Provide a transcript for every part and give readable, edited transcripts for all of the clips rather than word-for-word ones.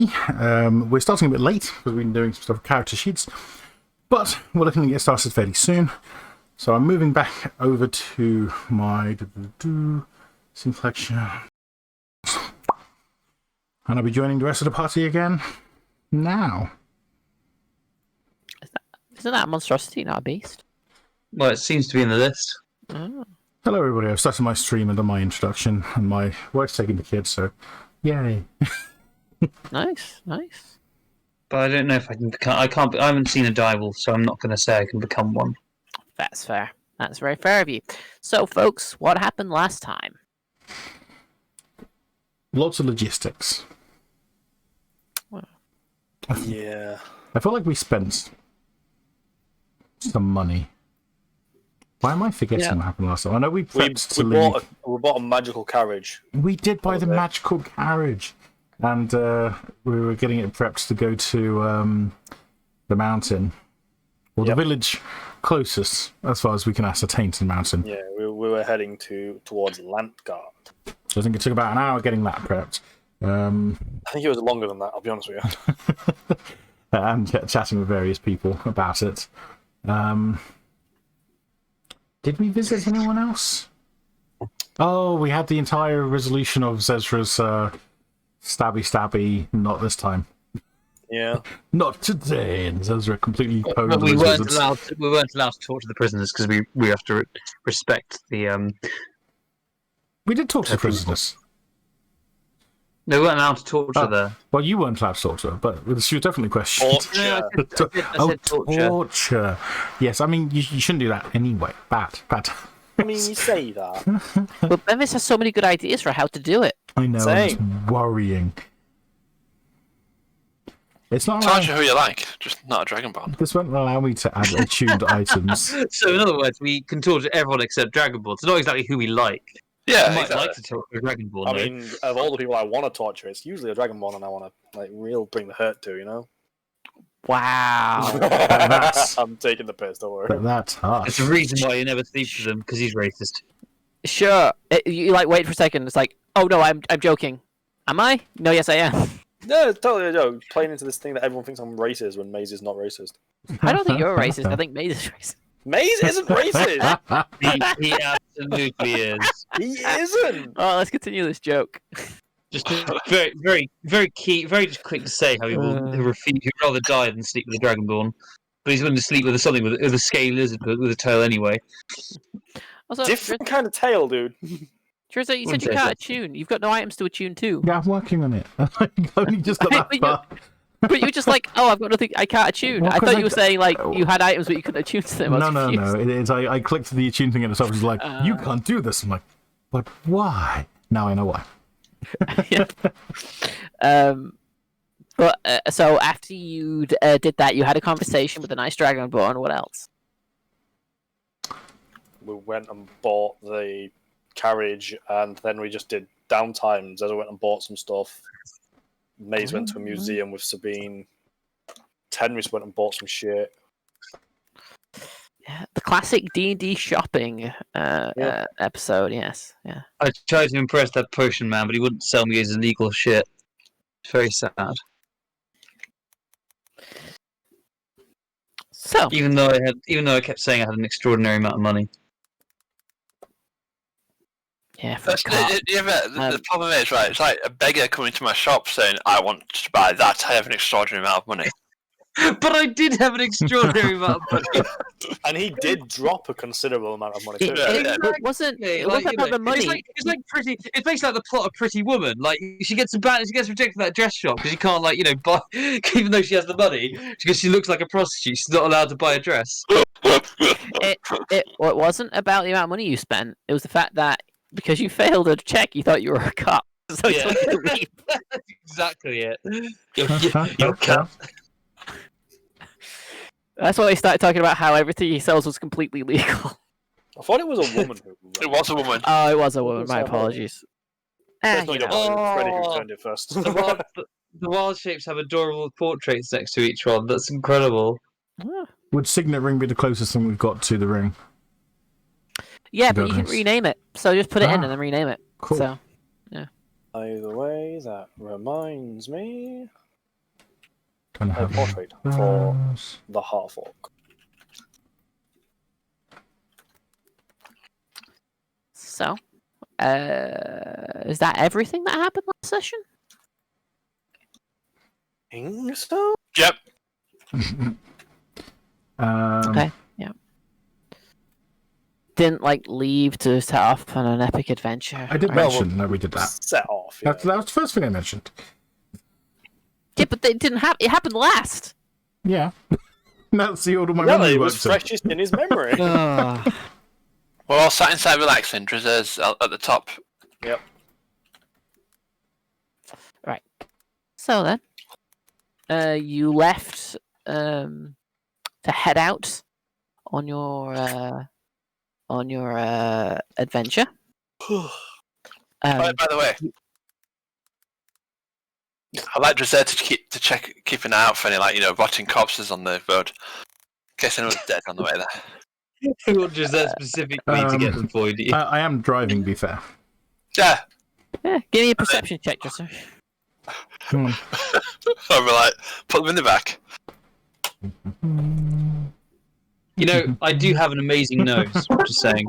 We're starting a bit late because we've been doing some stuff with character sheets, but we're looking to get started fairly soon. So I'm moving back over to my scene collection, and I'll be joining the rest of the party again now. Isn't that a monstrosity, not a beast? Well, it seems to be in the list. Oh. Hello, everybody. I've started my stream and done my introduction, and my wife's taking the kids, so yay. Nice. But I don't know if I can become. I haven't seen a Dival, so I'm not going to say I can become one. That's fair. That's very fair of you. So, folks, what happened last time? Lots of logistics. Well. Yeah. I feel like we spent some money. Why am I forgetting what happened last time? I know we prepped to leave. We bought a magical carriage. We did buy the magical carriage. And we were getting it prepped to go to the mountain. Or the village closest, as far as we can ascertain, to the mountain. Yeah, we were heading towards Landgard. So I think it took about an hour getting that prepped. I think it was longer than that, I'll be honest with you. And chatting with various people about it. Did we visit anyone else? Oh, we had the entire resolution of Zezra's stabby, not this time. Yeah. Not today, and Zezra completely posed. But we weren't allowed to talk to the prisoners because we have to respect the. We did talk to the prisoners. No, we weren't allowed to talk to her. Well, you weren't allowed to talk to her, but she was definitely questioned. Torture. I said torture. Yes, I mean, you shouldn't do that anyway. Bad. I mean, you say that. But Bevis has so many good ideas for how to do it. I know, it's worrying. It's not Charge you who you like, just not a Dragonborn. This won't allow me to add attuned items. So, in other words, we can talk to everyone except Dragonborn. It's not exactly who we like. Yeah, I might exactly. like to talk to a Dragonborn. I mean, of all the people I want to torture, it's usually a Dragonborn and I want to, bring the hurt to, you know? Wow. I'm taking the piss, don't worry. That's harsh. It's the reason why you never sleep with him, because he's racist. Sure. You wait for a second. It's like, oh no, I'm joking. Am I? No, yes, I am. No, it's totally a joke. Playing into this thing that everyone thinks I'm racist when Maze is not racist. I don't think you're racist. I think Maze is racist. Maze isn't racist! He absolutely is. He isn't! Oh, let's continue this joke. Just very just quick to say how he'd rather die than sleep with a Dragonborn. But he's willing to sleep with something with a scaly lizard with a tail anyway. Also, Different kind of tail, dude. Trista, you said you can't attune. You've got no items to attune to. Yeah, I'm working on it. I only just got that far. But you were just like, oh, I've got nothing. I can't attune. Well, I thought you were saying like you had items, but you couldn't attune to them. No. I clicked the attune thing at the top. It was like, you can't do this. I'm like, but why? Now I know why. But so after you did that, you had a conversation with a nice Dragonborn. What else? We went and bought the carriage, and then we just did downtime. Zezza went and bought some stuff. Maze went to a museum with Sabine. Tenris went and bought some shit. Yeah, the classic D&D shopping episode. Yes, yeah. I tried to impress that potion man, but he wouldn't sell me his illegal shit. It's very sad. So even though I kept saying I had an extraordinary amount of money. Yeah, the problem is, right, it's like a beggar coming to my shop saying, I want to buy that, I have an extraordinary amount of money. But I did have an extraordinary amount of money. And he did drop a considerable amount of money too. It wasn't about the money. It's like pretty. It's basically like the plot of Pretty Woman. Like she gets rejected from that dress shop because she can't buy, even though she has the money, because she looks like a prostitute. She's not allowed to buy a dress. It wasn't about the amount of money you spent. It was the fact that because you failed a check, you thought you were a cop. So yeah. That's exactly it. You're a cop. That's why they started talking about how everything he sells was completely legal. I thought it was a woman who... It was a woman. Oh, it was a woman. My apologies. Freddie who turned it first. The wild shapes have adorable portraits next to each one. That's incredible. Would Signet Ring be the closest thing we've got to the ring? Yeah, but you can rename it. So just put it in and then rename it. Cool. So, yeah. Either way, that reminds me... And have portrait for those. the half orc. So, is that everything that happened last session? Think so? Yep. Okay. Yeah. Didn't like leave to set off on an epic adventure. I did right? mention that we did that. Set off. Yeah. That was the first thing I mentioned. Yeah, but it didn't happen. It happened last. Yeah. That's the order my Well, memory it was works in. freshest in his memory. Ugh. We're all sat inside relaxing. Drezur's at the top. Yep. So then, you left to head out on your adventure. By the way, I'd like Drezur to keep an eye out for any rotting corpses on the road. In case anyone's dead on the way there. We want Drezur specifically to get them for you. I am driving, be fair. Yeah. Yeah, give me a perception check, Drezur. Come on. I'll be like, put them in the back. You know, I do have an amazing nose. Just saying.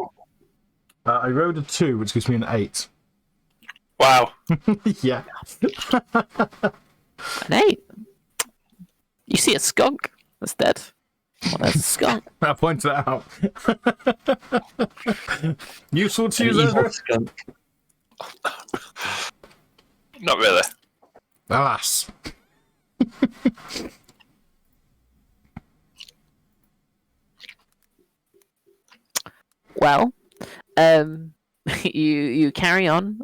I rode a 2, which gives me an 8. Wow. Yeah. An 8. You see a skunk that's dead. Well, that's a skunk. I pointed it out. Useful to An use, evil Ezra? skunk. Not really. Alas. Well, you carry on.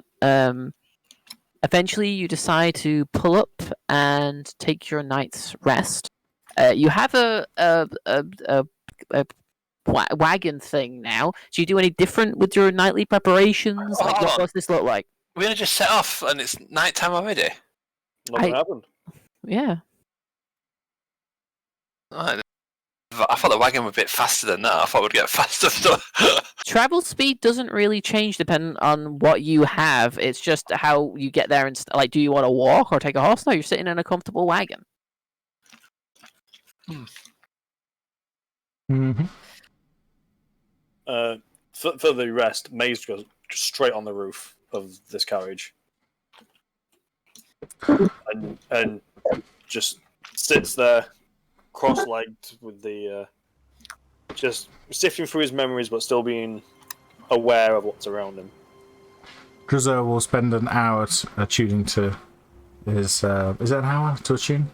Eventually, you decide to pull up and take your night's rest. You have a wagon thing now. Do you do any different with your nightly preparations? Like, what does this look like? We're gonna just set off and it's night time already. Nothing happened. Yeah. Right. I thought the wagon was a bit faster than that. I thought we'd get faster stuff. Travel speed doesn't really change depending on what you have. It's just how you get there. And like, do you want to walk or take a horse? No, you're sitting in a comfortable wagon. Mm-hmm. For the rest, Maze goes straight on the roof of this carriage, and just sits there, cross-legged, with the just sifting through his memories, but still being aware of what's around him. Drezur will spend an hour attuning to his. Is it an hour to attune?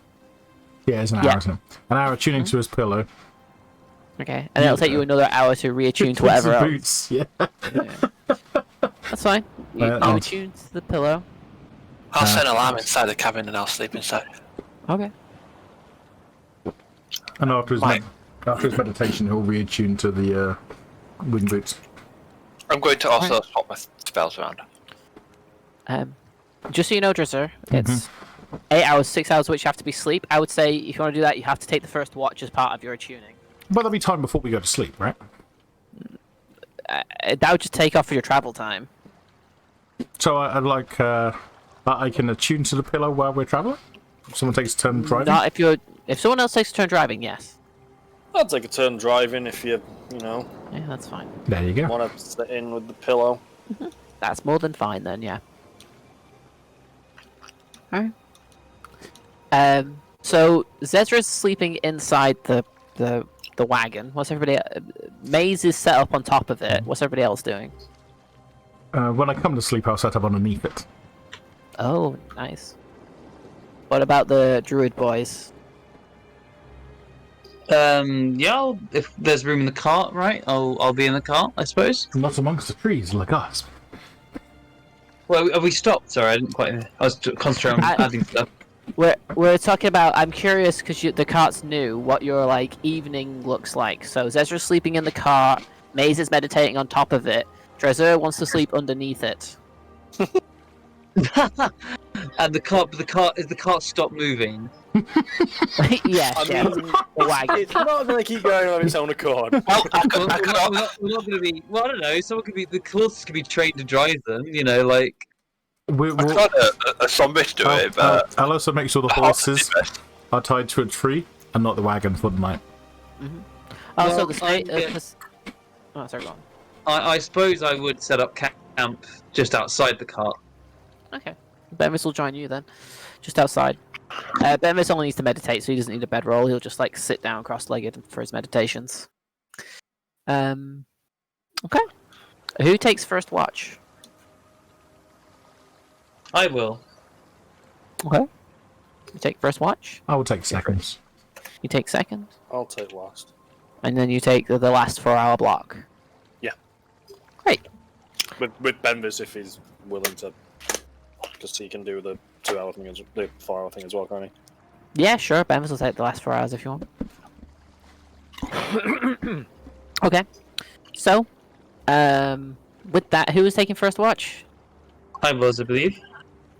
Yeah, it's an hour. Yeah. Isn't it? An hour attuning to his pillow. Okay, and it'll take you another hour to reattune to whatever else. Boots, yeah. Yeah. That's fine. You attune to the pillow. I'll set an alarm inside the cabin and I'll sleep inside. Okay. And after his meditation, he'll reattune to the wing boots. I'm going to also swap my spells around. Just so you know, Drezur, it's 8 hours, 6 hours, which have to be sleep. I would say if you want to do that, you have to take the first watch as part of your attuning. But there'll be time before we go to sleep, right? That would just take off for your travel time. So I'd like that I can attune to the pillow while we're traveling. If someone takes a turn driving. Not if someone else takes a turn driving, yes. I'll take a turn driving if you Yeah, that's fine. There you go. want to sit in with the pillow. That's more than fine then, yeah. Alright. So Zezra's sleeping inside the wagon. What's everybody? Maze is set up on top of it. What's everybody else doing? When I come to sleep, I'll set up underneath it. Oh, nice. What about the druid boys? Yeah, if there's room in the cart, right? I'll be in the cart, I suppose. Not amongst the trees, like us. Well, have we stopped? Sorry, I didn't quite. I was concentrating on adding stuff. We're talking about. I'm curious because the cart's new. What your like evening looks like. So Zezra's sleeping in the cart. Maze is meditating on top of it. Drezur wants to sleep underneath it. And the cart stopped moving. Yes, I yes. mean, The wagon. it's not going to keep going on its own accord. Well, We're not going to be. Well, I don't know. Someone could be. The horses could be trained to drive them. You know, like. I I got a zombie to do it, but I'll also make sure the the horse would horses. be best. are tied to a tree and not the wagon for the night. Also, Well, the state. I'm- Oh, sorry, go on. I suppose I would set up camp just outside the cart. Okay. Benvis will join you then, just outside. Benvis only needs to meditate, so he doesn't need a bedroll. He'll just like sit down cross-legged for his meditations. Okay. Who takes first watch? I will. Okay. You take first watch. I will take seconds. You take second, I'll take last. and then you take the last 4-hour block. Yeah. Great. With Benvis if he's willing to, because he can do the 2-hour thing, the 4-hour thing as well, can't he? Yeah, sure. Benvis will take the last 4 hours if you want. Okay. So, with that, who was taking first watch? I was, I believe.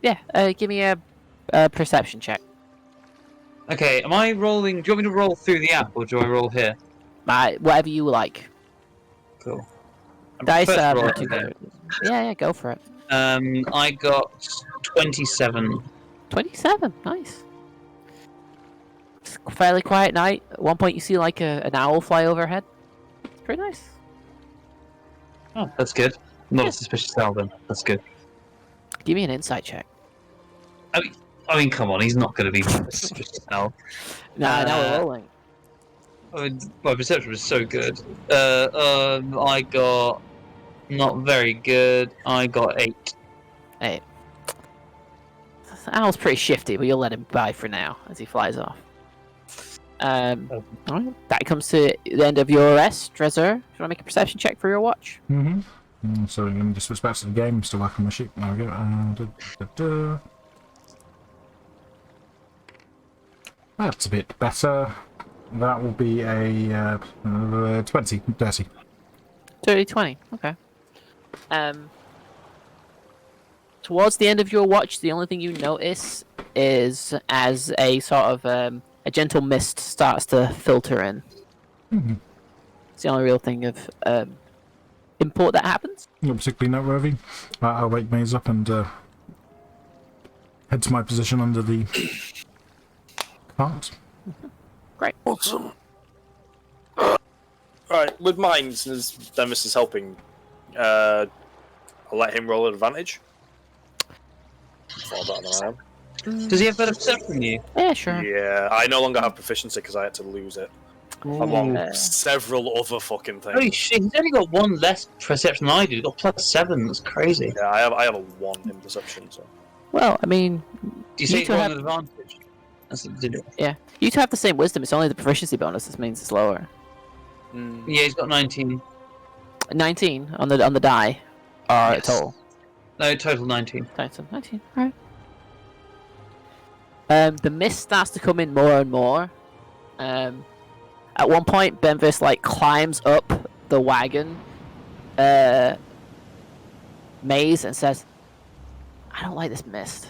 Yeah. Give me a perception check. Okay, am I rolling? Do you want me to roll through the app, or do I roll here? Whatever you like. Cool. Dice First are roll not too here. good. Yeah, go for it. I got 27. 27. Nice. It's a fairly quiet night. At one point, you see like an owl fly overhead. It's pretty nice. Oh, that's good. Not a suspicious owl then. That's good. Give me an insight check. I mean, come on, he's not going to be a suspicious owl. Nah, now we're rolling. I mean, my perception was so good. I got not very good. I got 8. Hey. The owl's pretty shifty, but you'll let him by for now as he flies off. Alright, that comes to the end of your rest. Drezur, do you want to make a perception check for your watch? So let me just switch back to the game. Still working my sheet. There we go. That's a bit better. That will be a 20, dirty. 30-20, okay. Towards the end of your watch, the only thing you notice is as a sort of a gentle mist starts to filter in. It's the only real thing of import that happens. Not particularly noteworthy. I'll wake Maze up and head to my position under the cart. Great. Awesome. Right, with mine, since Dennis is helping, I'll let him roll an advantage. Far better than I am. Does he have better perception than you? Yeah, sure. Yeah, I no longer have proficiency because I had to lose it. Among several other fucking things. Holy shit, he's only got 1 less perception than I do. He's got +7. That's crazy. Yeah, I have a 1 in perception, so. Well, I mean, Do you say You he's two got have- an advantage? That's what did it. yeah. You two have the same wisdom. It's only the proficiency bonus that means it's lower. Yeah, he's got 19. 19 on the die, or Yes. total. No, total 19. 19. All right. The mist starts to come in more and more. At one point, Benvis like climbs up the wagon maze and says, "I don't like this mist."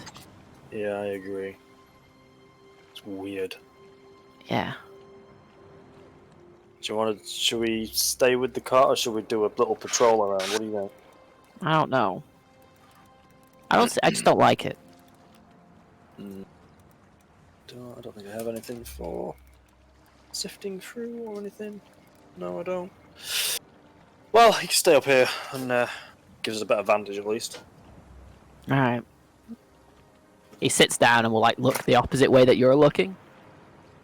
Yeah, I agree. It's weird. Yeah. Should we stay with the cart or should we do a little patrol around? What do you think? I don't know. I just don't like it. I don't think I have anything for sifting through or anything. No, I don't. Well, you can stay up here and gives us a better advantage at least. All right. He sits down and will like look the opposite way that you're looking.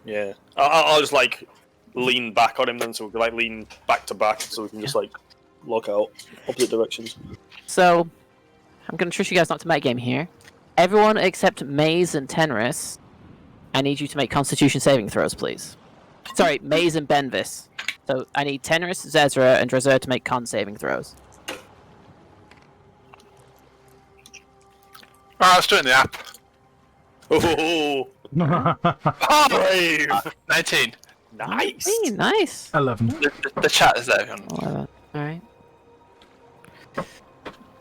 Yeah, I'll just like lean back on him then, so we can like lean back to back, so we can just like look out opposite directions. So, I'm gonna trust you guys not to metagame here. Everyone except Maze and Tenris, I need you to make Constitution saving throws, please. Sorry, Maze and Benvis. So I need Tenris, Zezra, and Drezur to make con saving throws. Alright, let's do it in the app. Oh, Oh, brave! 19. Nice. Hey, nice. 11. The chat is there. All right.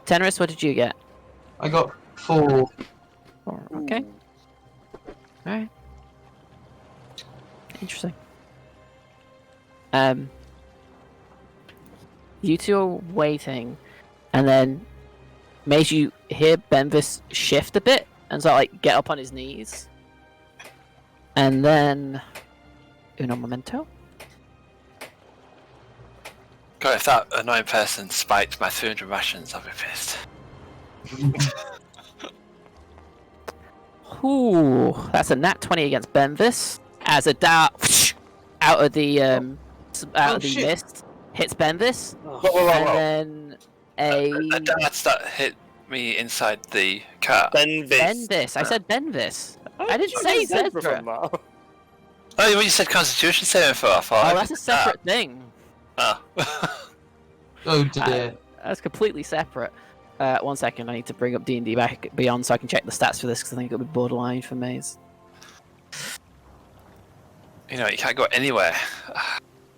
Tenris, what did you get? I got 4. 4. Okay. All right. Interesting. You two are waiting, and then Maze, you hear Benvis shift a bit and sort of like get up on his knees, And then uno momento. God, if that annoying person spiked my 300 rations, I'd be pissed. Ooh, that's a nat 20 against Benvis. As a dart out of the Shit. mist hits Benvis, Whoa. and then The darts that hit me inside the car. Benvis. I said Benvis. I didn't say Zebra. Oh, when you said Constitution saving throw, I thought. Oh, that's a separate thing. Oh. Oh dear. That's completely separate. 1 second, I need to bring up D&D back beyond so I can check the stats for this because I think it'll be borderline for Maze. You know, you can't go anywhere.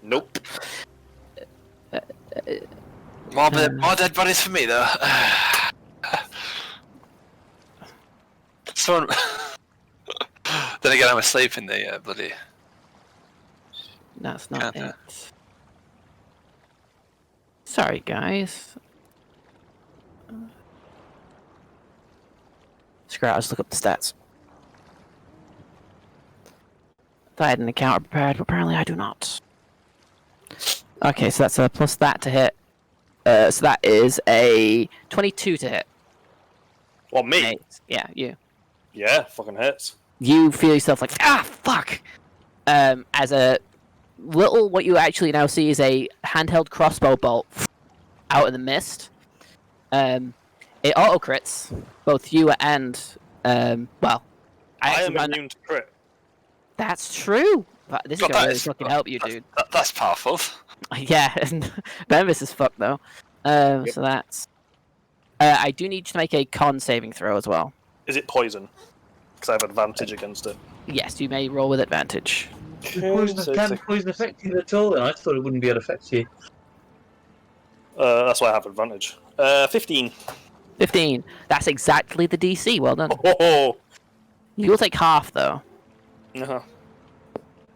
Nope. More dead bodies for me, though. Someone. Then again, I'm asleep in the bloody. That's not Can't it. Sorry, guys. Screw it, I'll just look up the stats. Thought I had an encounter prepared, but apparently I do not. Okay, so that's a plus that to hit. So that is a 22 to hit. Well, me? Mate. Yeah, you. Yeah, fucking hits. You feel yourself like, ah, fuck! As a little, what you actually now see is a handheld crossbow bolt out in the mist. It auto crits both you and, well, I am immune to crit. That's true! But this is God, gonna that really is- fucking help you, dude. That's powerful. Yeah, and Benvis is fucked though. So that's. I do need you to make a con saving throw as well. Is it poison? Because I have advantage against it. Yes, you may roll with advantage. Can poison affect you at all? Then I thought it wouldn't be able to affect you. That's why I have advantage. 15. 15. That's exactly the DC. Well done. Oh. You will take half though. Uh-huh.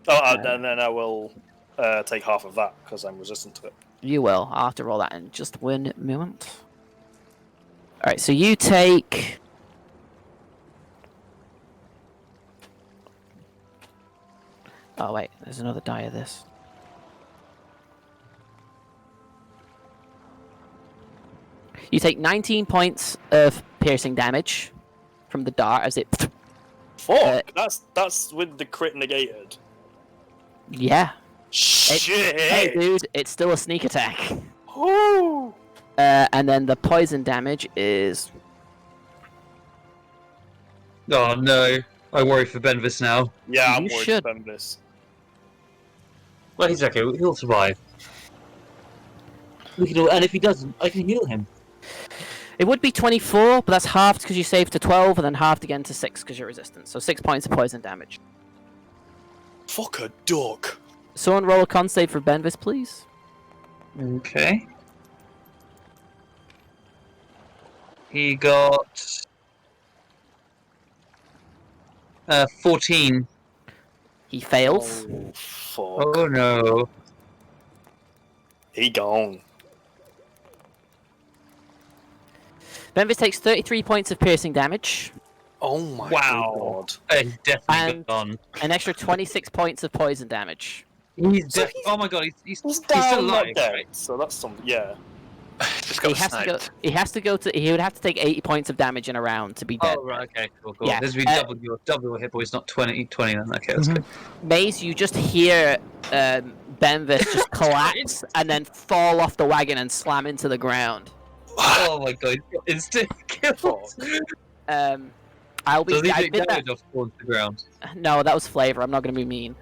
Oh, and then I will take half of that because I'm resistant to it. You will. I'll have to roll that in just 1 moment. Alright, so you take. Oh, wait, there's another die of this. You take 19 points of piercing damage from the dart as it. Fuck! That's with the crit negated. Yeah. Shit! Hey, dude, it's still a sneak attack. Woo! And then the poison damage is. Oh no, I worry for Benvis now. Yeah, I'm You worried should. about this. Well, he's okay. He'll survive. And if he doesn't, I can heal him. It would be 24, but that's halved because you saved to 12, and then halved again to 6 because you're resistant. So 6 points of poison damage. Fuck a duck. Someone roll a con save for Benvis, please. Okay. He got 14. He fails. Oh, fuck. Oh no. He gone. Benvis takes 33 points of piercing damage, Oh my Wow. god. He's definitely And- gone. an extra 26 points of poison damage. Oh my god, he's He's still down, alive. not dead. Right? So that's some. Yeah. Just He got has to go. sniped. He would have to take 80 points of damage in a round to be dead. Oh right, okay, cool. Yeah, This would be double your hit points, not 20 then. Okay, that's good. Maze, you just hear Benvis just collapse and then fall off the wagon and slam into the ground. Oh my god, he's instant kill. I'll be. Does he I take did that. damage off falling to the ground? No, that was flavor. I'm not going to be mean.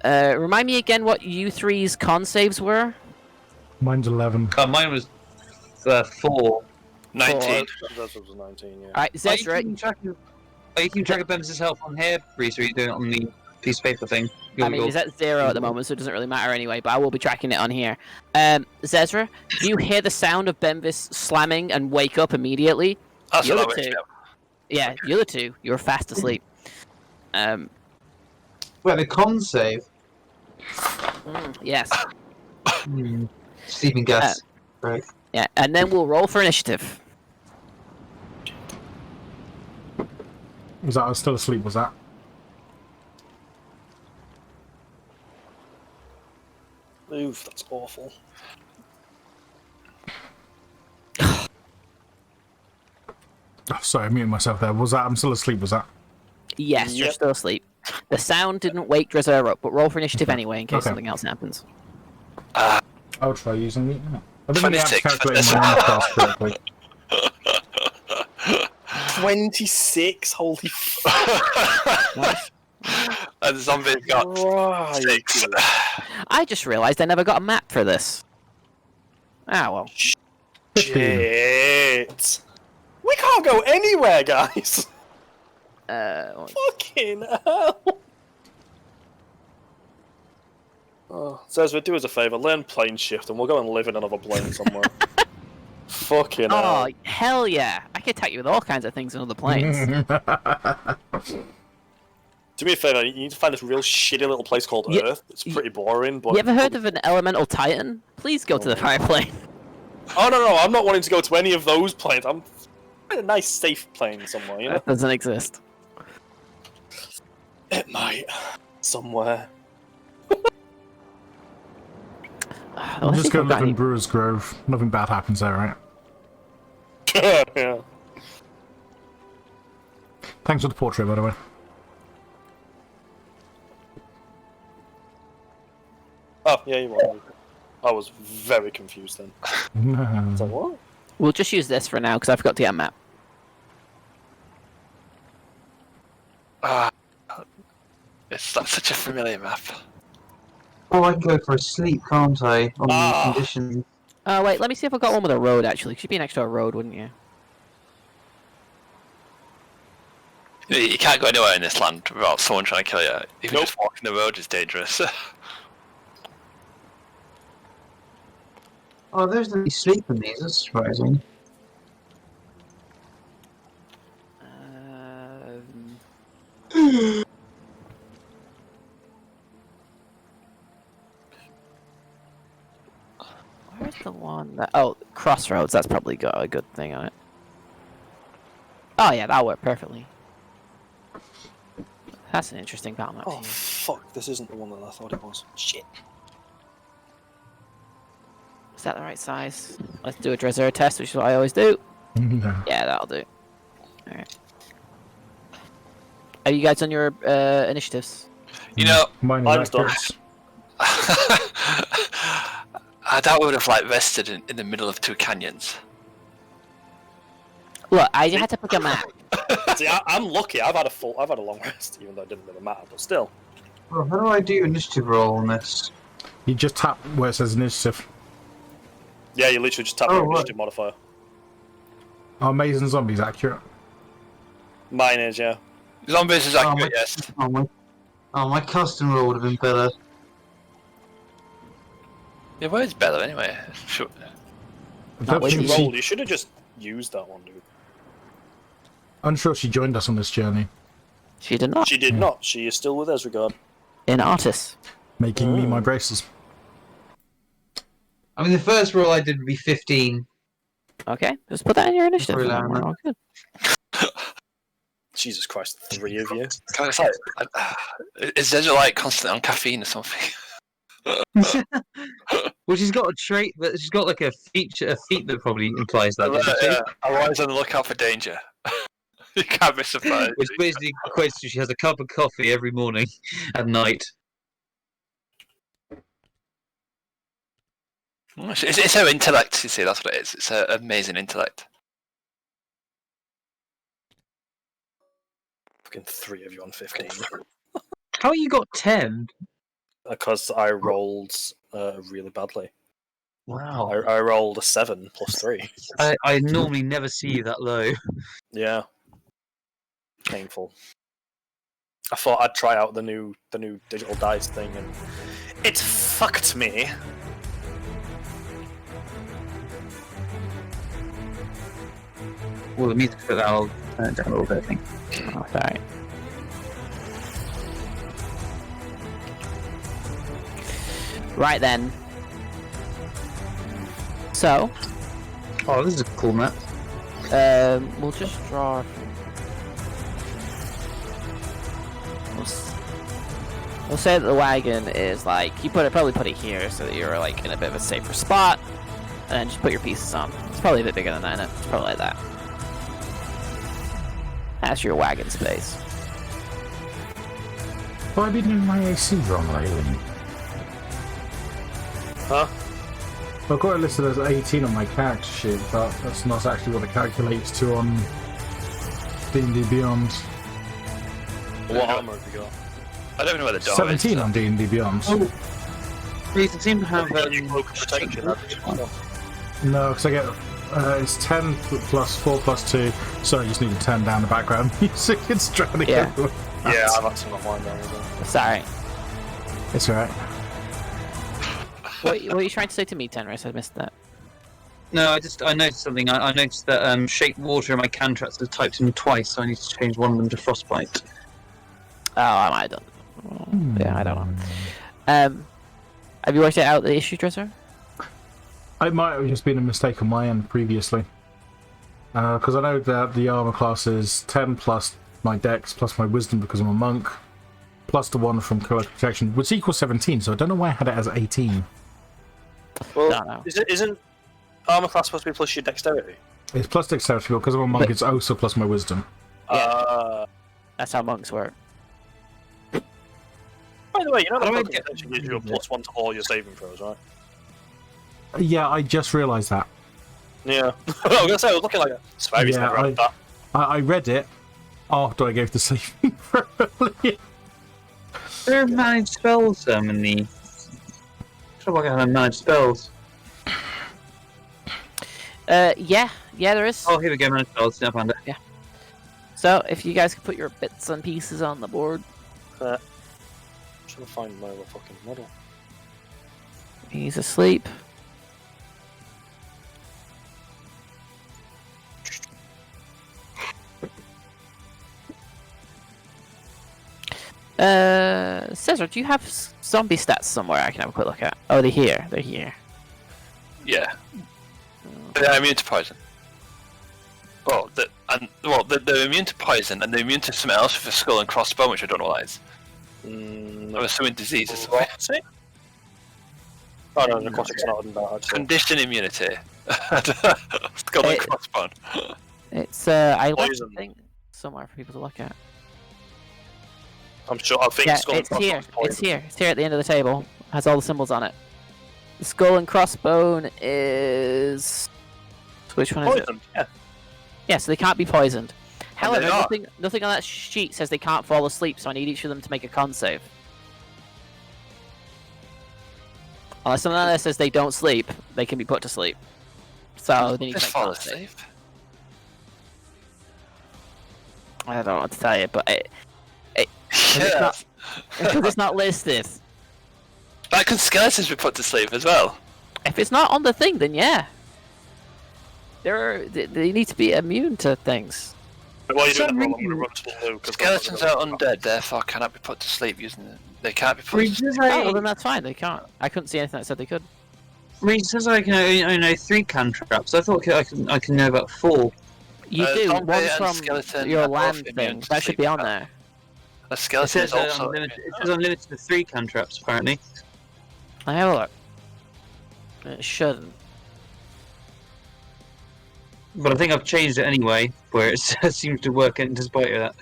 Remind me again what you three's con saves were. Mine's 11. Mine was 4. 19. That was 19, yeah. All right, Are you Zezra. keeping track of Ben's health on here, Reese, or are you doing it on the piece of paper thing? I mean, he's at 0 at the moment, so it doesn't really matter anyway, but I will be tracking it on here. Zezra, do you hear the sound of Benvis slamming and wake up immediately? That's The what I other wish. two. Yeah, the other two, you're fast asleep. Well, the con save. Yes. Stephen guess. Right. Yeah, and then we'll roll for initiative. Was that I was still asleep? Was that? Oof, that's awful. Oh, sorry, I muted myself there. Was that I'm still asleep? Was that? Yes, you're Yep. still asleep. The sound didn't wake Drezur up, but roll for initiative Okay. anyway in case Okay. something else happens. I'll try using it. I didn't really have to 26 for calculate this. my own class correctly. 26? Holy f... And the zombie got Right. 6. I just realised I never got a map for this. Ah, well. 15. Shit. We can't go anywhere, guys. Fucking hell. Oh, Zezra, do us a favour, learn plane shift and we'll go and live in another plane somewhere. Fucking hell. Oh, hell yeah. I can attack you with all kinds of things in other planes. Do me a favour, you need to find this real shitty little place called Ye- Earth. It's pretty boring, but... You ever heard of an elemental titan? Please go to the fire plane. Oh, no, I'm not wanting to go to any of those planes. I'm in a nice, safe plane somewhere, you know? That doesn't exist. It might. Somewhere. I'll just go live in Brewer's Grove. Nothing bad happens there, right? Yeah. Thanks for the portrait, by the way. Oh, yeah, you are. I was very confused then. I was like, what? We'll just use this for now because I forgot to get a map. It's like such a familiar map. Oh, I can go for a sleep, can't I? On Ah. the condition. Oh, wait, let me see if I've got one with a road actually. 'Cause you'd be next to a road, wouldn't you? You can't go anywhere in this land without someone trying to kill you. Even Nope. just walking the road is dangerous. Oh, there's no sleep in these. That's surprising. Where's the one that... Oh, Crossroads. That's probably got a good thing on it. Oh, yeah, that'll work perfectly. That's an interesting battle map. Oh, fuck, this isn't the one that I thought it was. Shit. Is that the right size? Let's do a Drezur test, which is what I always do. No. Yeah, that'll do. Alright. Are you guys on your initiatives? You know, Mine is Mine's done. accurate. I doubt we would have like rested in the middle of 2 canyons. Look, I had to pick a map. See, I'm lucky. I've had a long rest, even though it didn't really matter. But still, Well, how do I do initiative roll on this? You just tap where it says initiative. yeah, you literally just tap Oh, your right. initiative modifier. Are Maze and Zombies accurate? Mine is, yeah. Zombies is accurate, yes. My custom roll would have been better. Yeah, where's Bella anyway? Sure. I don't with think you. she- Rolled. You should have just used that one, dude. unsure she joined us on this journey, She did not. She did not. She is still with Ezreguard. In Artis. making me my braces. I mean, the first roll I did would be 15. Okay, just put that in your initiative. Really, and I'm we're not- all good. Jesus Christ, 3 of you. Kind of like, is Rezal like constantly on caffeine or something? Well, she's got a trait, but she's got like a feat that probably implies that. doesn't she? Yeah, I'm always on the lookout for danger. You can't be surprised. Which basically equates to she has a cup of coffee every morning and night. It's her intellect, you see, that's what it is. It's her amazing intellect. Fucking 3 of you on 15. How you got 10? Because I rolled really badly. Wow. I rolled a 7 plus 3. I normally never see you that low. Yeah. Painful. I thought I'd try out the new digital dice thing, and it fucked me. Well, the music for that, I'll turn it down a little bit, I think. Oh, sorry. Right then. So, Oh, this is a cool map. we'll just draw. we'll say that the wagon is like you probably put it here so that you're like in a bit of a safer spot, and then just put your pieces on. It's probably a bit bigger than that, isn't it? It's probably like that. That's your wagon space. Well, I've been doing my AC wrong lately. Huh? I've got it listed as 18 on my character sheet, but that's not actually what it calculates to on D&D Beyond. What armor have you got? I don't know where the door 17 is. on D&D Beyond. Oh, Reese, it seems to have Cloak of protection. No, because I get it's 10 plus 4 plus 2. Sorry, you just need to turn down the background music. It's drowning Yeah. everywhere. Yeah, I've actually got mine down as well. Sorry. It's alright. What are you trying to say to me, Tenris? I missed that. No, I noticed something. I noticed that shape water in my cantrips has typed in twice, so I need to change one of them to frostbite. Oh, I don't. Yeah, I don't know. Have you worked out the issue, Drezur? It might have just been a mistake on my end previously. Because I know that the armor class is 10 plus my dex plus my wisdom because I'm a monk, plus the 1 from collective protection, which equals 17, so I don't know why I had it as 18. Well, No. isn't armor class supposed to be plus your dexterity? It's plus dexterity, because I'm a monk, it's also plus my wisdom. That's how monks work. By the way, you know How do I that get- protection gives you a +1 to all your saving throws, right? Yeah, I just realised that. Yeah. I was gonna say I was looking like a Spidey's Yeah, never had that. I read it after I gave the saving throw. There are managed spells in the. Should I work out how to manage spells? Yeah, there is. Oh, here we go, managed spells. Yeah, I found it. So, if you guys could put your bits and pieces on the board. I'm trying to find my other fucking model. He's asleep. Cesar, do you have zombie stats somewhere I can have a quick look at? Oh, they're here. They're here. Yeah. They're immune to poison. Well, they're immune to poison, and they're immune to something else with a skull and crossbone, which I don't know what that is. I'm assuming disease or something. Necrotic? Oh no, necrotic's not in that actually. Condition immunity. Skull and crossbone. It's I left Poison. the thing somewhere for people to look at. I'm sure. I think Yeah, skull and it's here. crossbone's poison. It's here. It's here at the end of the table. Has all the symbols on it. The skull and crossbone is. Which one is it? Poison. Yeah. Yeah, so they can't be poisoned. However, they are. nothing on that sheet says they can't fall asleep, so I need each of them to make a con save. Unless something on there says they don't sleep, they can be put to sleep. So they need to Just make fall con save. asleep. I don't know what to tell you, but Yeah. because it's not listed. Like, can skeletons be put to sleep as well? If it's not on the thing, then yeah. They need to be immune to things. While you're doing Some that, I'm going to reason- run to the loo. 'cause Skeletons are undead, therefore cannot be put to sleep using them. They can't be put to Reese sleep. says Oh, well then that's fine. They can't. I couldn't see anything that said they could. I can only know 3 cantrips. I thought I can know about 4. You do. zombie One and from skeleton your are both land immune thing. to That should sleep be on as well. there. A It skeleton is says, also. unlimited to 3 cantrips, apparently. I have a look. It shouldn't. But I think I've changed it anyway, where it seems to work in despite of that.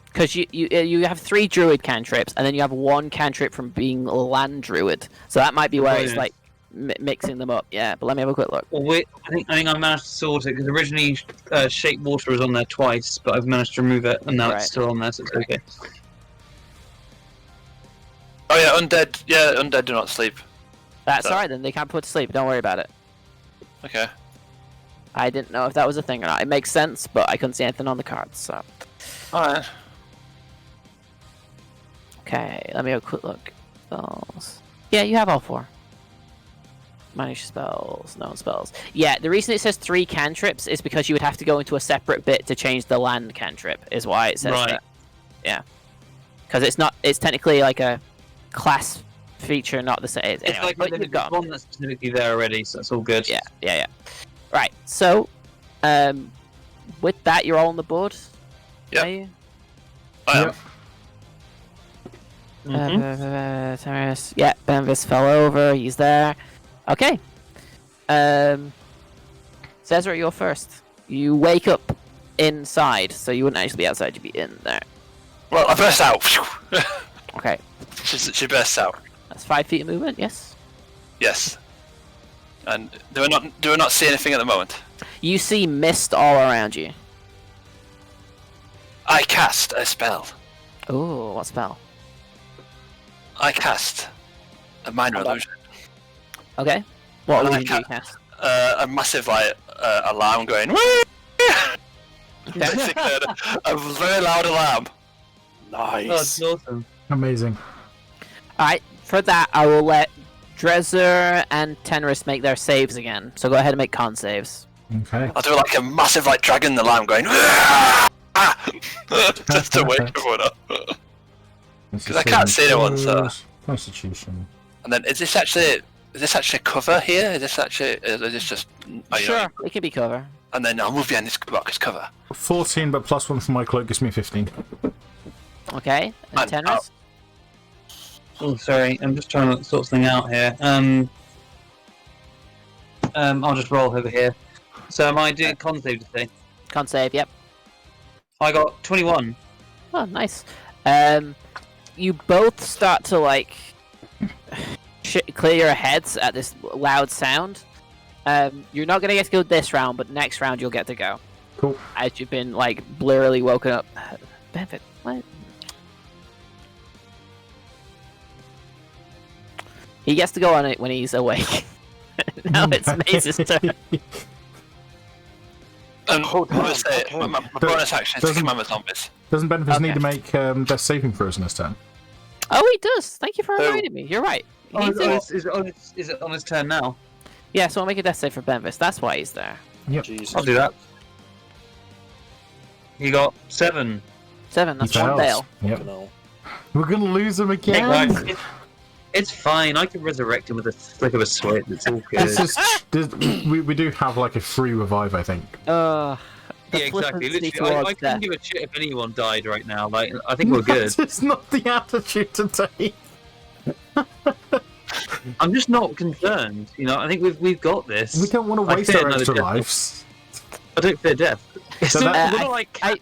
Because you have 3 druid cantrips, and then you have 1 cantrip from being a land druid. So that might be where it's Brilliant. like mixing them up. Yeah, but let me have a quick look. Well, wait, I think I managed to sort it, because originally Shape Water was on there twice, but I've managed to remove it, and now Right. it's still on there, so it's okay. Oh yeah, undead. Yeah, undead do not sleep. That's So- alright then. They can't put to sleep. Don't worry about it. Okay. I didn't know if that was a thing or not. It makes sense, but I couldn't see anything on the cards. So Alright. okay, let me have a quick look. Spells. Yeah, you have all 4. Manage spells, known spells. Yeah, the reason it says 3 cantrips is because you would have to go into a separate bit to change the land cantrip. Is why it says Right. that. Yeah, because it's not. It's technically like a class feature, not the same. It's Anyway, like but there's you've got 'em. one that's specifically there already, so that's all good. Yeah. Right. So, with that, you're all on the board. Yep. Are you? I am. Yep. Terrace. Yeah, Benvis fell over. He's there. Okay. Cesar, you're first. You wake up inside, so you wouldn't actually be outside. You'd be in there. Well, I burst out. Okay. She bursts out. That's 5 feet of movement. Yes. Yes. And do I not see anything at the moment? You see mist all around you. I cast a spell. Ooh, what spell? I cast a minor illusion. Okay. What And I illusion do you ca- cast? A massive alarm going. Basically, a very loud alarm. Oh, Nice. it's awesome. Amazing. Alright, for that, I will let Drezur and Tenris make their saves again. So go ahead and make con saves. Okay. I'll do like a massive dragon alarm going. Just to wake everyone up. Because I can't see anyone, so. Constitution. And then is this actually cover here? Is this just? Sure, it can be cover. And then I'll move behind this rock as cover. 14, but +1 for my cloak gives me 15. Okay, and And- Tenris? Oh, sorry. I'm just trying to sort something out here. I'll just roll over here. So am I doing con save today? Con save, yep. I got 21. Oh, nice. You both start to clear your heads at this loud sound. You're not gonna get to go this round, but next round you'll get to go. Cool. As you've been blurrily woken up. Benefit, what? He gets to go on it when he's awake. Now it's Maze's turn. And Oh, I'm gonna damn, say okay. my bonus action is to command the zombies. Doesn't Benefice Okay. need to make death saving throws in this turn? Oh, he does. Thank you for Who? reminding me. You're right. Oh, He's is it on his turn now? Yeah, so I'll make a death save for Benvis. That's why he's there. Jesus. I'll do that. He got 7. 7. That's He one fails. Dale. Yep. No. We're gonna lose him again. Right. It's fine. I can resurrect him with a flick of a switch. It's all good. We do have a free revive, I think. The Yeah, exactly. flippancy Literally, I towards couldn't death. give a shit if anyone died right now. I think we're good. It's not the attitude today. I'm just not concerned. I think we've got this. We don't want to I waste fear our another extra death. lives. I don't fear death. It's So not, that- we're not like cats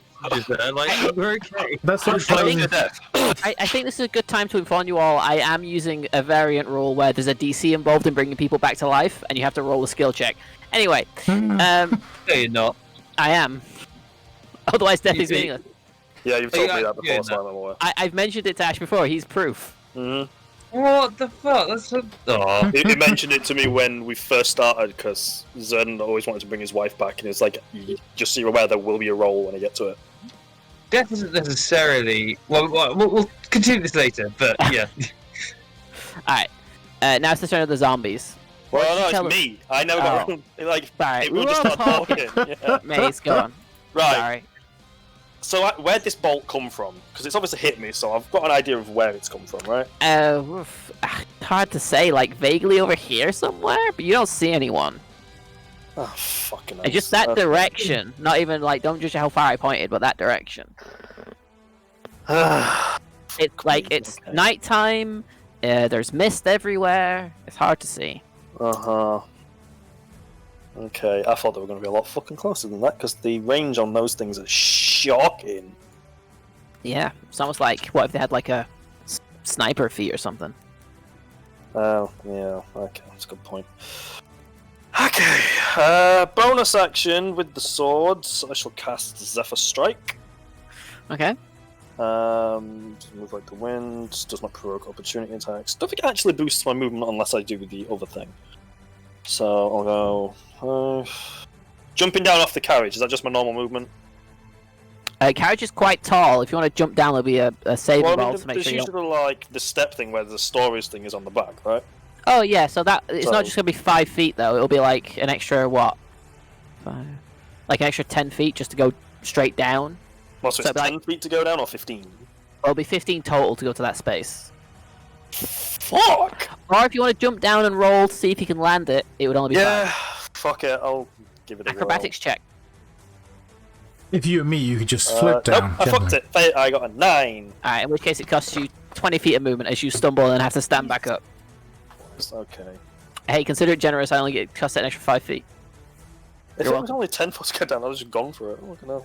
there. We're okay. That's like Speaking playing. of death, I think this is a good time to inform you all. I am using a variant rule where there's a DC involved in bringing people back to life, and you have to roll a skill check. Anyway, No, you're not. I am. Otherwise, death You is see- meaningless. Yeah, you've told Yeah, me that yeah, before, so no. I'm aware. I've mentioned it to Ash before. He's proof. Mm-hmm. What the fuck? That's so... Oh. He mentioned it to me when we first started because Zen always wanted to bring his wife back, and it's like, just so you're aware, there will be a roll when I get to it. Death isn't necessarily... Well, we'll continue this later, but yeah. Alright. Now it's the turn of the zombies. Well, no, Tell it's us- me. I never got around. Alright, Everyone just started talking. Yeah. Maze, go on. Right. Sorry. So where'd this bolt come from? Because it's obviously hit me, so I've got an idea of where it's come from, right? Hard to say, vaguely over here somewhere, but you don't see anyone. Oh, fucking hell. It's just that direction. Not even, don't judge how far I pointed, but that direction. It's it's okay. nighttime, there's mist everywhere, it's hard to see. Uh-huh. Okay, I thought they were going to be a lot fucking closer than that, because the range on those things is shocking. Yeah, it's almost like, what if they had a sniper feat or something? Oh, yeah, okay, that's a good point. Okay, bonus action with the swords, I shall cast Zephyr Strike. Okay. Move like the wind, does not provoke opportunity attacks. Don't think it actually boosts my movement unless I do the other thing. So I'll go... jumping down off the carriage, is that just my normal movement? Carriage is quite tall. If you want to jump down, there'll be a saving Well, roll to make there's sure you don't... usually the step thing where the storage thing is on the back, right? Oh, yeah, so that it's So- not just going to be 5 feet, though. It'll be an extra, what? 5... an extra 10 feet just to go straight down. Well, so So it's 10 feet to go down or 15? It'll be 15 total to go to that space. Fuck! Or if you want to jump down and roll to see if you can land it, it would only be Yeah, 5. fuck it, I'll give it a Acrobatics check. If you and me, you could just roll. flip down. Nope, I fucked it. I got a 9. Alright, in which case it costs you 20 feet of movement as you stumble and have to stand back up. Okay. Hey, consider it generous. I only get cost an extra 5 feet. If You're it was only 10 foot to get down, I was just gone for it. Look at that.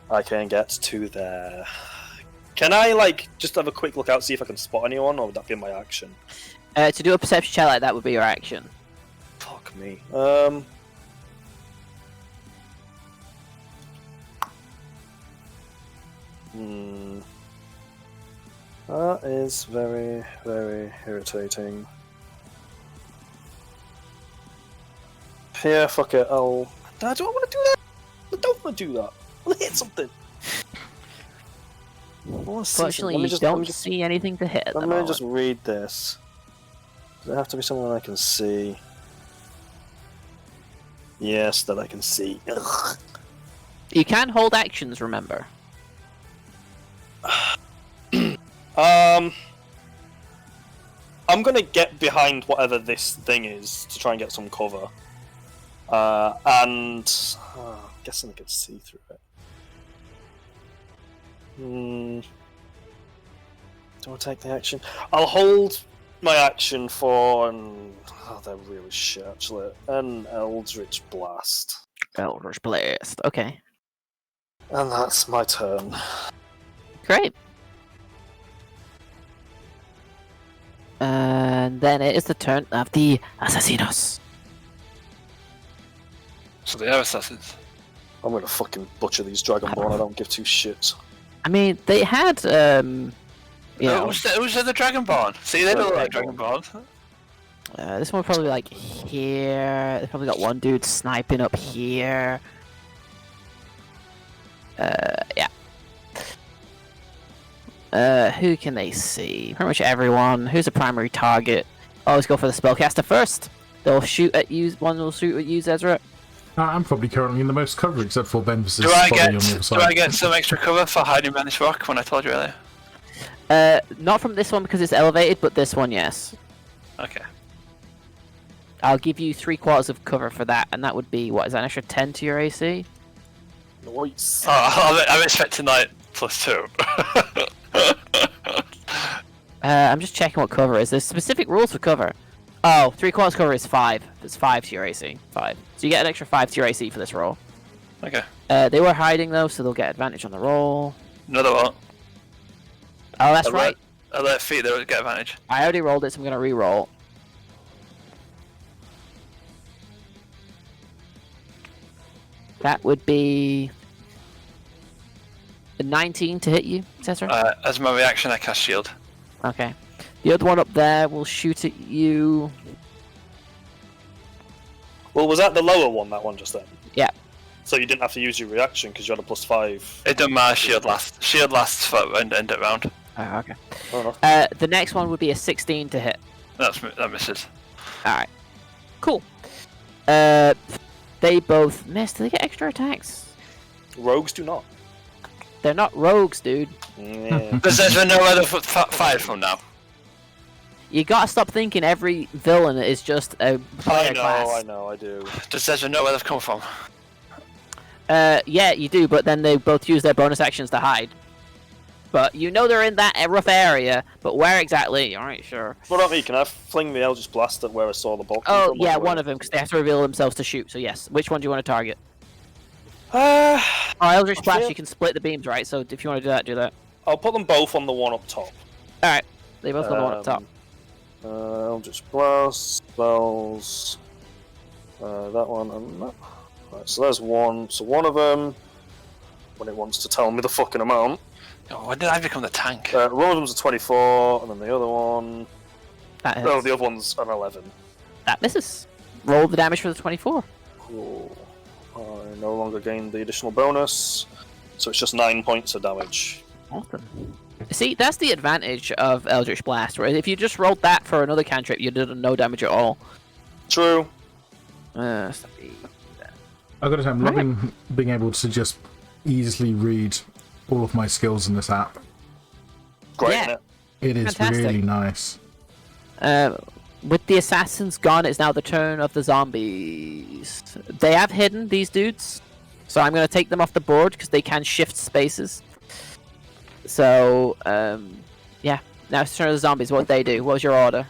I can get to there. Can I, like, just have a quick look out, see if I can spot anyone, or would that be my action? To do a perception check like that would be your action. Fuck me. That is very, very irritating. Yeah, fuck it. I don't want to do that. I don't want to do that. I want to hit something. Fortunately, you don't see anything to hit at the Let me moment. just read this. Does it have to be someone I can see? Yes, that I can see. Ugh. You can hold actions, remember. I'm gonna get behind whatever this thing is to try and get some cover. I'm guessing I can see through it. Do I take the action? I'll hold my action for they're really shit actually. An Eldritch Blast. Eldritch Blast. Okay. And that's my turn. Great. And then it is the turn of the Assassinos. So they are assassins. I'm gonna fucking butcher these Dragonborn, I don't give two shits. I mean, they had, you know, Who's the Dragonborn? See, they don't like Dragonborn. this one probably like here. They probably got one dude sniping up here. Yeah. Who can they see? Pretty much everyone. Who's a primary target? Always go for the spellcaster first. They'll shoot at you. One will shoot at you, Ezra. I'm probably currently in the most cover, except for Ben versus Do I Bobby on the other get side. some extra cover for hiding behind this rock when I told you earlier? Not from this one because it's elevated, but this one, yes. Okay. I'll give you 3/4 of cover for that, and that would be, what, is that an extra 10 to your AC? Nice. Oh, I'm expecting like +2. I'm just checking what cover is. There's specific rules for cover. Oh, 3/4 cover is 5. It's 5 to your AC. 5. So you get an extra 5 to your AC for this roll. Okay. They were hiding though, so they'll get advantage on the roll. Another one. Oh, that's right. Alert feet, they'll get advantage. I already rolled it, so I'm gonna re-roll. That would be a 19 to hit you, Cesar. As my reaction, I cast shield. Okay. The other one up there will shoot at you. Well, was that the lower one, that one just then? Yeah. So you didn't have to use your reaction because you had a +5. It doesn't matter. Shield lasts for end of round. Oh, okay. Fair enough. The next one would be a 16 to hit. That misses. Alright. Cool. They both miss. Do they get extra attacks? Rogues do not. They're not rogues, dude. Yeah. Does Ezra know where they're fired from now? You gotta stop thinking every villain is just a player class. I know, I do. Does Ezra know where they've come from? Yeah, you do, but then they both use their bonus actions to hide. But you know they're in that rough area, but where exactly? You aren't sure. What about me? Can I fling the Eldritch Blast at where I saw the bolt? Oh, yeah, one of them, because they have to reveal themselves to shoot, so yes. Which one do you want to target? Oh, Eldritch Blast, you can split the beams, right? So if you want to do that, do that. I'll put them both on the one up top. Alright, they both got the one up top. Eldritch Blast, spells, that one and that. Right, so there's one. So one of them, when it wants to tell me the fucking amount. Oh, when did I become the tank? One of them's a 24, and then the other one. That hits. No, the other one's an 11. That misses. Roll the damage for the 24. Cool. I no longer gain the additional bonus, so it's just 9 points of damage. Awesome. See, that's the advantage of Eldritch Blast, where if you just rolled that for another cantrip, you did no damage at all. True. I've got to say, I'm loving being able to just easily read all of my skills in this app. Great, Yeah. isn't it? It is Fantastic. really nice. With the assassins gone, it's now the turn of the zombies. They have hidden, these dudes. So I'm going to take them off the board because they can shift spaces. So, yeah. Now it's the turn of the zombies. What they do? What was your order?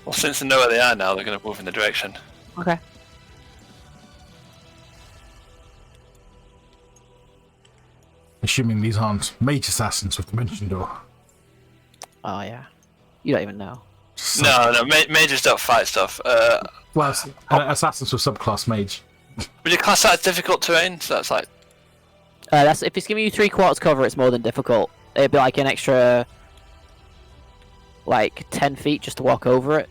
Well, since they know where they are now, they're going to move in the direction. Okay. Assuming these aren't mage assassins with Dimension Door. Oh yeah. You don't even know. No, mages don't fight stuff. Well, assassins with subclass mage. Would you class that as difficult terrain? So that's like... That's if it's giving you 3/4 cover, it's more than difficult. It'd be like an extra, like 10 feet just to walk over it.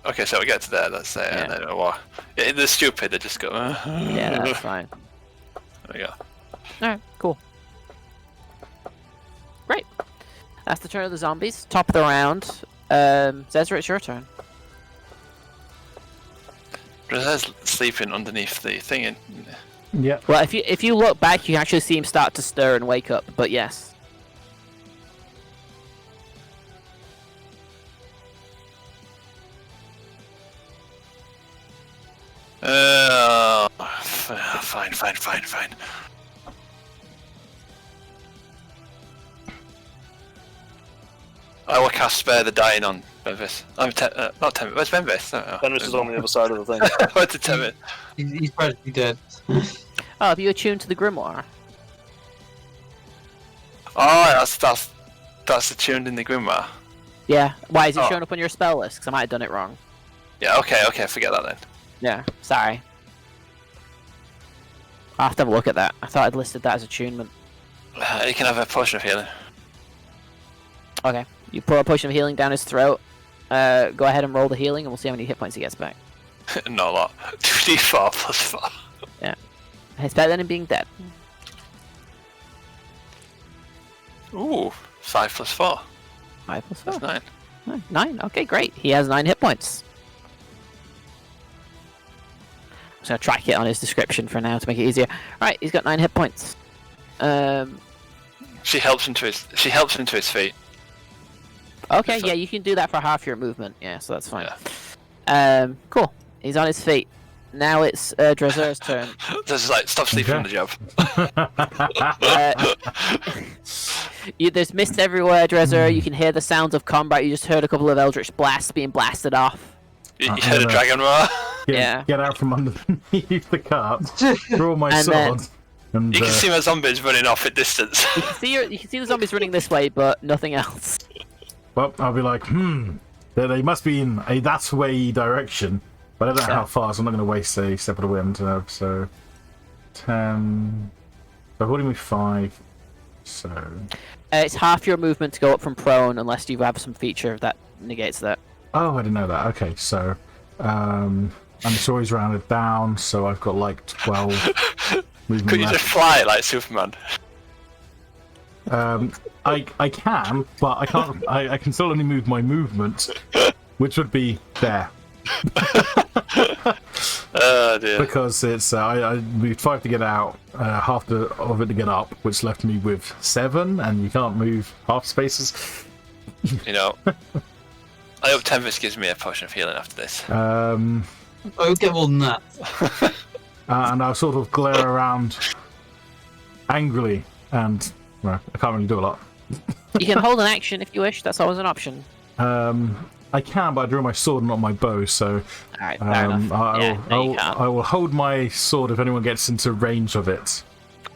Okay, so we get to there, let's say, Yeah. and then what? Yeah, they're stupid, they just go... Yeah, that's fine. There we go. Alright, cool. Great. That's the turn of the zombies. Top of the round. Zezra, it's your turn. Rezal's sleeping underneath the thing. And... Yeah. Well, if you look back, you can actually see him start to stir and wake up. But yes. Fine. I will cast Spare the Dying on Benvis. Not Temvis. Where's Benvis? Fenris is on the other side of the thing. I went to Temvis. He's practically dead. Oh, have you attuned to the Grimoire? Oh, that's attuned in the Grimoire. Yeah. Why is it Oh. showing up on your spell list? Because I might have done it wrong. Yeah, okay, forget that then. Yeah. Sorry. I'll have to have a look at that. I thought I'd listed that as attunement. You can have a potion of healing. Okay. You pour a potion of healing down his throat. Go ahead and roll the healing, and we'll see how many hit points he gets back. Not a lot. 2d4 plus 4. It's better than him being dead. Ooh, 5 plus 4. 5 plus 4. That's 9. 9. Okay, great. He has 9 hit points. I'm just gonna track it on his description for now to make it easier. Right, he's got 9 hit points. She helps him to his feet. Okay, So- yeah, you can do that for half your movement. Yeah, so that's fine. Yeah. Cool. He's on his feet. Now it's Drezur's turn. This is like, stop sleeping on the job. There's mist everywhere, Drezur. You can hear the sounds of combat. You just heard a couple of Eldritch blasts being blasted off. You heard a dragon roar? Yeah. Get out from underneath the cart. Draw my And then- sword. And You can see my zombies running off at distance. You can see the zombies running this way, but nothing else. well, I'll be like, they must be in a that way direction. But I don't know how far, so I'm not going to waste a step of the wind. So 10. So holding me 5. So It's half your movement to go up from prone, unless you have some feature that negates that. oh, I didn't know that. Okay, so and it's always rounded down, so I've got like 12 movement Could you left. just fly like Superman? I can, but I can't. I can still only move my movement, which would be there. Oh dear. Because it's I moved 5 to get out, half of it to get up, which left me with 7, and you can't move half spaces. You know, I hope Tempest gives me a potion of healing after this. Oh, get more than that. And I'll sort of glare around angrily, and well, I can't really do a lot. You can hold an action if you wish. That's always an option. I can, but I drew my sword, not my bow, so Alright, fair enough. I will hold my sword if anyone gets into range of it.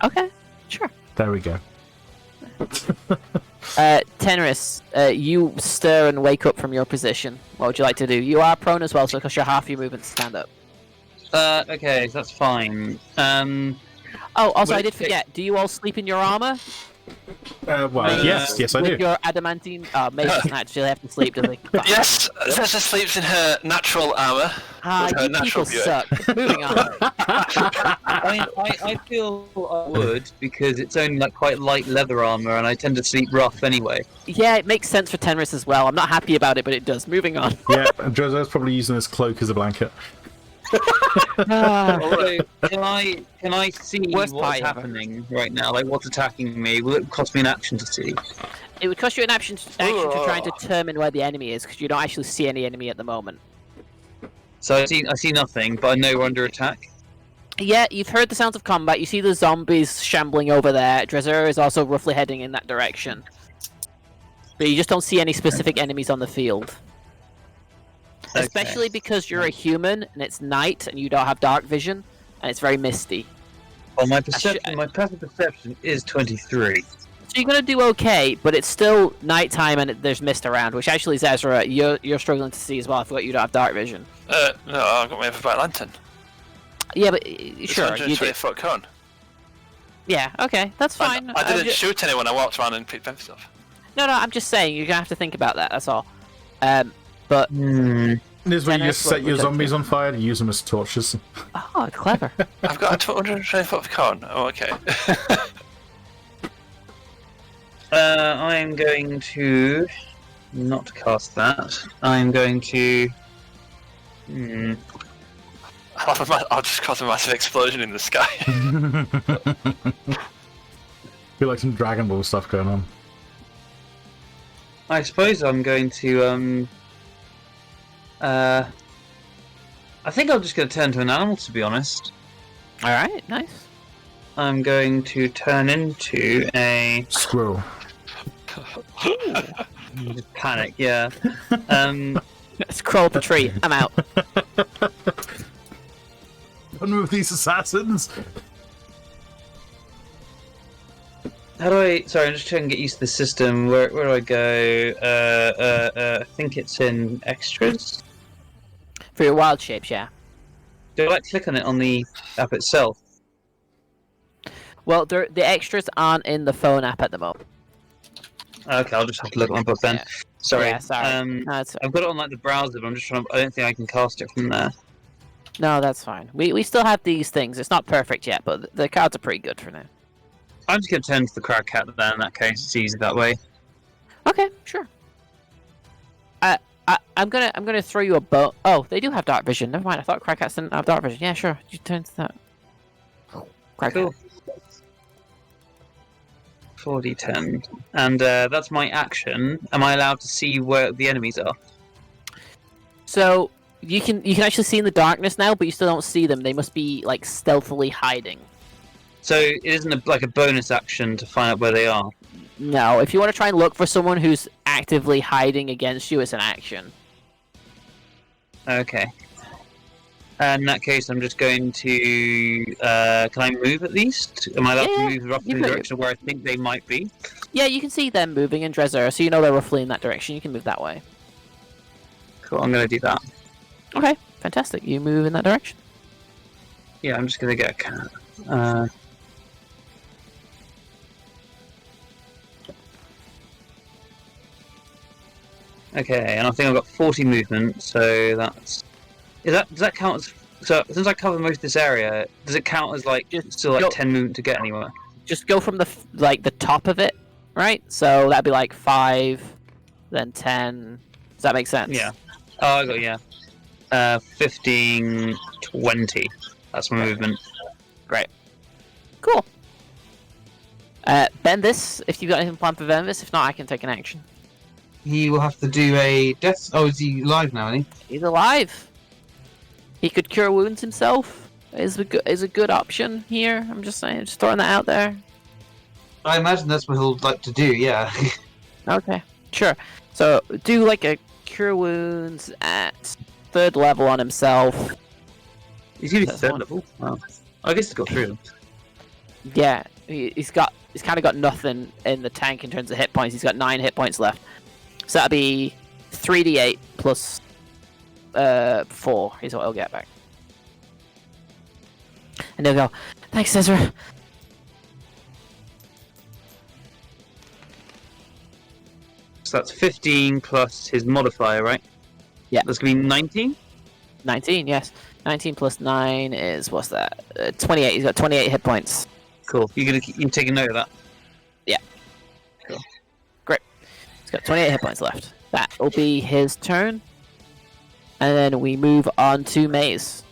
Okay, sure. There we go. Tenris, you stir and wake up from your position. What would you like to do? You are prone as well, so it costs you half your movement to stand up. Okay, that's fine. Oh, also, Will I it did take- forget. Do you all sleep in your armor? Well, yes, I With do. your adamantine... Oh, Mage doesn't actually have to sleep, does he? Yes, Zessa sleeps in her natural armor. Ah, with her you natural people beauty. suck. Moving on. I feel I would, because it's only like quite light leather armor, and I tend to sleep rough anyway. Yeah, it makes sense for Tenris as well. I'm not happy about it, but it does. Moving on. Yeah, and Drezur's probably using his cloak as a blanket. Ah, Although, can I see Worst what's party ever. happening right now? Like, what's attacking me? Will it cost me an action to see? it would cost you an action to try and determine where the enemy is, because you don't actually see any enemy at the moment. So I see nothing, but I know we're under attack. Yeah, you've heard the sounds of combat. You see the zombies shambling over there. Drezur is also roughly heading in that direction. But you just don't see any specific enemies on the field. Okay. Especially because you're a human and it's night and you don't have dark vision and it's very misty. Well, my passive perception is 23. So you're gonna do okay, but it's still nighttime and there's mist around, which actually, Zezra, you're struggling to see as well. I forgot you don't have dark vision. No, I've got my overbright lantern. Yeah, but It's sure, you 120 do. foot cone. Yeah, okay, that's fine. I didn't shoot anyone. I walked around and picked them stuff. No, I'm just saying you're gonna have to think about that. That's all. But This is where you Dennis, just set what your would you zombies on fire to use them as torches. oh, clever. I've got a 120 foot cone. Oh, okay. I am going to not cast that. I am going to. I'll just cause a massive explosion in the sky. Feel like some Dragon Ball stuff going on. I suppose I'm going to. I think I'm just going to turn to an animal, to be honest. All right, nice. I'm going to turn into a. Squirrel. Just panic, yeah. Let's crawl up a tree. I'm out. Don't move these assassins! How do I? Sorry, I'm just trying to get used to the system. Where do I go? I think it's in extras. For your wild shapes, yeah. Do I like click on it on the app itself? Well, the extras aren't in the phone app at the moment. Okay, I'll just have to look at my book then. Yeah. Sorry. Yeah, sorry. No, I've got it on like the browser, but I'm just trying. I don't think I can cast it from there. no, that's fine. We still have these things. It's not perfect yet, but the cards are pretty good for now. I'm just going to turn to the crowd cat then. In that case, it's easy that way. Okay, sure. I'm gonna throw you a bow. Oh, they do have dark vision. Never mind. I thought Crackhats didn't have dark vision. Yeah, sure. You turn to that. Crackat. Cool. 4d10, and that's my action. Am I allowed to see where the enemies are? So you can actually see in the darkness now, but you still don't see them. They must be like stealthily hiding. So it isn't like a bonus action to find out where they are. No, if you want to try and look for someone who's actively hiding against you, it's an action. Okay. In that case, I'm just going to. Can I move at least? Am I allowed Yeah, to move roughly you in the could. direction of where I think they might be? Yeah, you can see them moving in Drezur, so you know they're roughly in that direction. You can move that way. Cool, I'm going to do that. Okay, fantastic. You move in that direction. Yeah, I'm just going to get a cat. Okay, and I think I've got 40 movement, so that's. Does that count as? So since I cover most of this area, does it count as like still like go- 10 movement to get anywhere? Just go from the the top of it, right? So that'd be like 5, then 10. Does that make sense? Yeah. Oh, I got, yeah. 15, 20. That's my movement. Great. Cool. Bendis, if you've got anything planned for Bendis. If not, I can take an action. He will have to do a death. Oh, is he live now? Isn't he? He's alive. He could cure wounds himself. Is a good option here. I'm just saying, just throwing that out there. I imagine that's what he'll like to do. Yeah. Okay, sure. So do like a cure wounds at 3rd level on himself. He's going to be That's 3rd one. level. Wow. I guess he's got 3 of them. Yeah, he's kind of got nothing in the tank in terms of hit points. He's got 9 hit points left. So that'd be 3d8 plus 4 is what he'll get back. And he'll go, thanks, Ezra. So that's 15 plus his modifier, right? Yeah. That's going to be 19? 19, yes. 19 plus 9 is, what's that? 28. He's got 28 hit points. Cool. You take a note of that? He's got 28 hit points left. That will be his turn. And then we move on to Maze.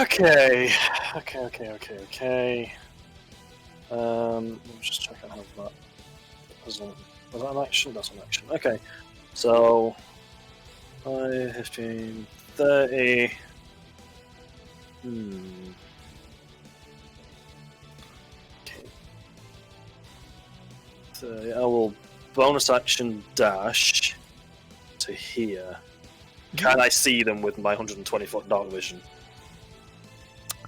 Okay. Let me just check I have that. Was that an action? That's an action. Okay. So 5, 15, 30. Okay. So I will bonus action dash to here. Can I see them with my 120-foot dark vision?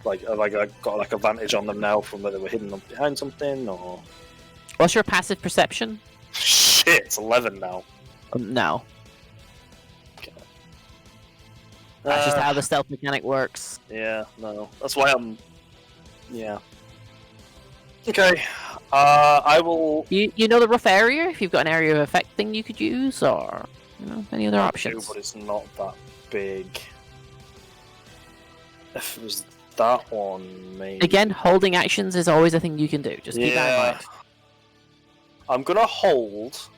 Like, have I got like advantage on them now from whether we're hidden up behind something or? What's your passive perception? Shit, it's 11 now. No. Okay. That's just how the stealth mechanic works. Yeah, no. That's why I'm. Yeah. Okay. I will. You know the rough area? If you've got an area of effect thing you could use, or any other options? But it's not that big. If it was that one, maybe. Again, holding actions is always a thing you can do. Just keep that in mind. I'm gonna hold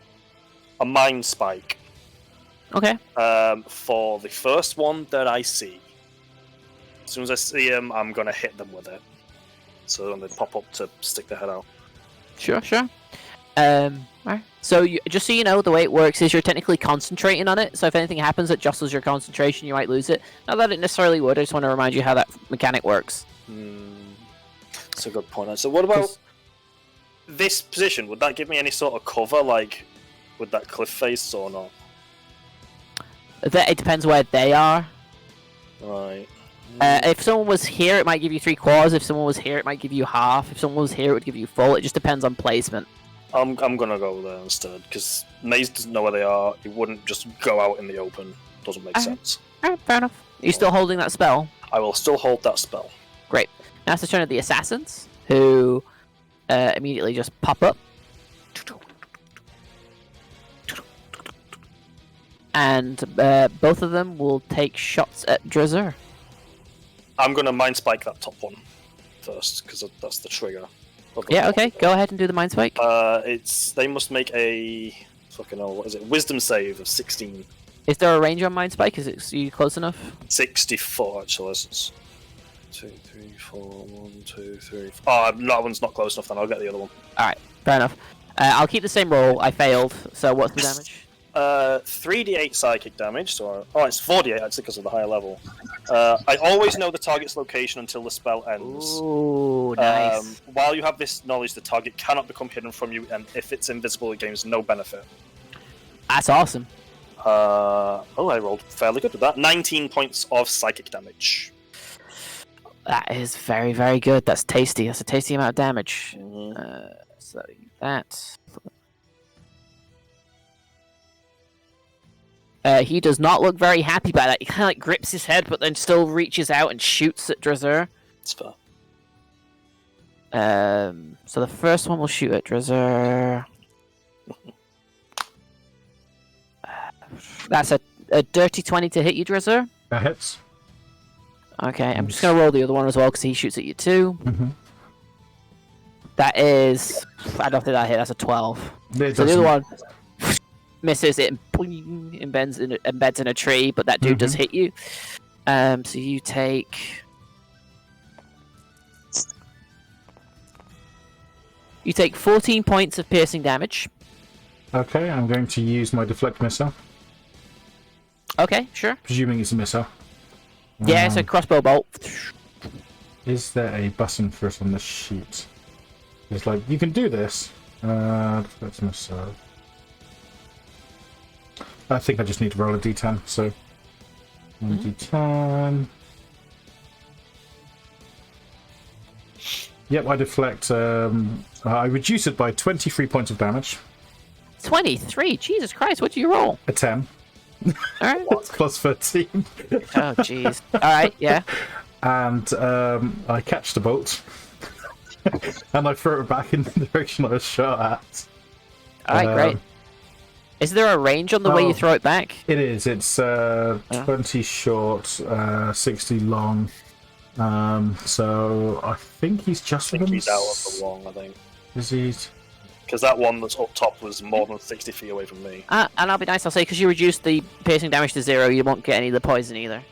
a mind spike. Okay. For the first one that I see. As soon as I see them, I'm gonna hit them with it. So when they pop up to stick their head out. Sure. Right. So just so you know, the way it works is you're technically concentrating on it. So if anything happens that jostles your concentration, you might lose it. Not that it necessarily would. I just want to remind you how that mechanic works. That's a good point. So what about this position? Would that give me any sort of cover, like with that cliff face or not? It depends where they are. Right. If someone was here, it might give you 3/4. If someone was here, it might give you half. If someone was here, it would give you full. It just depends on placement. I'm gonna go there instead because Maze doesn't know where they are. He wouldn't just go out in the open. Doesn't make sense. Alright, fair enough. Are you still holding that spell? I will still hold that spell. Great. Now it's the turn of the assassins, who immediately just pop up. And both of them will take shots at Drezur. I'm gonna mind spike that top one first because that's the trigger. Yeah, okay. Go ahead and do the mind spike. They must make a fucking hell, what is it? Wisdom save of 16. Is there a range on mind spike? Is it you close enough? 64 actually. This is 2, 3, 4, 1, 2, 3. Oh, no, that one's not close enough. Then I'll get the other one. All right, fair enough. I'll keep the same roll. I failed. So what's the damage? 3d8 psychic damage. So it's 4d8 actually because of the higher level. I always know the target's location until the spell ends. Ooh, nice. While you have this knowledge, the target cannot become hidden from you, and if it's invisible, it gains no benefit. That's awesome. I rolled fairly good with that. 19 points of psychic damage. That is very, very good. That's tasty. That's a tasty amount of damage. So that. He does not look very happy by that. He kind of like grips his head, but then still reaches out and shoots at Drezur. It's fair. So the first one will shoot at Drezur. That's a dirty 20 to hit you, Drezur. That hits. Okay, I'm just going to roll the other one as well, because he shoots at you too. That is... I don't think that hit, that's a 12. So the other one misses it and embeds in a tree, but that dude does hit you. So you take... You take 14 points of piercing damage. Okay, I'm going to use my deflect missile. Okay, sure. Presuming it's a missile. Yeah, it's a crossbow bolt. Is there a button for it on the sheet? It's like, you can do this. Deflect missile. I think I just need to roll a d10, so... 1d10... Yep, I deflect. I reduce it by 23 points of damage. 23? Jesus Christ, what do you roll? A 10. Alright. Plus 13. Oh, jeez. Alright, yeah. And I catch the bolt. And I throw it back in the direction I was shot at. Alright, great. Is there a range on the way you throw it back? It is. It's 20 short, 60 long. So I think he's just I think he's out of the long, I think. Is he? Because that one that's up top was more than 60 feet away from me. And I'll be nice, I'll say, because you reduced the piercing damage to 0, you won't get any of the poison either.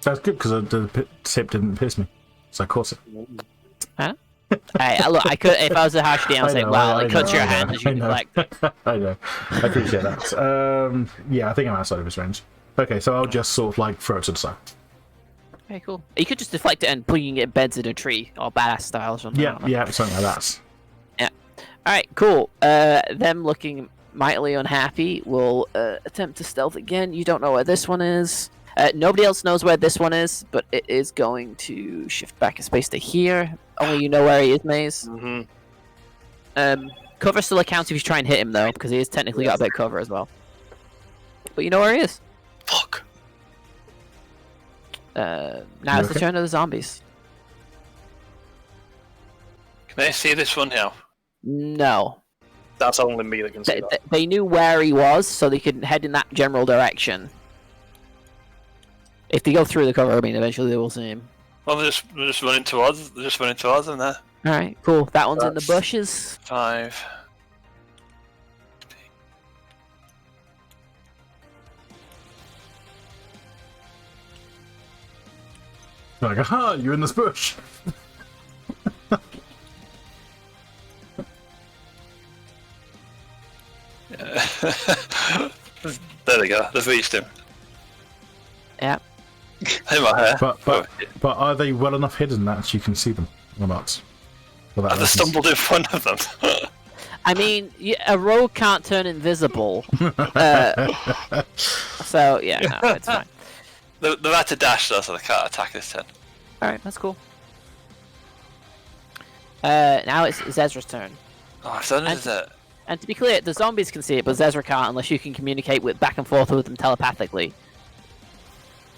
That's good, because the tip didn't pierce me. So I caught it. Huh? Hey, look, I could, if I was a harsh DM, I'd say, well, it cuts your hand as you deflect. I know. I appreciate that. Yeah, I think I'm outside of his range. Okay, so I'll just sort of like throw it to the side. Okay, cool. You could just deflect it and bring it beds in a tree, or badass style or something. Yeah, something like that. Alright, cool. Them looking mightily unhappy will attempt to stealth again. You don't know where this one is. Nobody else knows where this one is, but it is going to shift back a space to here. Only you know where he is, Maze. Cover still accounts if you try and hit him, though, because he has technically got a bit of cover as well. But you know where he is. Fuck. Now it's the turn of the zombies. Can they see this one now? No. That's only me that can see that. They knew where he was, so they could head in that general direction. If they go through the cover, I mean, eventually they will see him. Well, they're just running towards. They're just running towards them there. All right, cool. That one's in the bushes. 5. Like, aha, you're in this bush. There they go. They've reached him. Yeah. Hey, my hair. But are they well enough hidden that you can see them or not? Well, I've just stumbled in front of them. I mean, a rogue can't turn invisible. So, yeah, no, it's fine. They're about to dash though, so they can't attack this turn. Alright, that's cool. Now it's Ezra's turn. Oh, so is it? And to be clear, the zombies can see it, but Ezra can't unless you can communicate with back and forth with them telepathically.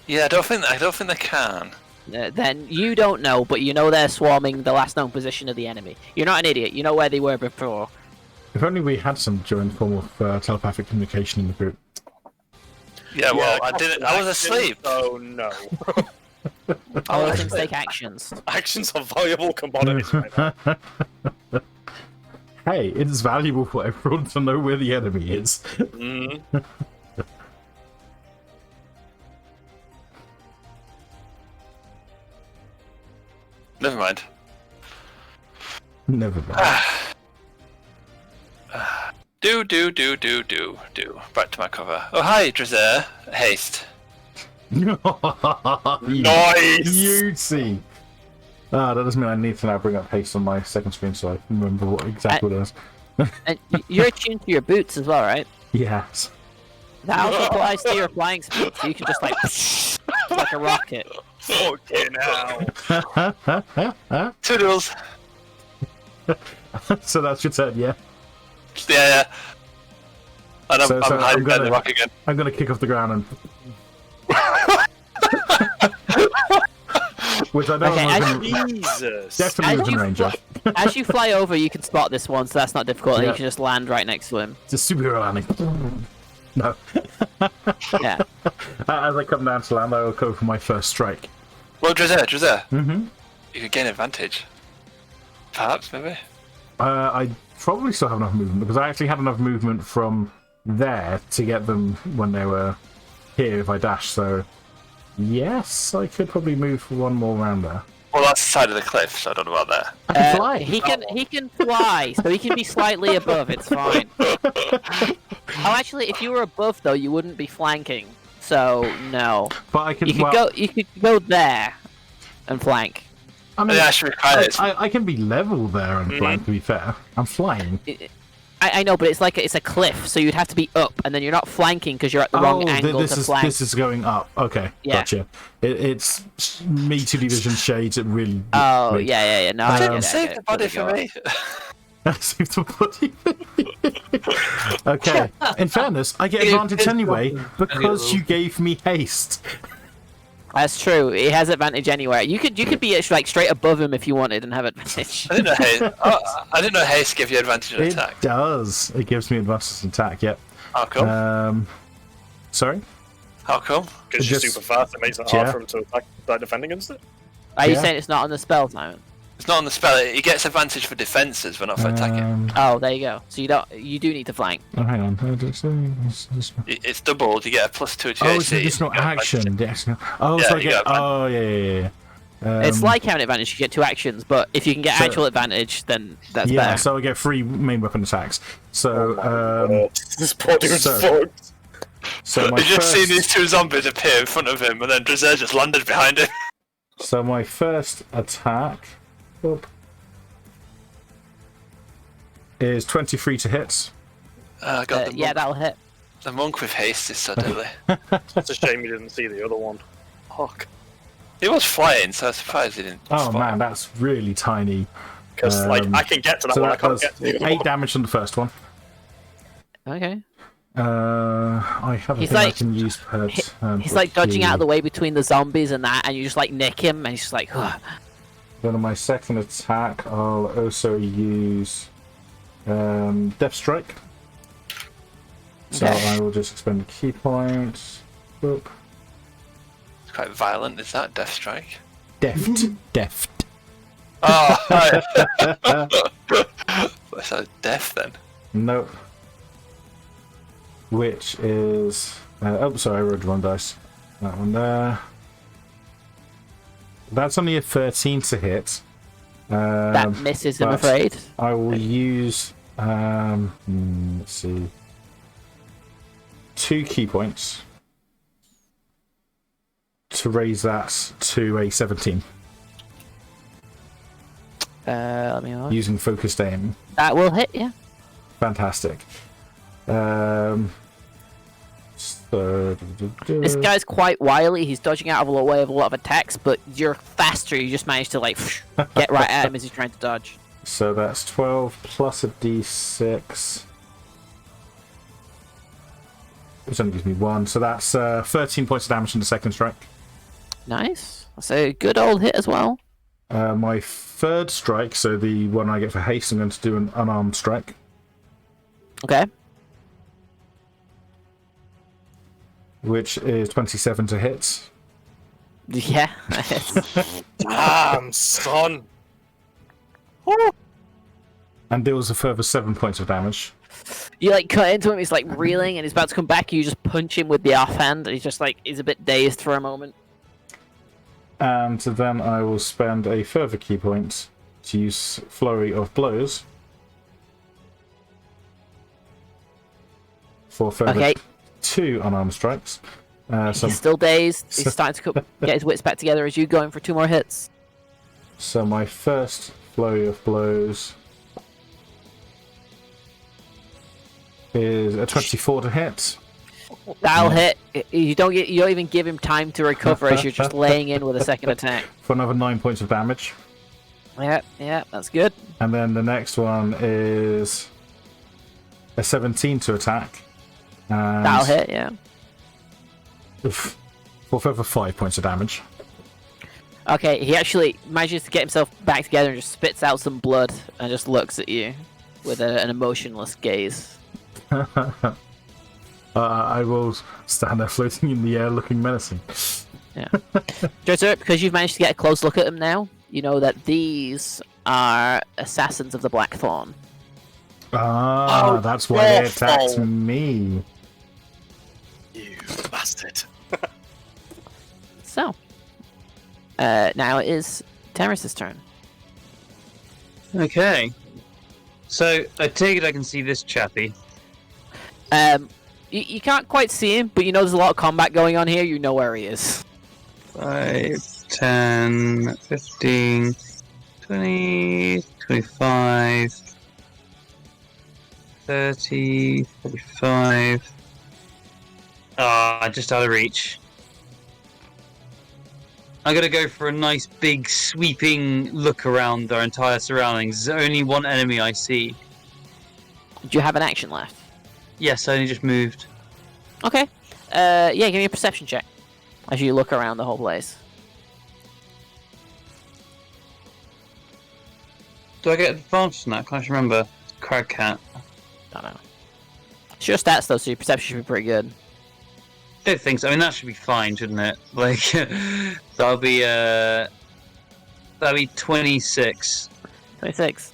Yeah, I don't think they can. Then you don't know, but you know they're swarming the last known position of the enemy. You're not an idiot. You know where they were before. If only we had some during the form of telepathic communication in the group. Yeah, well, I didn't. I was asleep. Oh no. All those things take actions. Actions are valuable commodities right now. Hey, it's valuable for everyone to know where the enemy is. Never mind. Never mind. Do. Back to my cover. Oh, hi, Drezur. Haste. Nice! You'd see. That doesn't mean I need to now bring up haste on my second screen so I can remember what exactly what it is. And you're attuned to your boots as well, right? Yes. That also applies to your flying speed, so you can just like a rocket. Fucking hell. Toodles. So that's your turn, yeah? Yeah. And I'm hiding behind the rock again. I'm gonna kick off the ground and... Which I don't Jesus. definitely within range of. As you fly over, you can spot this one, so that's not difficult, and Yeah. you can just land right next to him. It's a superhero landing. No. Yeah. As I come down to land, I will go for my first strike. Well, Drezur. Mm-hmm. You could gain advantage. Perhaps, maybe. I probably still have enough movement because I actually had enough movement from there to get them when they were here if I dash. So yes, I could probably move for one more round there. Well, that's the side of the cliff, so I don't know about that. I can fly. He can fly, so he can be slightly above. It's fine. Oh, actually, if you were above though, you wouldn't be flanking. So no. But I can. You could go there and flank. I mean, Yeah, actually, I can be level there and flank. To be fair, I'm flying. I know, but it's a cliff, so you'd have to be up, and then you're not flanking because you're at the wrong angle to flank. This is going up. Okay, Yeah. gotcha. It's me 2D vision shades. It really. Oh really- yeah. No, I get it, I Save get the it. body There for we me. Save the body. Okay. In fairness, I get advantage anyway because you gave me haste. That's true. He has advantage anywhere. You could be like straight above him if you wanted and have advantage. I didn't know haste give you advantage on It attack. does. It gives me advantage on attack. Yep. How come? Sorry. How come? Because you're Just- super fast, it makes it hard for him to attack, like, defend against it. Are you Yeah. saying it's not on the spell, Simon? It's not on the spell. He gets advantage for defenses, but not for attacking. Oh, there you go. So you do need to flank. Oh, hang on. It's doubled. You get a +2 to Oh, AC. it's an additional You get action. The action. Oh, Yeah, so I you get. got Oh, yeah. It's like having advantage. You get 2 actions, but if you can get so- actual advantage, then that's Yeah, better. so I get 3 main weapon attacks. So, This poor dude's so- fucked. so my You just first... seen these 2 zombies appear in front of him, and then Drezur just landed behind him. So my first attack is 23 to hit. I got the monk. Yeah, that'll hit. The monk with haste is so deadly. It's a shame you didn't see the other one. Fuck. He was flying, so I was surprised he didn't. Oh spot man, him. that's really tiny. Because like I can get to that So one, I that can't does get to the other 8 one. damage on the first one. Okay. I have a He's thing I like- can use per turn. He's for like dodging out of the key. way between the zombies and that, and you just like nick him, and he's just like, ugh. Then on my second attack, I'll also use Death Strike. So Okay. I will just expend a key point. Boop. It's quite violent, is that? Death Strike? Deft. Oh! What's that? Death then? Nope. Which is... oh, sorry, I rolled the wrong dice. That one there. That's only a 13 to hit. That misses, I'm but afraid. I will use... let's see... 2 key points to raise that to a 17 Let me know. using focused aim. That will hit, yeah. Fantastic. So, This guy's quite wily. He's dodging out of the way of a lot of attacks, but you're faster. You just managed to like get right at him as he's trying to dodge. so that's 12 plus a d6. Which only gives me 1. So that's 13 points of damage in the second strike. Nice. That's a good old hit as well. My third strike, so the one I get for haste, I'm going to do an unarmed strike. Okay. Which is 27 to hit. Yeah. Damn, son. And deals a further 7 points of damage. You like cut into him. He's like reeling, and he's about to come back. You just punch him with the offhand, and he's just like he's a bit dazed for a moment. And then I will spend a further key point to use Flurry of Blows. For further Okay. 2 unarmed strikes. So, He's still dazed. He's starting to get his wits back together as you going for 2 more hits. so my first Flurry of Blows is a 24 to hit. That'll hit. You don't even give him time to recover as you're just laying in with a second attack. For another 9 points of damage. Yeah, that's good. And then the next one is a 17 to attack. And That'll hit. Yeah. For further 5 points of damage. Okay, he actually manages to get himself back together and just spits out some blood and just looks at you with an emotionless gaze. I will stand there floating in the air looking menacing. Yeah. Drezur, because you've managed to get a close look at them now, you know that these are assassins of the Blackthorn. Ah, that's why they awful. attacked me. You bastard. So, now it is Terrace's turn. Okay. So I take it I can see this chappy. You can't quite see him, but you know there's a lot of combat going on here. You know where he is. 5, 10, 15, 20, 25, 30, 45. Ah, just out of reach. I'm gonna go for a nice big sweeping look around our entire surroundings. There's only one enemy I see. Do you have an action left? Yes, I only just moved. Okay. Yeah, give me a perception check as you look around the whole place. Do I get advantage on that? I can't remember. Crag cat. I don't know. It's your stats though, so your perception should be pretty good. I don't think so. I mean, that should be fine, shouldn't it? Like, that'll be 26. 26.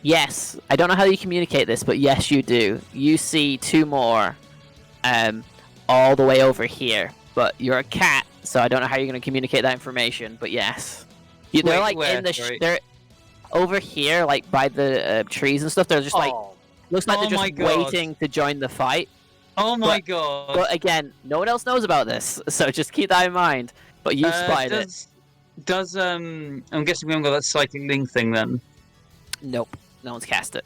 Yes, I don't know how you communicate this, but yes, you do. You see 2 more, all the way over here. But you're a cat, so I don't know how you're going to communicate that information. But yes, they're Wait, like where? in the Sorry. they're over here, like by the trees and stuff. They're just like Oh, looks like Oh they're my just God. waiting to join the fight. Oh my god. But again, no one else knows about this, so just keep that in mind. But you spotted it. Does I'm guessing we haven't got that psychic link thing then. Nope, no one's cast it.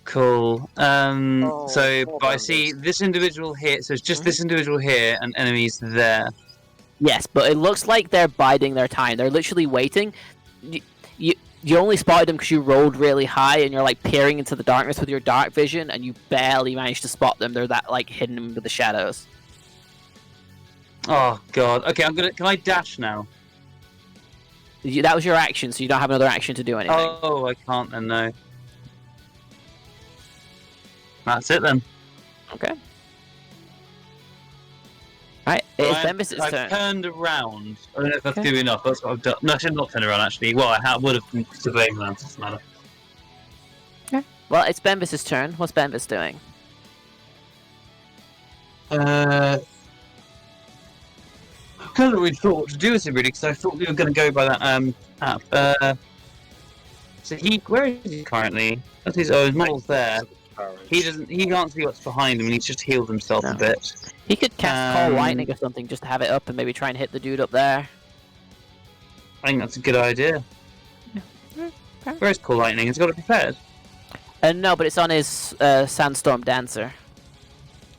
Cool. So, hold but I on, see this- this individual here. So it's just this individual here, and enemies there. Yes, but it looks like they're biding their time. They're literally waiting. You only spotted them because you rolled really high, and you're like peering into the darkness with your dark vision, and you barely managed to spot them. They're that like hidden under the shadows. Oh god. Okay, Can I dash now? That was your action, so you don't have another action to do anything. Oh, I can't then. No. That's it then. Okay. Right, it's Bembis' I've turn. turned around. I don't know if that's Okay. good enough. That's what I've done. No, I should not turn around actually. Well, I would have been surveying that. Doesn't matter. Well, it's Bembis' turn. What's Bembis doing? I kind of really thought what to do with it really, because I thought we were going to go by that app. So where is he currently? His model's there. Carriage. He can't see what's behind him, and he's just healed himself a bit. He could cast Call Um, Lightning or something just to have it up and maybe try and hit the dude up there. I think that's a good idea. Where's Call Lightning? Has he got it prepared? No, but it's on his Sandstorm Dancer.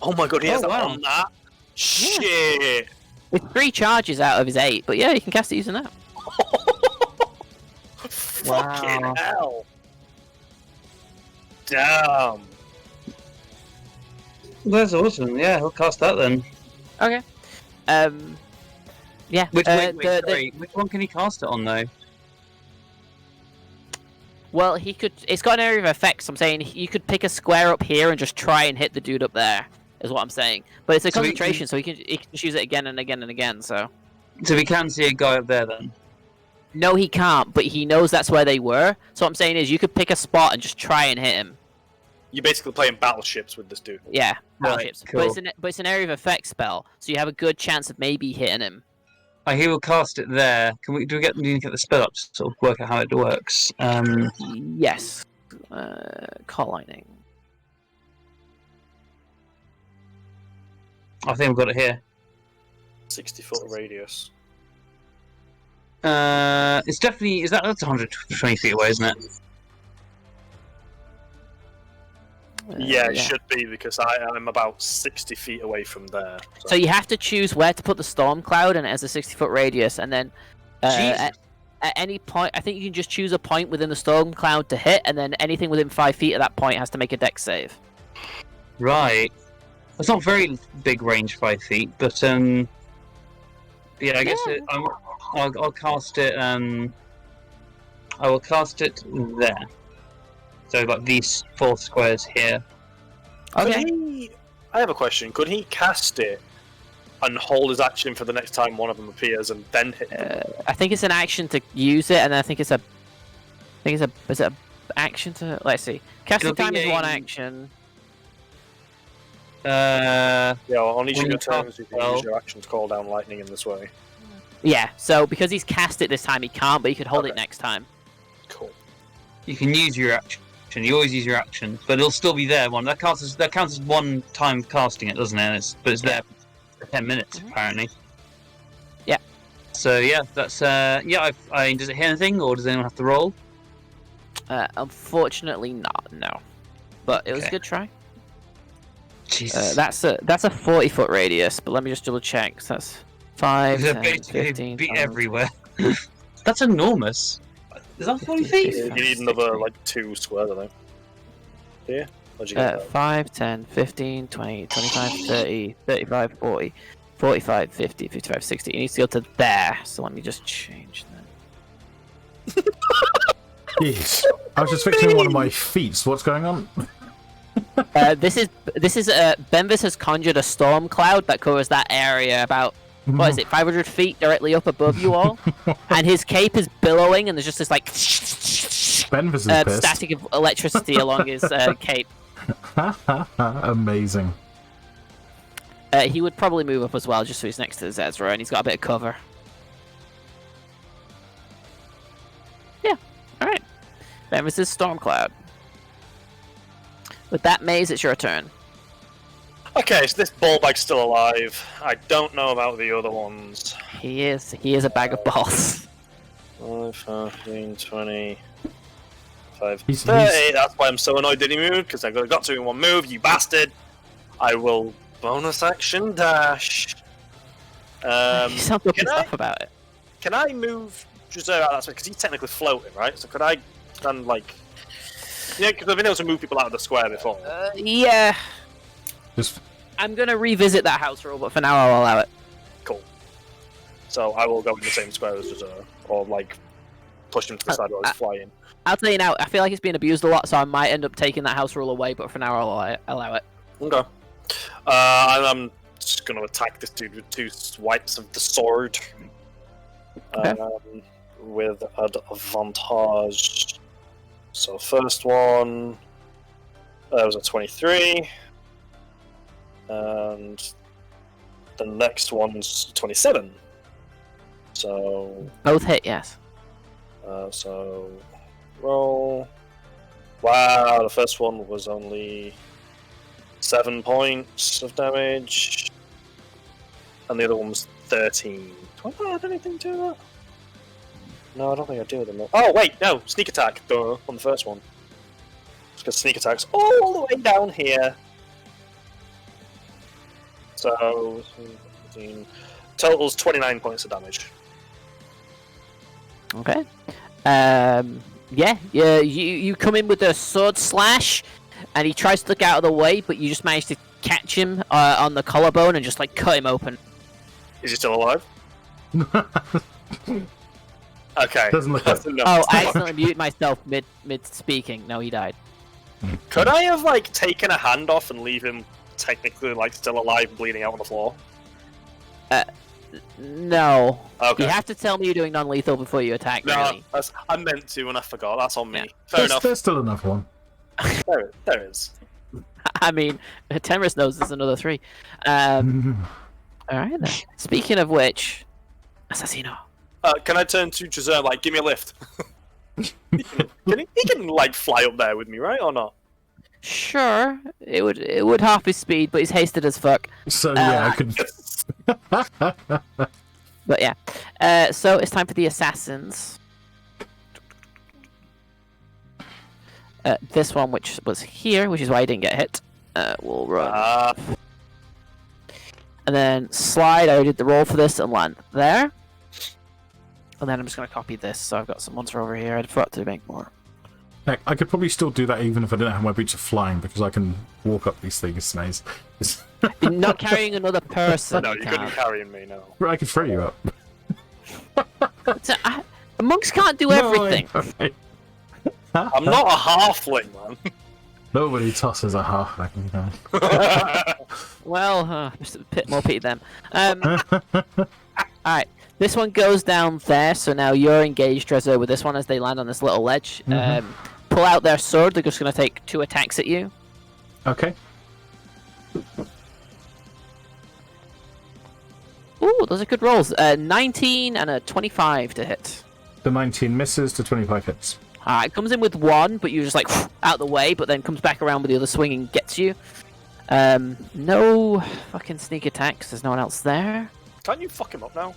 Oh my god, he has Oh, that wow. on that. Shit. It's 3 charges out of his 8, but yeah, you can cast it using that. Fucking Wow. hell. Damn. That's awesome. Yeah, he'll cast that then. Okay. Yeah. Which the- sorry, which one can he cast it on though? Well, he could. It's got an area of effect. So I'm saying you could pick a square up here and just try and hit the dude up there. Is what I'm saying. But it's a So concentration, so he can just use it again and again and again. So So we can see a guy up there then. no, he can't. But he knows that's where they were. So what I'm saying is you could pick a spot and just try and hit him. You're basically playing battleships with this dude. Yeah, Right, battleships. cool. But it's an area of effect spell, so you have a good chance of maybe hitting him. He will cast it there. Do we need to get the spell up to sort of work out how it works? Yes. Call Lightning. I think I've got it here. 60-foot radius. It's definitely that's 120 feet away, isn't it? Yeah, it should be because I'm about 60 feet away from there. So you have to choose where to put the storm cloud, and it has a 60-foot radius, and then at any point, I think you can just choose a point within the storm cloud to hit, and then anything within 5 feet of that point has to make a dex save. Right. It's not very big range, 5 feet, but yeah, I guess I'll cast it. I will cast it there. So like these 4 squares here. Okay. I have a question. Could he cast it and hold his action for the next time one of them appears and then hit them? I think it's an action to use it, and then I think it's a. Is it an action to? Let's see. Casting It'll be time is one a- action. Yeah, well, on each when of your you cast turns, you can spell- use your action to call down lightning in this way. Yeah. So because he's cast it this time, he can't, but he could hold it Okay. next time. Cool. You can use your action. You always use your action, but it'll still be there. That counts as one time casting it, doesn't it? But it's there for 10 minutes apparently. Yeah. So yeah, that's yeah. I does it hit anything, or does anyone have to roll? Unfortunately, not. No. But it was a Okay. good try. Jesus. That's a 40-foot radius, but let me just double check. So that's 5, They're 10, basically 15, be 20, everywhere. That's enormous. Is that 40 feet? You need another, like, 2 squares, I think. Yeah? Where'd you get that? 5, 10, 15, 20, 25, 30, 35, 40, 45, 50, 55, 60. It needs to go to there, so let me just change that. Jeez. I was just fixing one of my feet. What's going on? This is Benvis has conjured a storm cloud that covers that area about what is it, 500 feet directly up above you all, and his cape is billowing, and there's just this like Benvis is pissed. static of electricity along his cape. Amazing. He would probably move up as well, just so he's next to the Zezra, and he's got a bit of cover. Yeah, all right. Benvis is storm cloud. With that, Maze, it's your turn. Okay, so this ball bag's still alive. I don't know about the other ones. He is a bag of balls. 15, 20, 5, He's- 30. That's why I'm so annoyed that he moved, because I got to in one move, you bastard. I will bonus action dash. You sound so can pissed I- off about it. Can I move Drezur out that space? Because he's technically floating, right? So could I stand like... Yeah, because I've been able to move people out of the square before. Yeah, Just I'm gonna revisit that house rule, but for now I'll allow it. Cool. So I will go in the same square as Drezur, or like push him to the side while he's flying. I'll tell you now, I feel like it's being abused a lot, so I might end up taking that house rule away, but for now I'll allow it. Okay. And I'm just going to attack this dude with 2 swipes of the sword. Okay. With an advantage. So first one was a 23. And the next one's 27. So... Both hit, yes. So roll. Wow, the first one was only 7 points of damage, and the other one was 13. Do I add anything to that? No, I don't think I do them. Oh wait, no, sneak attack. Duh, on the first one. Because sneak attack's all the way down here. So 15. Totals 29 points of damage. Okay. You come in with a sword slash, and he tries to look out of the way, but you just manage to catch him on the collarbone and just like cut him open. Is he still alive? Okay. Doesn't look that's like- enough. Oh, I accidentally muted myself mid speaking. No, he died. Could I have like taken a hand off and leave him technically like still alive, bleeding out on the floor? No. Okay. You have to tell me you're doing non-lethal before you attack. No, Really. I meant to and I forgot. That's on me. Yeah. Fair there's, enough. there's still another one. There is. I mean, Tenris knows there's another 3. All right then. Speaking of which, Assassino. Can I turn to Drezur, like, give me a lift? he can like fly up there with me, right, or not? Sure, it would half his speed, but he's hasted as fuck. So yeah, I could. But yeah, so it's time for the assassins. This one, which was here, which is why I didn't get hit, will run. And then slide, I already did the roll for this and land there. And then I'm just going to copy this, so I've got some monster over here. I forgot to make more. Heck, I could probably still do that even if I didn't have my boots of flying, because I can walk up these things. Nice. You're not carrying another person. No, you couldn't carry me, no. I could throw you up. Monks can't do everything. I'm not a halfling, man. Nobody tosses a half. You know. Well, just a bit more pity them. Alright, this one goes down there, so now you're engaged, Drezur, with this one as they land on this little ledge. Pull out their sword, they're just going to take 2 attacks at you. Okay. Ooh, those are good rolls. 19 and a 25 to hit. The 19 misses, the 25 hits. It comes in with 1, but you just like out the way, but then comes back around with the other swing and gets you. No fucking sneak attacks, there's no one else there. Can't you fuck him up now?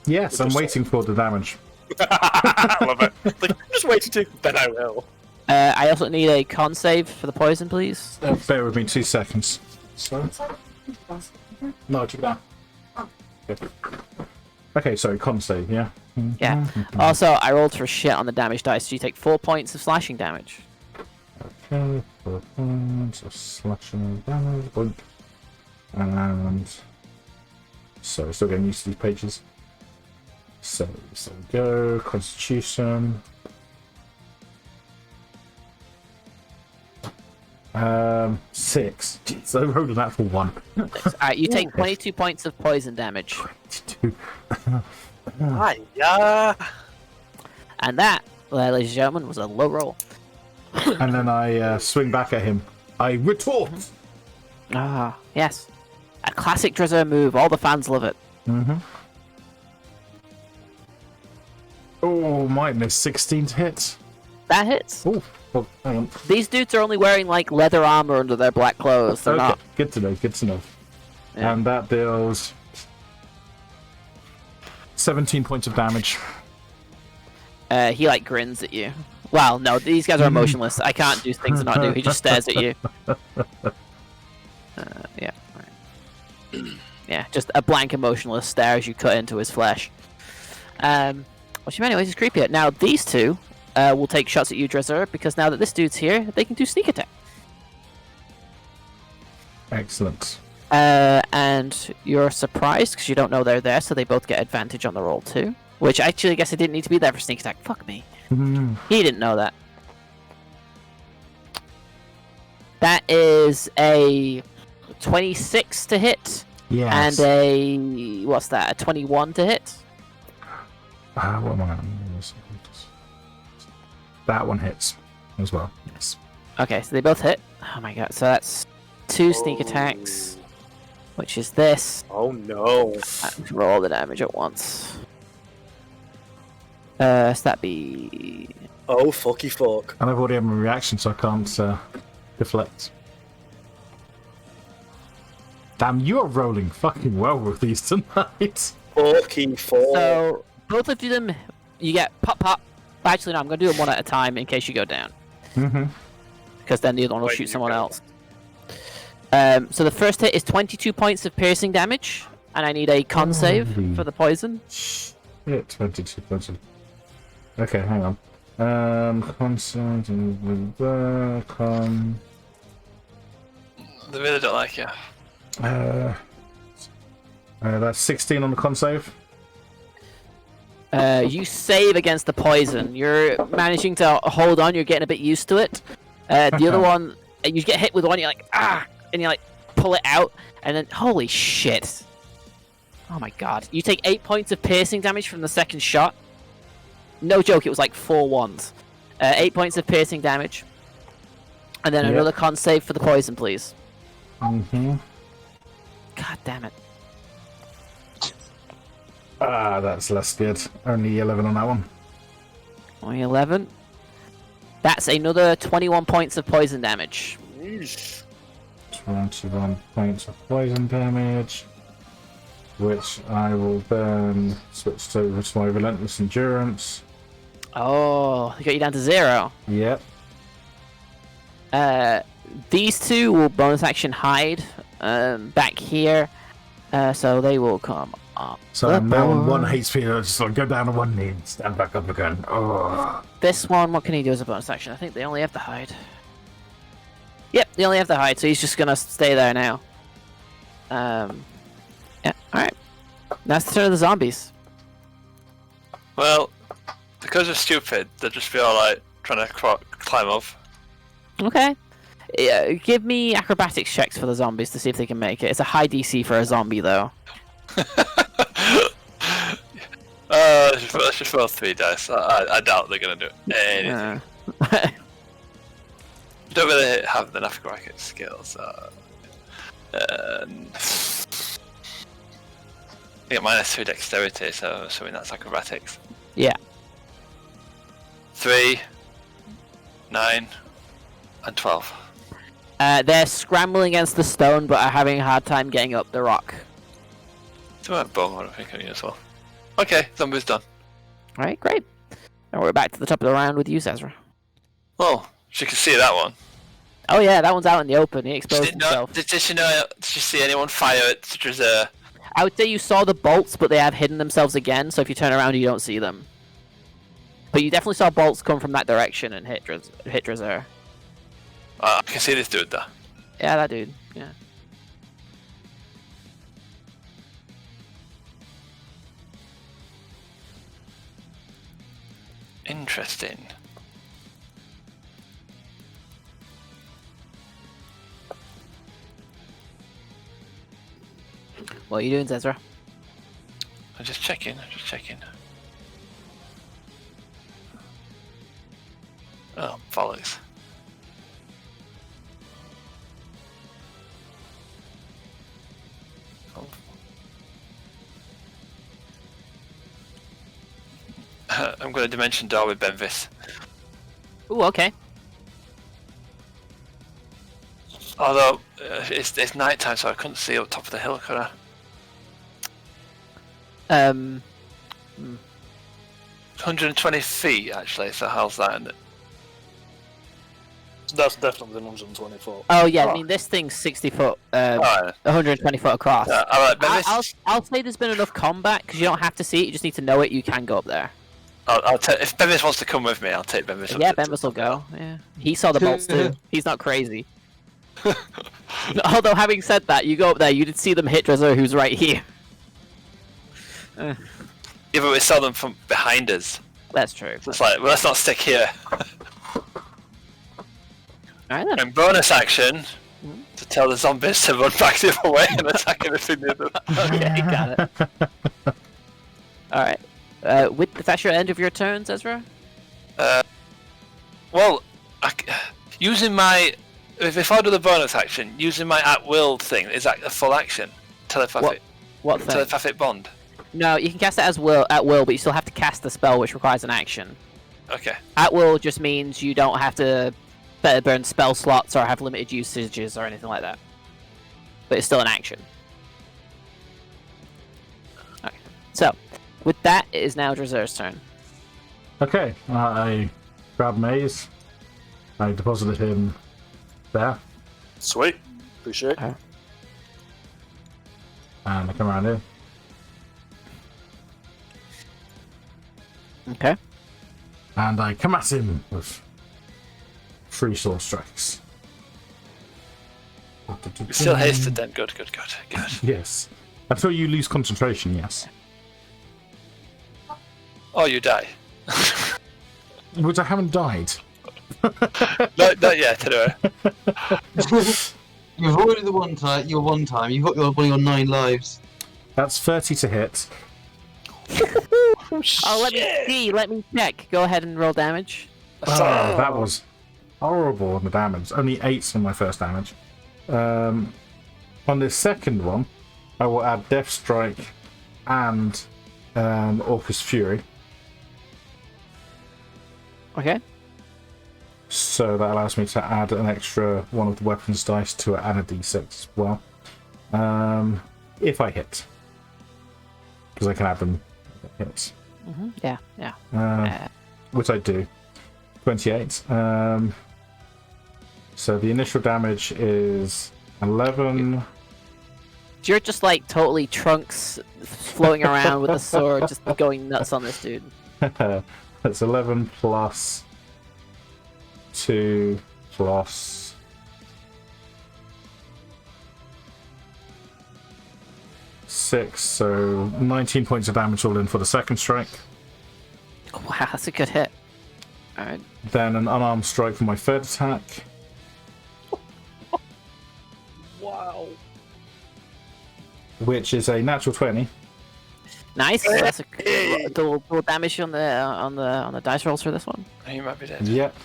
Yes, I'm waiting for the damage. I love it. Like, I'm just waiting to, then I will. I also need a con save for the poison, please. Bear with me 2 seconds. Sorry. No, check it out. Okay, sorry, con save, yeah? Yeah. Also, I rolled for shit on the damage dice, so you take 4 points of slashing damage. Okay, 4 points of slashing damage. Boink. And... Sorry, still getting used to these pages. So we go. Constitution. 6. Jeez, I rolled a natural 1. Alright, you take 22 points of poison damage. 22. Yeah. And that, ladies and gentlemen, was a low roll. And then I swing back at him. I retort! Ah, yes. A classic Drezur move. All the fans love it. Oh, minus 16 to hit. That hits. Oh, well, hang on. These dudes are only wearing like leather armor under their black clothes. They're Okay, not. good to know, good to know. Yeah. And that deals 17 points of damage. He like grins at you. Well, no, these guys are emotionless. I can't do things to not do. He just stares at you. Yeah. Right. Yeah, just a blank emotionless stare as you cut into his flesh. Which, anyways, is creepy. Now these two will take shots at you, Drezur, because now that this dude's here, they can do sneak attack. Excellent. And you're surprised because you don't know they're there, so they both get advantage on the roll too. Which actually, I guess I didn't need to be there for sneak attack. Fuck me. He didn't know that. That is a 26 to hit. Yes. And a what's that? A 21 to hit. What am I? That one hits as well. Yes. Okay, so they both hit. Oh my god! So that's 2 sneak attacks, which is this. Oh no. Roll the damage at once. So that be. Oh fucky fuck. And I've already had my reaction, so I can't deflect. Damn, you are rolling fucking well with these tonight. Fucky fuck. So both of them, you get pop pop. Actually, no, I'm gonna do them one at a time in case you go down. Because then the other one will shoot someone else. So the first hit is 22 points of piercing damage, and I need a con save for the poison. Yeah, 22 points. Okay, hang on. Con save. Con. They really don't like you. That's 16 on the con save. You save against the poison. You're managing to hold on. You're getting a bit used to it. The other one, you get hit with one. You're like and you like pull it out, and then holy shit! Oh my god! You take 8 points of piercing damage from the second shot. No joke, it was like 4 ones. 8 points of piercing damage, and then another con save for the poison, please. God damn it! That's less good. Only 11 on that one. Only 11. That's another 21 points of poison damage. 21 points of poison damage, which I will then switch over to my relentless endurance. Oh, they got you down to 0. Yep. These two will bonus action hide back here, so they will come up. So I'm now on 1 HP. I just like go down to 1 knee and stand back up again. Oh. This one, what can he do as a bonus action? I think they only have to hide. Yep, they only have to hide, so he's just gonna stay there now. Yeah, alright. That's the turn of the zombies. Well, because they're stupid, they'll just be alright trying to climb up. Okay. Yeah, give me acrobatics checks for the zombies to see if they can make it. It's a high DC for a zombie, though. Let's just roll 3 dice. I doubt they're gonna do anything. Don't really have enough acrobatic skills. I get -2 dexterity, so I'm assuming that's acrobatics. Yeah. 3, 9, and 12. They're scrambling against the stone, but are having a hard time getting up the rock. Do I have bone? I don't think I need as well. Okay, zombies done. Alright, great. Now we're back to the top of the round with you, Zezra. Oh, she can see that one. Oh yeah, that one's out in the open. He exposed himself. Did she see anyone fire at Drezur? I would say you saw the bolts, but they have hidden themselves again, so if you turn around, you don't see them. But you definitely saw bolts come from that direction and hit Drezur. I can see this dude there. Yeah, that dude. Yeah. Interesting. What are you doing, Zezra? I'm just checking. Oh, follows. Oh. I'm going to dimension door with Benvis. Ooh, okay. Although it's night time, so I couldn't see up top of the hill, could I? 120 feet, actually, so how's that in it? So that's definitely within 120 foot. Oh yeah, I Oh. mean this thing's 60 foot, Alright, 120 foot across. alright, I'll say there's been enough combat because you don't have to see it. You just need to know it. You can go up there. I'll take, if Bemis wants to come with me, I'll take Bemis. Yeah, Bemis will go. Yeah, he saw the bolts too. He's not crazy. Although having said that, you go up there, you did see them hit Drezur, who's right here. Yeah, but we saw them from behind us. That's true. So it's like, well, let's not stick here. Alright then. And bonus action to tell the zombies to run back the other way and attack everything near them. Okay, got it. Alright. That's your end of your turns, Ezra? Well, using my if I do the bonus action, using my at will thing, is that a full action? Telepathic. What thing? Telepathic bond. No, you can cast it at will, but you still have to cast the spell, which requires an action. Okay. At will just means you don't have to burn spell slots or have limited usages or anything like that. But it's still an action. Okay. So, with that, it is now Drezur's turn. Okay, I grab Maze. I deposited him there, Sweet. Appreciate it. Okay. and I come around here. Okay. And I come at him with 3 sword strikes. You're still hasted then. Good. Yes. Until you lose concentration, yes. Oh, you die. Which I haven't died. Not yet, anyway. You've avoided the one time. You've got one of your 9 lives. That's 30 to hit. Oh, let me see. Let me check. Go ahead and roll damage. Oh, that was horrible on the damage. Only 8s on my first damage. On the second one, I will add Death Strike and Orcus Fury. Okay. So that allows me to add an extra one of the weapons dice to add a d6 as well. If I hit. Because I can add them if it hits. Yeah. Which I do. 28. So the initial damage is 11. You're just like totally Trunks floating around with the sword, just going nuts on this dude. That's 11 plus 2 plus 6, so 19 points of damage all in for the second strike. Wow, that's a good hit. Alright. Then an unarmed strike for my third attack. Wow. Which is a natural 20. Nice. That's a double damage on the dice rolls for this one. Oh, you might be dead. Yep.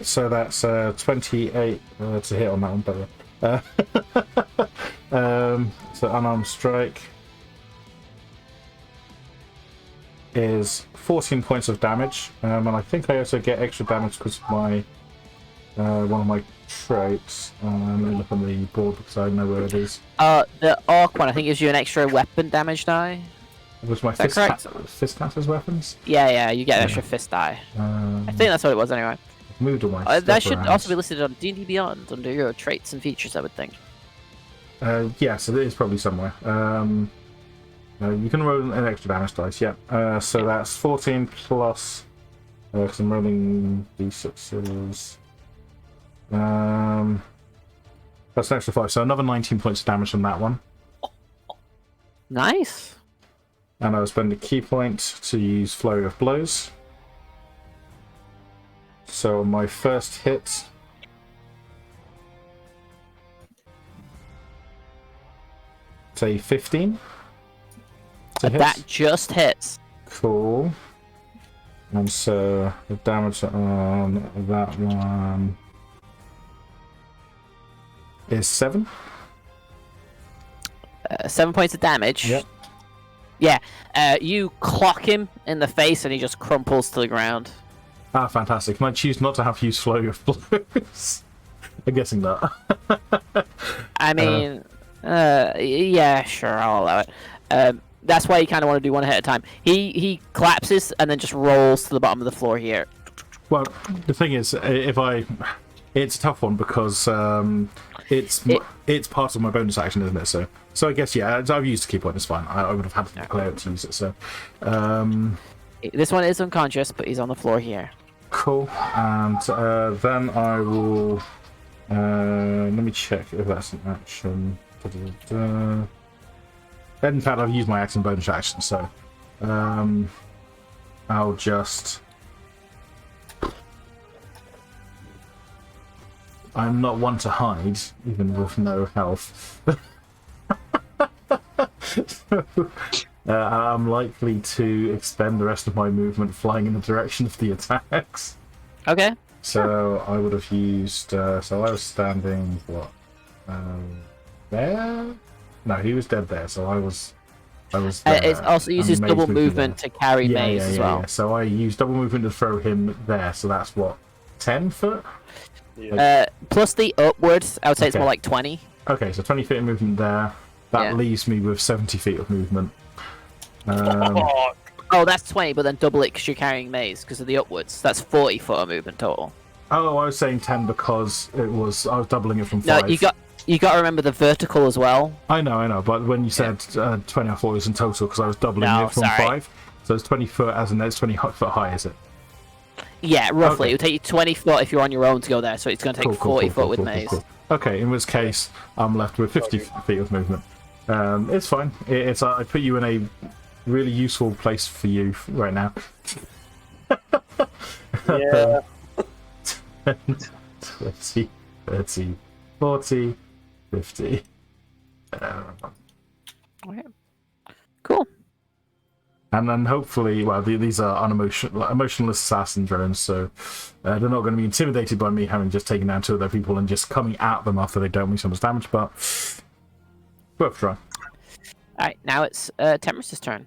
So that's 28 to hit on that one, by the way. So unarmed strike is 14 points of damage, and I think I also get extra damage because of my one of my traits. Let me look on the board because I know where it is. The orc one I think gives you an extra weapon damage die. It was my Is that correct? fist casters weapons. Yeah, you get an extra fist die. I think that's what it was anyway. Moved all my That stuff should around. also be listed on D&D Beyond under your traits and features, I would think. Yes, it is probably somewhere. You can roll an extra damage dice, yeah. So that's 14 plus. Because I'm rolling d6s. That's an extra 5, so another 19 points of damage on that one. Nice. And I'll spend a key point to use Flurry of Blows. So my first hit. It's a 15. To hit. That just hits. Cool. And so the damage on that one is 7. 7 points of damage. Yep. Yeah. You clock him in the face and he just crumples to the ground. Ah, fantastic. Can I choose not to have used Flurry of Blows? I'm guessing not. I mean, yeah, sure, I'll allow it. That's why you kind of want to do one at a time. He collapses and then just rolls to the bottom of the floor here. Well, the thing is, it's a tough one because it's part of my bonus action, isn't it? So I guess I've used a key point. It's fine. I would have had to declare it to use it. So this one is unconscious, but he's on the floor here. cool. And then I will let me check if that's an action. In fact, I've used my action bonus action, so I'll just. I'm not one to hide, even with no health. I'm likely to expend the rest of my movement flying in the direction of the attacks. Okay. So I would have used. So I was standing what? There? No, he was dead there. So I was there. It also uses and double Maze would be movement there. to carry Maze as well. Yeah. So I used double movement to throw him there. So that's what, 10 foot? Plus the upwards, I would say it's Okay. more like 20. Okay, so 20 feet of movement there. That leaves me with 70 feet of movement. Oh, that's 20, but then double it because you're carrying Maze because of the upwards. That's 40 foot of movement total. Oh, I was saying 10 because I was doubling it from 5. No, you got to remember the vertical as well. I know, but when you said 20, I thought it was in total because I was doubling it from sorry. 5. So it's 20 foot, as in it's 20 foot high, is it? Yeah, roughly. Okay. It would take you 20 foot if you're on your own to go there, so it's going to take 40 foot with Maze. Cool. Okay, in which case I'm left with 50 feet of movement. It's fine. It's I put you in a really useful place for you right now. Yeah. 20, 30, 40, 50. Okay. Cool. And then hopefully, well, these are emotionless assassin drones, so they're not going to be intimidated by me having just taken down 2 of their people and just coming at them after they've done me so much damage, but worth a try. Alright, now it's Temris' turn.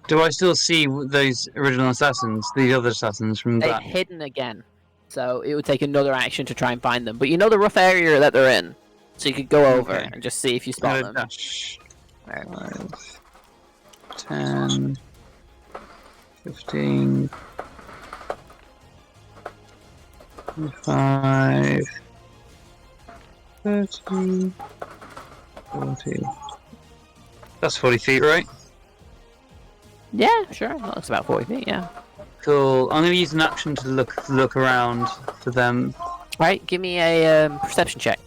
Do I still see those original assassins, the other assassins from They've that? hidden again, so it would take another action to try and find them. But you know the rough area that they're in, so you could go over Okay. and just see if you spot them. Dash. 10, 15, 25, 30, 40. That's 40 feet, right? Yeah, sure. That looks about 40 feet, yeah. Cool. I'm going to use an action to look around for them. Alright, give me a perception check.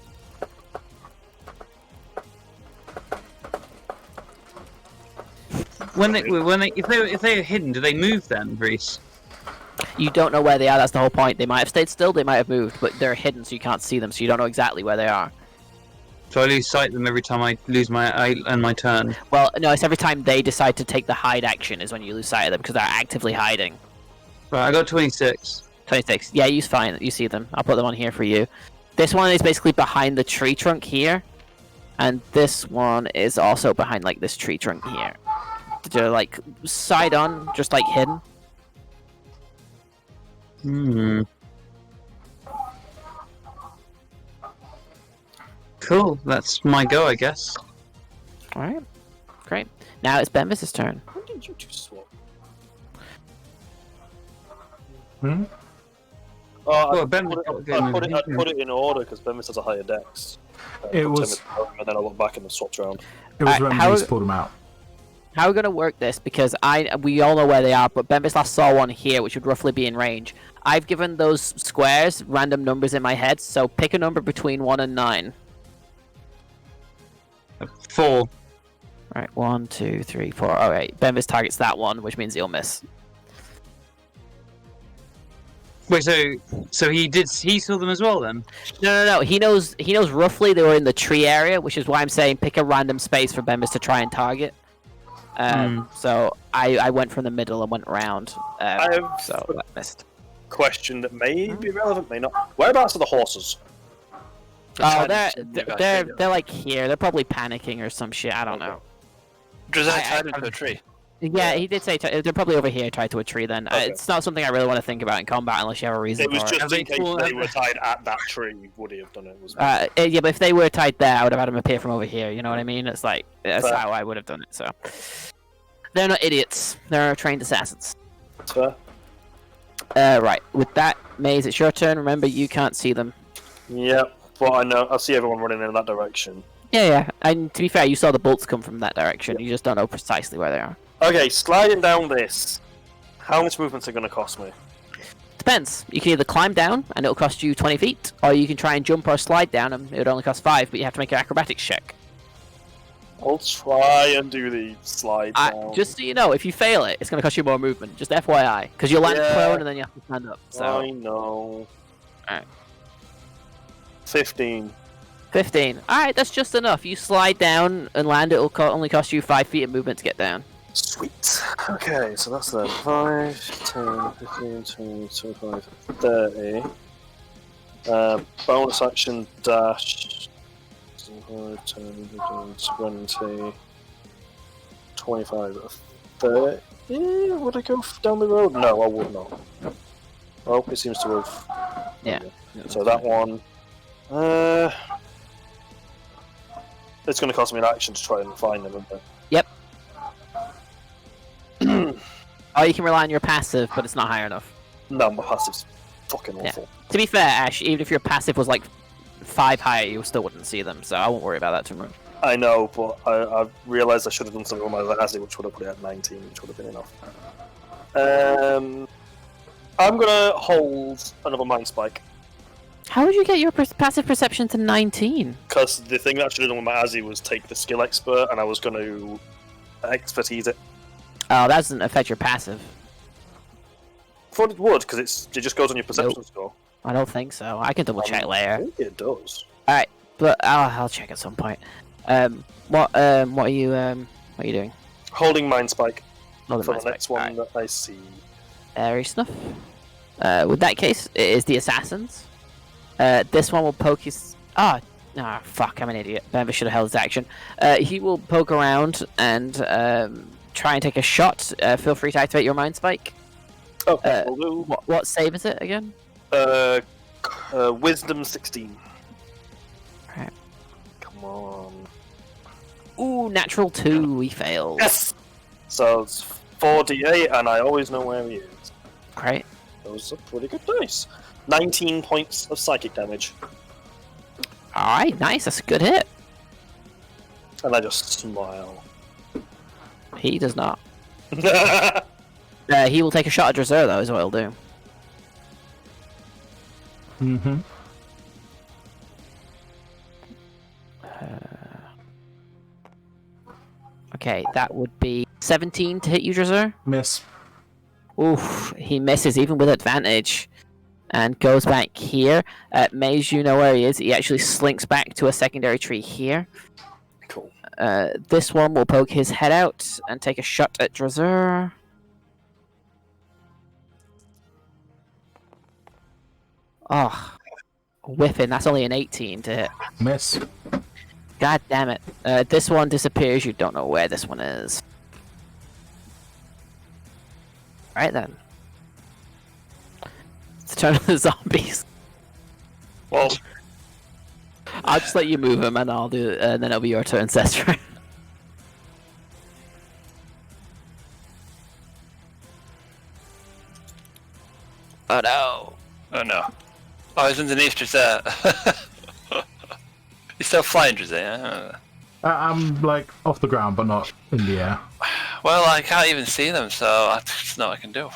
If they're hidden, do they move then, Reese? You don't know where they are, that's the whole point. They might have stayed still, they might have moved, but they're hidden so you can't see them, so you don't know exactly where they are. So I lose sight of them every time I lose my turn. Well, no, it's every time they decide to take the hide action is when you lose sight of them, because they're actively hiding. Right, I got 26. 26. Yeah, you fine. You see them. I'll put them on here for you. This one is basically behind the tree trunk here, and this one is also behind like this tree trunk here. They're like side on, just like hidden. Hmm. Cool. That's my go, I guess. All right, great. Now it's Benvis' turn. When did you two swap? Hmm? Oh, Well, I Ben put was it, getting I put it, I movement. put it in order because Bemis has a higher dex. It Put was- Tim in, and then I looked back and then swapped around. It was Alright, when how- Reese pulled them out. How are we gonna work this? Because we all know where they are, but Benvis last saw one here, which would roughly be in range. I've given those squares random numbers in my head, so pick a number between 1 and 9. 4. All right, 1, 2, 3, 4. All right, Benvis targets that one, which means he'll miss. Wait, so he saw them as well then? No. He knows roughly they were in the tree area, which is why I'm saying pick a random space for Benvis to try and target. So I went from the middle and went around. I have So that missed. question that may be relevant, may not. Whereabouts are the horses? Oh, You guys they're like here. They're probably panicking or some shit. I don't know. Drezur I- tied into a tree. Yeah, he did say they're probably over here tied to a tree then. Okay. It's not something I really want to think about in combat unless you have a reason It was for just it. Have they in case pulled- they were tied at that tree. Would he have done it? Was Yeah, but if they were tied there, I would have had them appear from over here. You know what I mean? It's like that's Fair. how I would have done it. So they're not idiots. They're trained assassins. fair. Right. With that, Maze, it's your turn. Remember, you can't see them. Yep. But I know. I see everyone running in that direction. Yeah. And to be fair, you saw the bolts come from that direction. You just don't know precisely where they are. Okay, sliding down this. How much movements are going to cost me? Depends. You can either climb down and it'll cost you 20 feet, or you can try and jump or slide down and it would only cost 5, but you have to make an acrobatics check. I'll try and do the slide down. Just so you know, if you fail it, it's going to cost you more movement. Just FYI, because you'll land Yeah. prone and then you have to stand up. So I know. Alright. 15. 15. All right, that's just enough. You slide down and land. It'll only cost you 5 feet of movement to get down. Sweet. Okay, so that's then 5, 10, 15, 20, 25, 30. Bonus action dash. 5, 10, 15, 20, 25, 30. Would I go down the road? No, I would not. Oh, it seems to have. Yeah. So that one. It's going to cost me an action to try and find them, isn't it? Yep. Oh, you can rely on your passive, but it's not high enough. No, my passive's fucking Yeah. awful. To be fair, Ash, even if your passive was like 5 higher, you still wouldn't see them. So I won't worry about that too much. I know, but I realised I should have done something with my passive, which would have put it at 19, which would have been enough. I'm going to hold another Mind Spike, How would you get your passive perception to 19? because the thing that I should have done with my Azzy was take the Skill Expert, and I was going to expertise it. Oh, that doesn't affect your passive. I thought it would, because it just goes on your perception Nope. score. I don't think so. I can double check I later. think it does. But I'll check at some point. What are you doing? Holding Mind Spike Oh, for Mind the next Spike. one Alright. that I see. Airy snuff. With that case, it is the assassins. This one will poke his. Fuck! I'm an idiot. Bambi should have held his action. He will poke around and try and take a shot. Feel free to activate your mind spike. Okay, we'll do What save is it again? Wisdom 16. Right. Come on. Ooh, natural 2. We failed. Yes! So it's 4d8, and I always know where he is. Great. Those are pretty good dice. 19 points of psychic damage. All right, nice. That's a good hit. And I just smile. He does not. He will take a shot at Drezur, though, is what he'll do. Mm-hmm. Okay, that would be 17 to hit you, Drezur. Miss. Oof, he misses even with advantage. And goes back here. Maze, you know where he is. He actually slinks back to a secondary tree here. Cool. This one will poke his head out and take a shot at Drezur. Oh, whiffing. That's only an 18 to hit. Miss. God damn it. This one disappears. You don't know where this one is. Alright then. It's the turn of the zombies. Well, I'll just let you move him and I'll do and then it'll be your turn, Cestra. Oh no. oh no. Oh, he's underneath Drezur. He's still flying Drezur, yeah? I'm like off the ground, but not in the air. Well, I can't even see them, so that's not what I can do.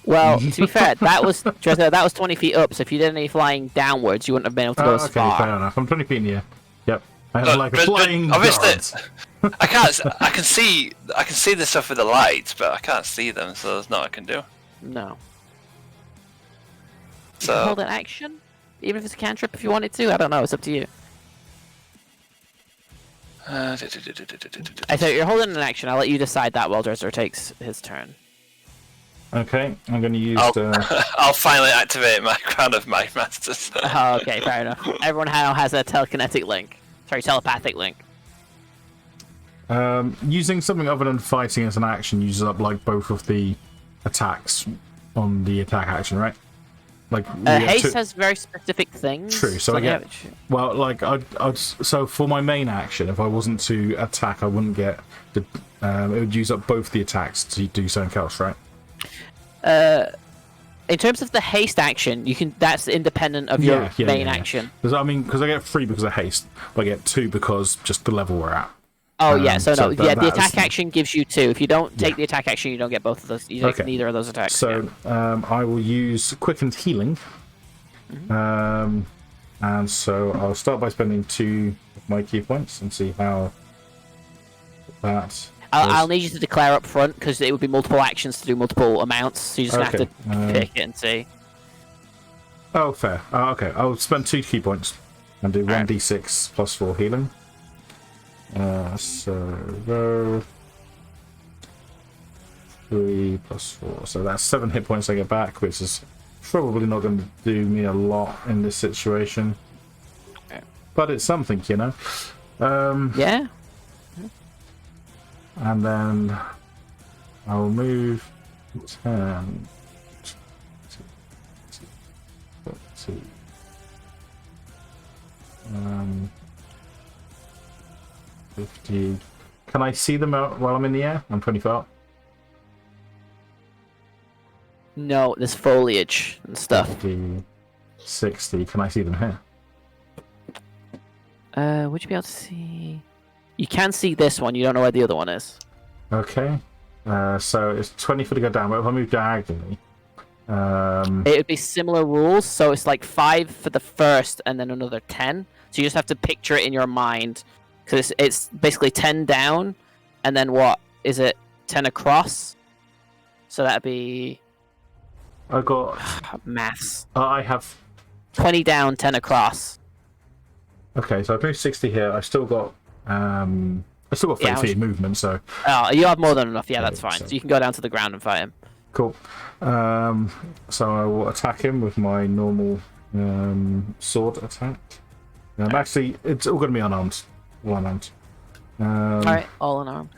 Well, to be fair, that was Drezur, that was 20 feet up, so if you did any flying downwards, you wouldn't have been able to go as Okay, far. fair enough. I'm 20 feet in the air. Yep. I have Look, like a but flying obviously- guard. I can see the stuff with the lights, but I can't see them, so there's nothing I can do. No. You can hold So an action? Even if it's a cantrip if you wanted to? I don't know, it's up to you. I thought you're holding an action, I'll let you decide that while Drezur takes his turn. Okay, I'm going to use I'll finally activate my Crown of Might Masters. Oh, okay, fair enough. Everyone now has a telekinetic link. Sorry, telepathic link. Using something other than fighting as an action uses up like both of the attacks on the attack action, right? Like haste has very specific things. True. So I get well, like I'd so for my main action, if I wasn't to attack, I wouldn't get the. It would use up both the attacks to do something else, right? In terms of the haste action, you can. That's independent of your main action. Because I get 3 because of haste, but I get 2 because just the level we're at. Oh yeah, the attack action gives you 2. If you don't take the attack action, you don't get both of those. You take neither of those attacks. So I will use quickened healing, and so I'll start by spending 2 of my key points and see how that. I'll need you to declare up front because it would be multiple actions to do multiple amounts. So you just have to pick it and see. Oh, fair. Okay, I'll spend 2 key points and do 1d6 plus 4 healing. So 3 plus 4, so that's 7 hit points I get back, which is probably not going to do me a lot in this situation, but it's something, you know. Yeah. And then I'll move 10, 20, 50. Can I see them while I'm in the air? I'm 20 feet up. No, there's foliage and stuff. 50, 60. Can I see them here? Would you be able to see? You can see this one. You don't know where the other one is. Okay. So it's 20 foot to go down, but if I move diagonally, it would be similar rules. So it's like 5 for the first, and then another 10. So you just have to picture it in your mind. Because it's basically 10 down, and then what? Is it 10 across? So that'd be... I got... Maths. I have... 20 down, 10 across. Okay, so I've moved 60 here. I've still got 30 feet of movement, so... Oh, you have more than enough. Yeah, that's fine. So you can go down to the ground and fight him. Cool. So I will attack him with my normal sword attack. Actually, it's all going to be unarmed. Unarmed. Alright, all unarmed.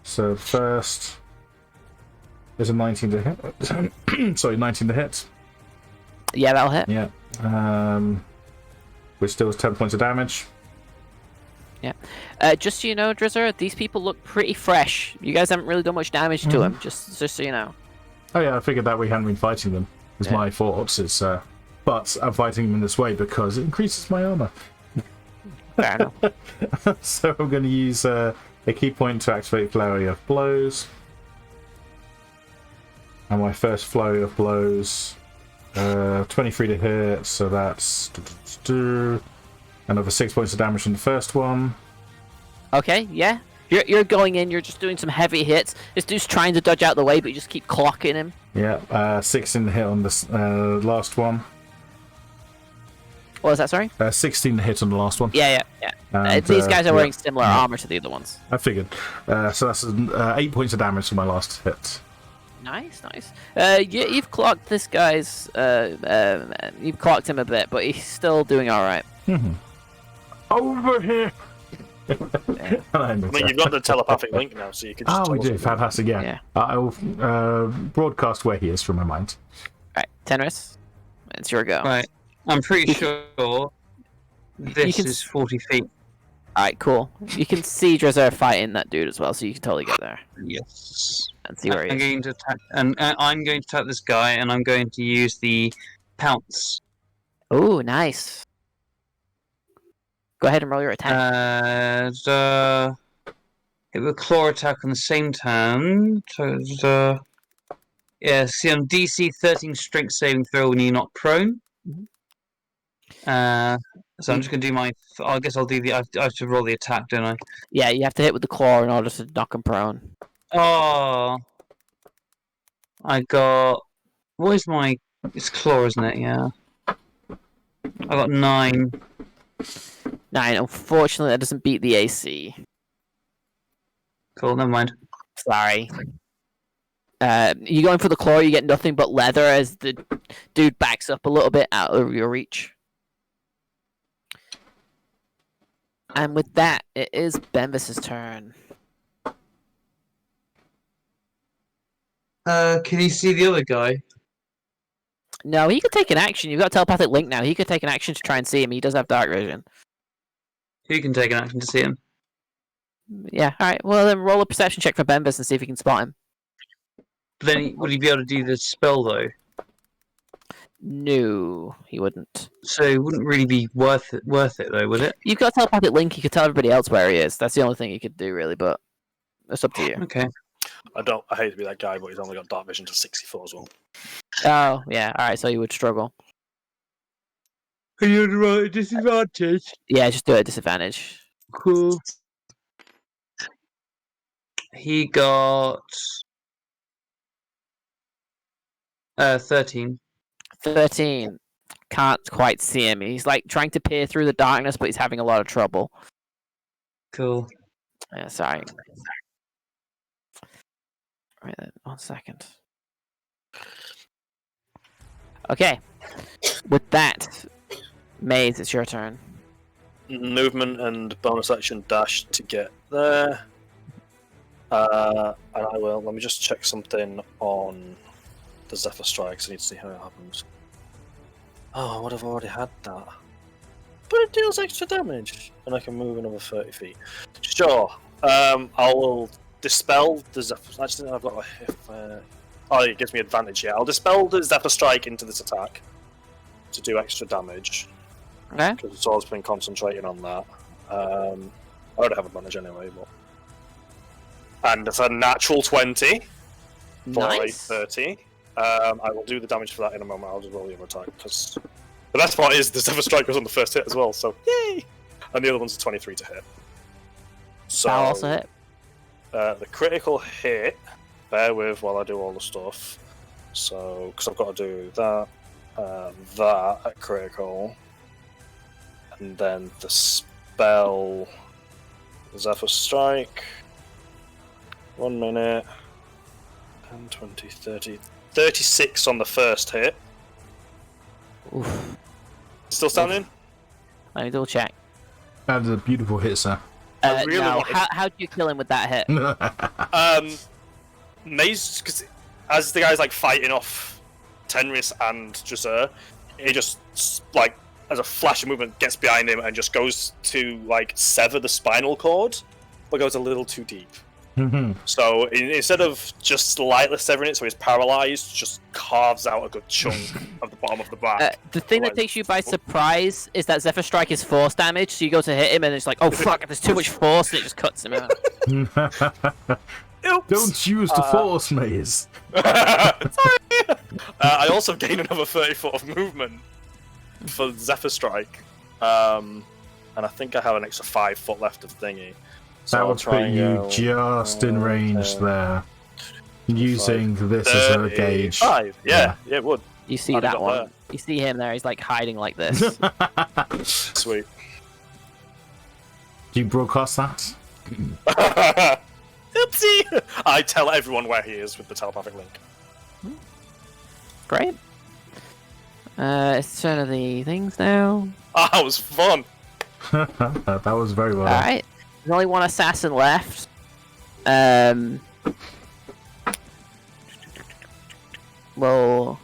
So first there's a 19 to hit. Sorry, 19 to hit. Yeah, that'll hit. Yeah. Which still is 10 points of damage. Yeah. Just so you know, Drezur, these people look pretty fresh. You guys haven't really done much damage to them, just so you know. Oh yeah, I figured that we hadn't been fighting them. It's my fault. It's but I'm fighting them in this way because it increases my armor. Fair enough. So I'm going to use a key point to activate Flurry of Blows. And my first Flurry of Blows, 23 to hit, so that's another 6 points of damage from the first one. Okay, yeah. You're going in, you're just doing some heavy hits. This dude's trying to dodge out the way, but you just keep clocking him. Yeah, 6 in the hit on the last one. What was that, sorry? 16 to hit on the last one. Yeah. And, these guys are wearing similar armor to the other ones. I figured. So that's 8 points of damage for my last hit. Nice. You've clocked this guy's... you've clocked him a bit, but he's still doing alright. Over here! I mean, you've got the telepathic link now, so you can just tell we do. us Fantastic, yeah. I will broadcast where he is from my mind. Alright, Tenris, it's your go. Right. I'm pretty sure this is 40 feet. Alright, cool. You can see Drezur fighting that dude as well, so you can totally get there. Yes. And see where he is. I'm going to attack, and I'm going to attack this guy, and I'm going to use the pounce. Ooh, nice. Go ahead and roll your attack. Hit with a claw attack on the same turn. So, see, on DC 13 strength saving throw when you're not prone. So I'm just going to do my... I guess I'll do the... I have to roll the attack, don't I? Yeah, you have to hit with the claw in order to knock him prone. Oh! I got... What is my... It's claw, isn't it? Yeah. I got 9. 9. Unfortunately, that doesn't beat the AC. Cool, never mind. Sorry. You going for the claw, you get nothing but leather as the dude backs up a little bit out of your reach. And with that, it is Benvis's turn. Can you see the other guy? No, he could take an action. You've got telepathic link now. He could take an action to try and see him. He does have dark vision. Who can take an action to see him? Yeah, alright. Well, then roll a perception check for Benvis and see if you can spot him. But then would he be able to do the spell though? No, he wouldn't. So it wouldn't really be worth it though, would it? You've got telepathic link. You could tell everybody else where he is. That's the only thing you could do, really. But it's up to you. Okay. I hate to be that guy, but he's only got dark vision to 64 as well. Oh, yeah. Alright, so you would struggle. Are you on a disadvantage? Yeah, just do it at disadvantage. Cool. He got 13. 13. Can't quite see him. He's like trying to peer through the darkness, but he's having a lot of trouble. Cool. Yeah, sorry. Right then, 1 second. Okay. With that, Maze, it's your turn. Movement and bonus action dash to get there. And I will. Let me just check something on the Zephyr Strikes. I need to see how it happens. Oh, I would have already had that. But it deals extra damage, and I can move another 30 feet. Sure. I will dispel the Zephyr. Actually, I've got a. Oh, it gives me advantage here. I'll dispel the Zephyr Strike into this attack to do extra damage. Okay. Because it's always been concentrating on that. I already have advantage anyway, but. And it's a natural 20 for Nice. a 30. I will do the damage for that in a moment. I'll just roll the other attack because the best part is the Zephyr Strike goes on the first hit as well. So yay! And the other one's a 23 to hit. So I'll also hit. the critical hit. Bear with while I do all the stuff. So because I've got to do that, that at critical, and then the spell Zephyr Strike. 1 minute. 10, 20, 30. 36 on the first hit. Oof. Still standing? Let me double check. That is a beautiful hit, sir. I really no, wanted- how do you kill him with that hit? Maze, because as the guy's like fighting off Tenris and Drezur, he just like as a flash of movement gets behind him and just goes to like sever the spinal cord, but goes a little too deep. So instead of just slightly severing it so he's paralyzed, just carves out a good chunk of the bottom of the back. The thing that takes you by surprise is that Zephyr Strike is force damage, so you go to hit him and it's like, oh fuck, there's too much force, and it just cuts him out. Oops. Don't use the force, Maze. Sorry. I also gain another 30 foot of movement for Zephyr Strike, and I think I have an extra 5 foot left of thingy. So That I'll would try put and you go, just in range there. Using this as a gauge. 5. Yeah, it would. You see I'd have that got one. there. You see him there, he's like hiding like this. Sweet. Do you broadcast that? Oopsie! I tell everyone where he is with the telepathic link. Great. It's turn of the things now. Ah, that was fun. That was very well. Alright. There's only one assassin left. Well,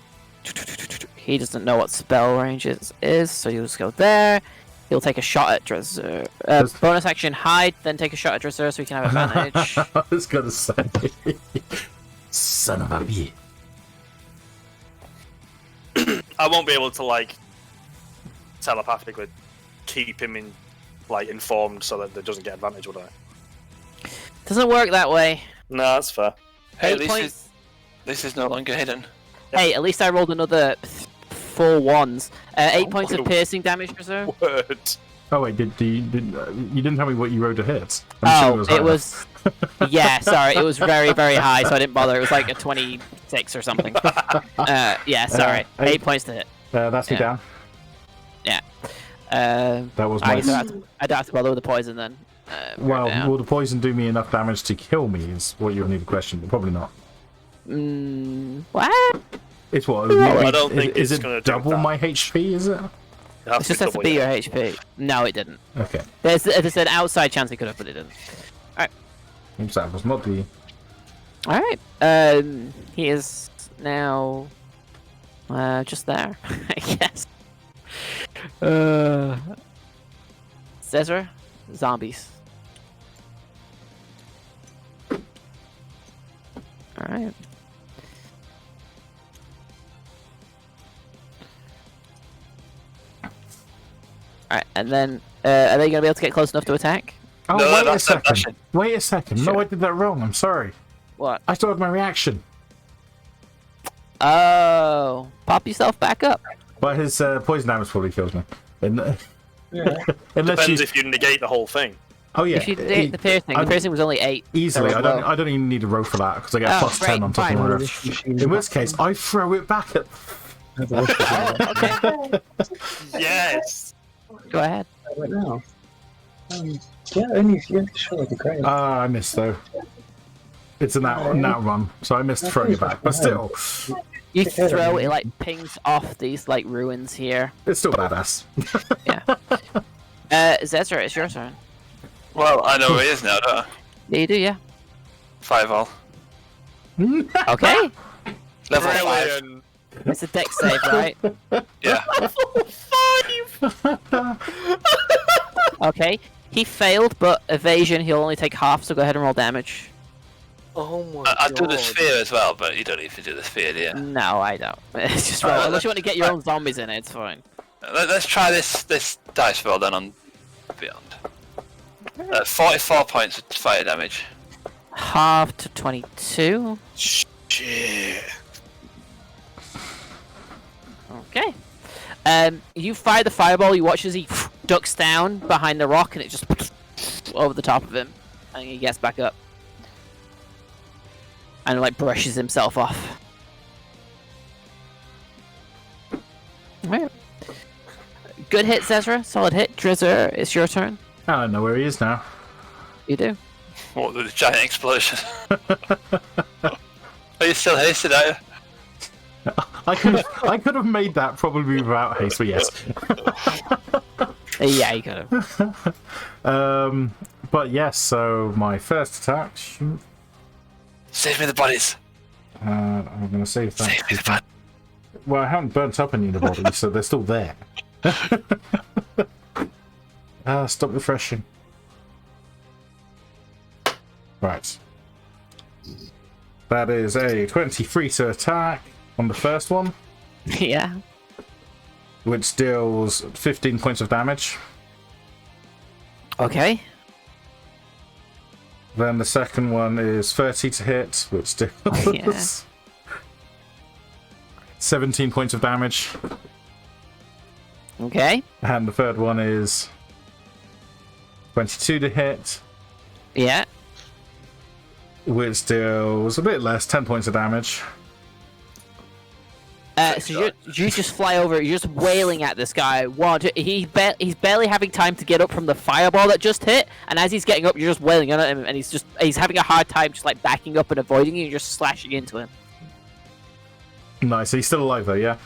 he doesn't know what spell range is, so he'll just go there. He'll take a shot at Drezur. Bonus action, hide, then take a shot at Drezur so he can have advantage. I was gonna say, son of a bitch. I won't be able to like telepathically keep him informed so that it doesn't get advantage, would I? Doesn't work that way. No, that's fair. Hey, 8 points. this is no longer hidden. Hey, at least I rolled another 4 ones. 8 points of my piercing damage, Drezur. Word. Oh wait, you didn't tell me what you rolled to hit? I'm Oh, assuming it was. Yeah, sorry, it was very, very high, so I didn't bother. It was like a 26 or something. Yeah, sorry. 8 points to hit. That's me Yeah. down. That was I nice. don't have to bother with the poison then. Well, down. will the poison do me enough damage to kill me? Is what you'll need to question, but probably not. What? It's what? I don't think is it's it gonna do double that. my HP? Is it? It just has to be your HP. No, it didn't. Okay. There's an outside chance it could have, but it didn't. Seems that was not the. Alright. He is now just there, I guess. Drezur, zombies. Alright. Alright, and then are they gonna be able to get close enough to attack? Oh, No, wait a that's second. dashing. Wait a second. Sure. No, I did that wrong. I'm sorry. What? I still had my reaction. Oh, pop yourself back up. But his poison damage probably kills me. Unless Depends you. if you negate the whole thing. Oh yeah. If you did the piercing was only 8. Easily, So I low. don't even need a roll for that because I get Oh, plus great, 10 on top fine. of my roll. In which case, I throw it back at. Yes! Go ahead. Right now. Yeah, only if you're sure it'd be great. I missed though. It's a nat run, so I missed throwing it back. But still, You throw it, like pings off these like ruins here. it's still badass. Drezur, it's your turn. Well, I know where he is now, don't I? Yeah, you do, yeah. 5-all. Okay. Level 5. Brilliant! It's a dex save, right? Yeah. Okay. He failed, but evasion, he'll only take half, so go ahead and roll damage. Oh my god. I do the sphere as well, but you don't need to do the sphere, do you? No, I don't. It's just roll. Unless you want to get your own zombies in it, it's fine. Let's try this dice roll then on Beyond. 44 points of fire damage. Half to 22. Shit. Okay. You fire the fireball, you watch as he ducks down behind the rock and it just over the top of him. And he gets back up. And like brushes himself off. Alright. Good hit, Drezur. Solid hit. Drezur, it's your turn. I don't know where he is now. You do. What with the giant explosion? Are you still hasted, are you? I could have made that probably without haste, but yes. Yeah, you could have. But yes. So my first attack. Shoot. Save me the bodies. I'm gonna save that. Save me the bodies. Well, I haven't burnt up any of the bodies, so they're still there. Stop refreshing. Right. That is a 23 to attack on the first one, Yeah. which deals 15 points of damage. Okay. Then the second one is 30 to hit, which deals Yeah. 17 points of damage. Okay. And the third one is 22 to hit, Yeah. which deals a bit less, 10 points of damage. So you just fly over. You're just wailing at this guy. He's barely having time to get up from the fireball that just hit, and as he's getting up, you're just wailing at him, and he's having a hard time just like backing up and avoiding you. You're just slashing into him. Nice. He's still alive though, yeah?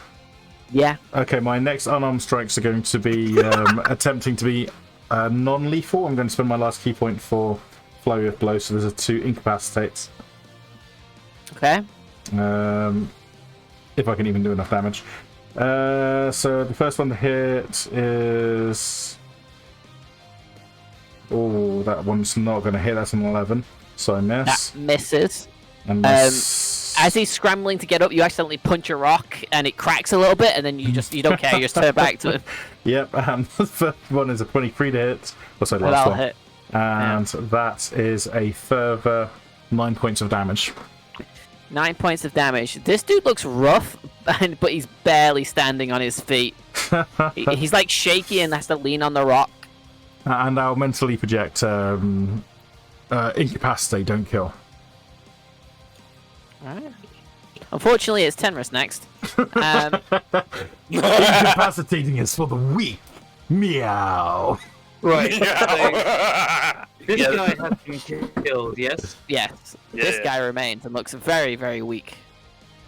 Yeah. Okay, my next unarmed strikes are going to be attempting to be non-lethal. I'm going to spend my last key point for flurry of blows, so there's a 2 incapacitates. Okay. If I can even do enough damage. So the first one to hit is... Oh, that one's not going to hit. That's an 11. So I miss. That misses. And As he's scrambling to get up, you accidentally punch a rock, and it cracks a little bit, and then you don't care. You just turn back to him. Yep, and the first one is a 23 to hit. Oh, sorry, the last That'll one. hit. And that is a further 9 points of damage. 9 points of damage. This dude looks rough, but he's barely standing on his feet. He's like shaky and has to lean on the rock. And I'll mentally project incapacitate, don't kill. Alright. Unfortunately, it's Tenris next. Incapacitating is for the weak. Meow. Right. This Yeah. guy has been killed, yes? Yes, Yeah, this yeah. guy remains and looks very, very weak.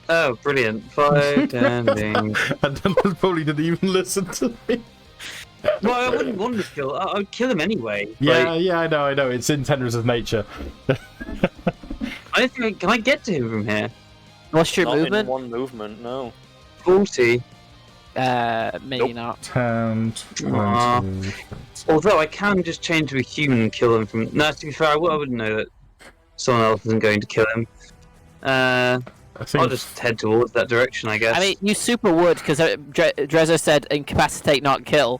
Oh, brilliant. 5 standing. And then probably didn't even listen to me. Well, I wouldn't want to kill. I would kill him anyway. Yeah, Like, yeah, I know. It's in Tenors of Nature. I don't think. Can I get to him from here? What's your Not in movement? one movement, no. 40. Maybe Nope. not. 10, 20, Aw. 30. Although I can just change to a human and kill him from. No, to be fair, I wouldn't know that someone else isn't going to kill him. I think I'll just head towards that direction, I guess. I mean, you super would, because Drezur said incapacitate, not kill.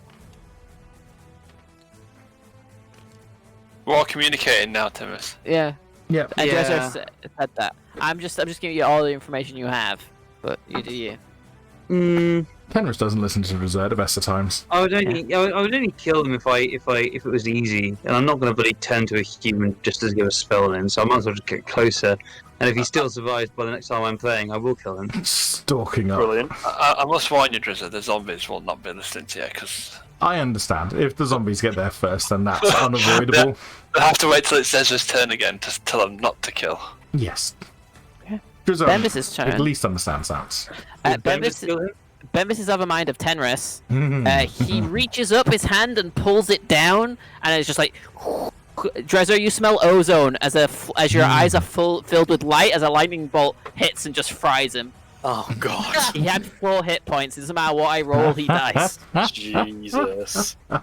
We're all communicating now, Timus. Yeah. yeah. And Yeah. Drezur said that. I'm just giving you all the information you have, but you do you. Tenors doesn't listen to Rezal at the best of times. I would only kill him if it was easy, and I'm not going to bloody turn to a human just to give a spell on him. So I might as well just get closer. And if he still survives by the next time I'm playing, I will kill him. Stalking up. Brilliant. I must warn you, Drezur, the zombies will not be listening to you, because I understand. If the zombies get there first, then that's unavoidable. they'll have to wait till it's Ezra's turn again to tell them not to kill. Yes. Okay. Rezal Benvis's turn. at least understands that. Would Benvis kill him? Benvis is of a mind of Tenris. He reaches up his hand and pulls it down, and it's just like. Drezur, you smell ozone as your eyes are filled with light as a lightning bolt hits and just fries him. Oh god. He had 4 hit points. It doesn't matter what I roll, he dies. Jesus. To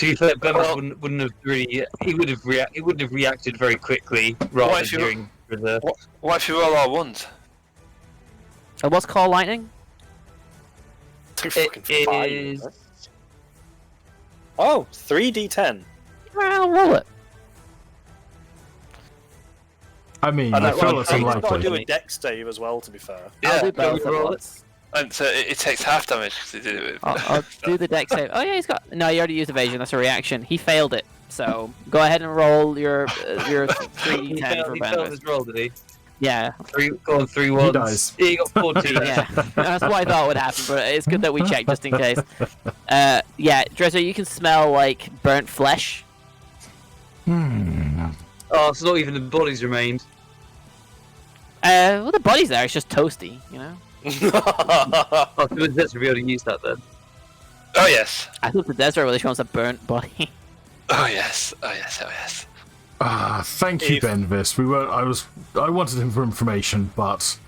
be fair, Benvis wouldn't have really. He would have reacted very quickly rather What if you- than during the. What if you roll all ones? And what's called lightning? Too It fucking fine. is. Oh, 3d10. Well, roll it. I mean, And I that feel one, it's you've got to unlikely. do a dex save as well, to be fair. I'll do Yeah, both at roll it. once. and so it takes half damage to do it. I'll do the deck save. Oh yeah, he's got. No, you already used evasion. That's a reaction. He failed it. So go ahead and roll your 3d10 He for failed Benvis. his roll, did he? Yeah, Go on, 3 ones. dies. He got 14. yeah. That's what I thought would happen, but it's good that we checked just in case. Yeah, Drezur, you can smell like burnt flesh. Oh, so not even the bodies remained. Well, the body's there. It's just toasty, you know. Oh, so the Desert will be able to use that then. Oh yes. I thought the desert really shows a burnt body. Oh yes. Oh yes. Oh yes. Thank you, If- Benvis. I wanted him for information, but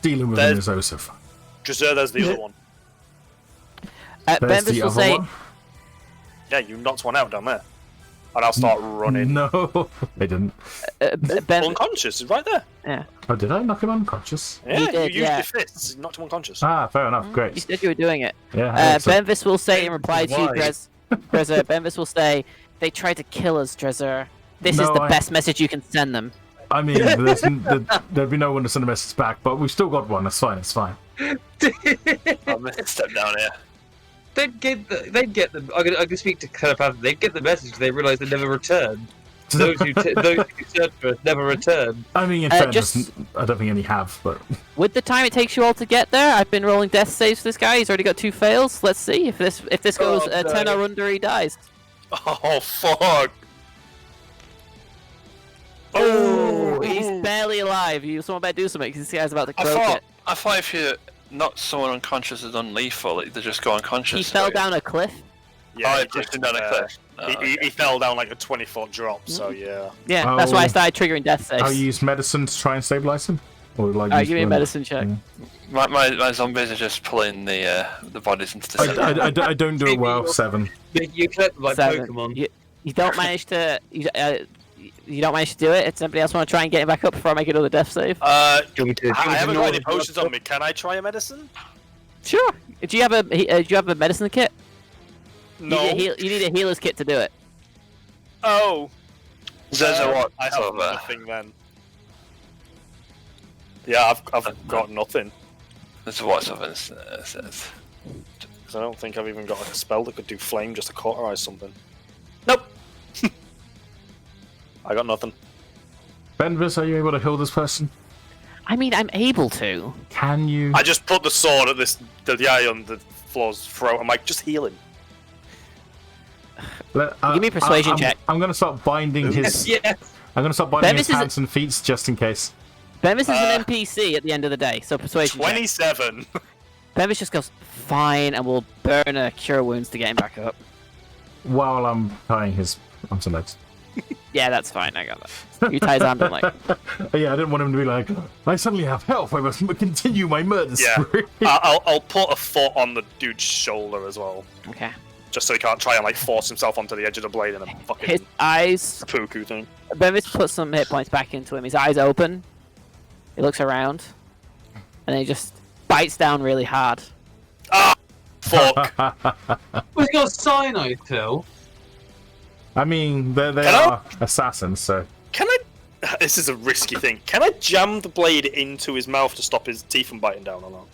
dealing with him There's- is oh so fun. Drezur, there's the other one. There's Benvis the will other say, one. Yeah, you knocked one out down there. And I'll start running. No, I didn't. Ben. Unconscious, is right there. Yeah, Oh, did I knock him unconscious? Yeah, did, you used yeah. your fists. You knocked him unconscious. Ah, fair enough. you Great. said you were doing it. Yeah. excellent. Benvis will say in reply to you, Why? Drezur. Benvis will say, "They tried to kill us, Drezur. This is No, the I- best message you can send them." I mean, there'd be no one to send a message back, but we've still got one. It's fine. It's fine. I'm gonna step down here. They'd get the. I can speak to telepathy. They'd get the message. They realise they never return. Those who search for us never return. I mean, in fairness, just- I don't think any have, but With the time it takes you all to get there, I've been rolling death saves for this guy. He's already got 2 fails. Let's see if this goes Oh, 10 no. or under, he dies. Oh, fuck. Oh, he's barely alive. Someone better do something because this guy's about to I croak thought it. if you knock someone unconscious as unlethal, they just go unconscious. He fell down a cliff. Yeah, Oh, he he pushed did, him down a cliff. Oh, he fell down like a 20-foot drop, so yeah. Yeah, that's why I Oh. started triggering death saves. I use medicine to try and stabilize him. Or like Alright, use give me a wound? medicine check. My zombies are just pulling the bodies into the center. I don't do it well. 7. You collect them like 7. Pokemon. You don't manage to. You don't manage to do it. If somebody else want to try and get him back up before I make another death save? Do you want me to- do you want I me to haven't got any ignore potions them? on me. Can I try a medicine? Sure. Do you have a medicine kit? No. You need a healer's kit to do it. Oh. Zezor, what? I have So, nothing then. Yeah, I've got nothing. This is what something says. Because I don't think I've even got like a spell that could do flame just to cauterize something. Nope. I got nothing. Benvis, are you able to heal this person? I mean, I'm able to. Can you? I just put the sword at the guy on the floor's throat. I'm like, just heal him. Give me a persuasion check. I'm going to start binding his. Yeah. I'm going to start binding Benvis his is a- hands and feet just in case. Bemis is an NPC at the end of the day, so persuasion check. 27. Bevis just goes, fine, and we'll burn a cure wounds to get him back up. While I'm tying his arms and legs. Yeah, that's fine. I got that. You tie his arms and leg. Yeah, I didn't want him to be like, I suddenly have health. I must continue my murder spree. I'll put a foot on the dude's shoulder as well, Okay. just so he can't try and like force himself onto the edge of the blade in a fucking His eyes. poo-poo thing. Bevis puts some hit points back into him. His eyes open. He looks around, and he just bites down really hard. Fuck. We've got cyanide pill. I mean, they Can I- are assassins, so. Can I? This is a risky thing. Can I jam the blade into his mouth to stop his teeth from biting down or not?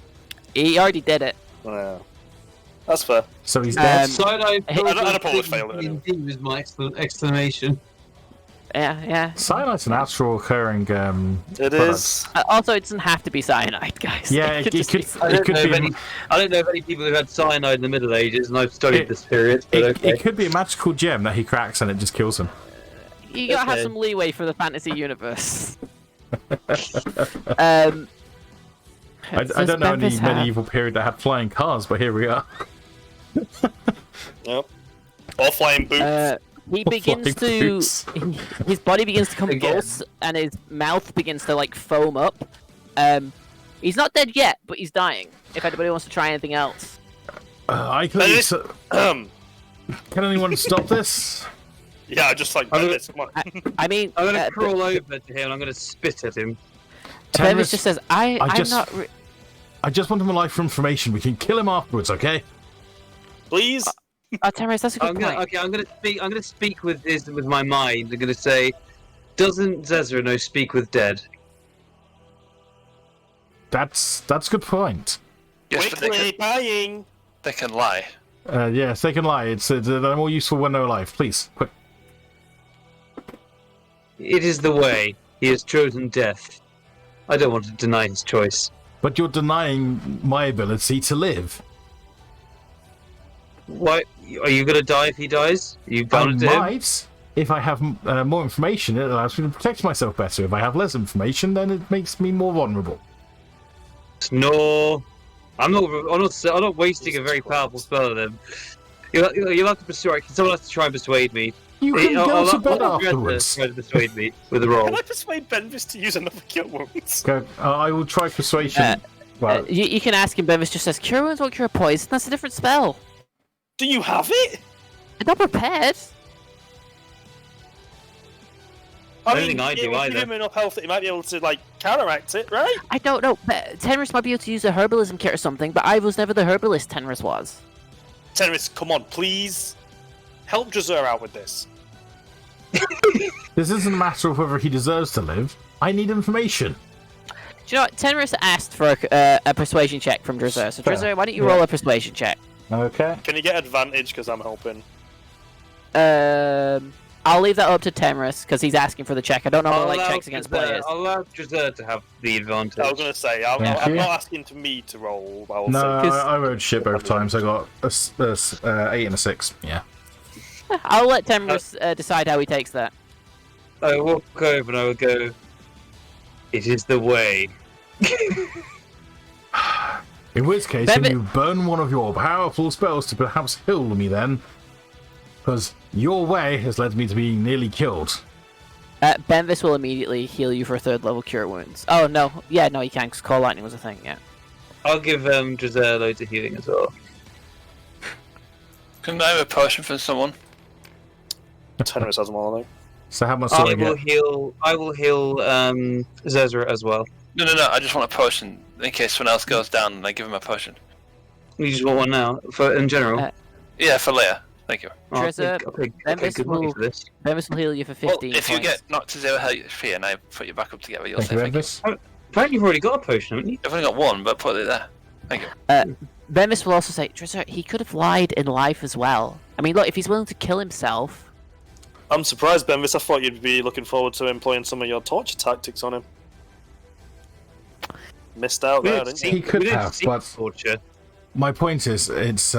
He already did it. Yeah. That's fair. So he's dead. Cyanide pill. I'd probably fail it anyway. Indeed was my exclamation. Yeah. Cyanide's a natural occurring. It is. Also, it doesn't have to be cyanide, guys. Yeah, it just could. be I It don't could know be. of any. I don't know of any people who had cyanide in the Middle Ages, and I've studied this period. But okay. It could be a magical gem that he cracks and it just kills him. You gotta have Okay. some leeway for the fantasy universe. I Does don't know any Bevis have- medieval period that had flying cars, but here we are. Yep. Or flying boots. He begins Flying to. boots. His body begins to convulse, and his mouth begins to like foam up. He's not dead yet, but he's dying. If anybody wants to try anything else, I can. Bevis- Can anyone stop this? Yeah, just like I'm this. Come on. I mean, I'm gonna crawl over to him and I'm gonna spit at him. Bevis Tenris, just says, "I'm just- not." I just want him alive for information. We can kill him afterwards, okay? Please. Terrace, that's a good point. I'm gonna speak with my mind. I'm gonna say, doesn't Drezur know speak with dead? That's a good point. Yes, but Quickly, dying. they can lie. Yes, they can lie. They're more useful when they're alive. Please, quick. It is the way. He has chosen death. I don't want to deny his choice. But you're denying my ability to live. Why are you gonna die if he dies? You I bound to him? might. If I have more information, it allows me to protect myself better. If I have less information, then it makes me more vulnerable. No, I'm not wasting a very powerful spell on them. You'll have to persuade. Someone has to try and persuade me. You can go to bed I'll afterwards. try to persuade me with a roll. Can I persuade Benvis to use another cure wounds? Go. I will try persuasion. Well, You can ask him. Bevis just says, "Cure wounds won't cure poison. That's a different spell." Do you have it? I'm not prepared. I don't think I it do would either. give him enough health that he might be able to like counteract it, right? I don't know. Tenris might be able to use a herbalism kit or something, but I was never the herbalist Tenris was. Tenris, come on, please. Help Drezur out with this. this isn't a matter of whether he deserves to live. I need information. Do you know what? Tenris asked for a persuasion check from Drezur. So Drezur, why don't you roll a persuasion check? Okay. Can you get advantage because I'm helping? I'll leave that up to Tenris because he's asking for the check. I don't know like checks against players. I'll allow Drezur to have the advantage. I was going to say, I'm Thank you. not asking to me to roll. But I'll No, say, I rolled shit both times. I got a 8 and a 6. Yeah. I'll let Tenris decide how he takes that. I will walk over and I will go, it is the way. In which case, Bevis- can you burn one of your powerful spells to perhaps heal me then? Because your way has led me to being nearly killed. Benvis will immediately heal you for 3rd level cure wounds. Oh, no. Yeah, no, he can because Call Lightning was a thing, yeah. I'll give Drezur loads of healing as well. Can I have a potion from someone? Tenris has them all, I think. So how much do I get? I will heal Drezur as well. No. I just want a potion in case someone else goes down and I give him a potion. You just want one now for in general. Yeah, for Leia. Thank you. I'll Drezur, pay Benvis good money will- for this. Benvis will heal you for Well, 15 if you points. get knocked to 0 HP and I put you back up together, you'll Thank say you, thank you. Elvis. Apparently you've already got a potion, haven't you? I've only got one, but put it there. Thank you. Benvis will also say, Drezur, he could have lied in life as well. I mean, look, if he's willing to kill himself... I'm surprised, Benvis. I thought you'd be looking forward to employing some of your torture tactics on him. Missed out there, didn't you? He could we didn't have, see but- torture. My point is, it's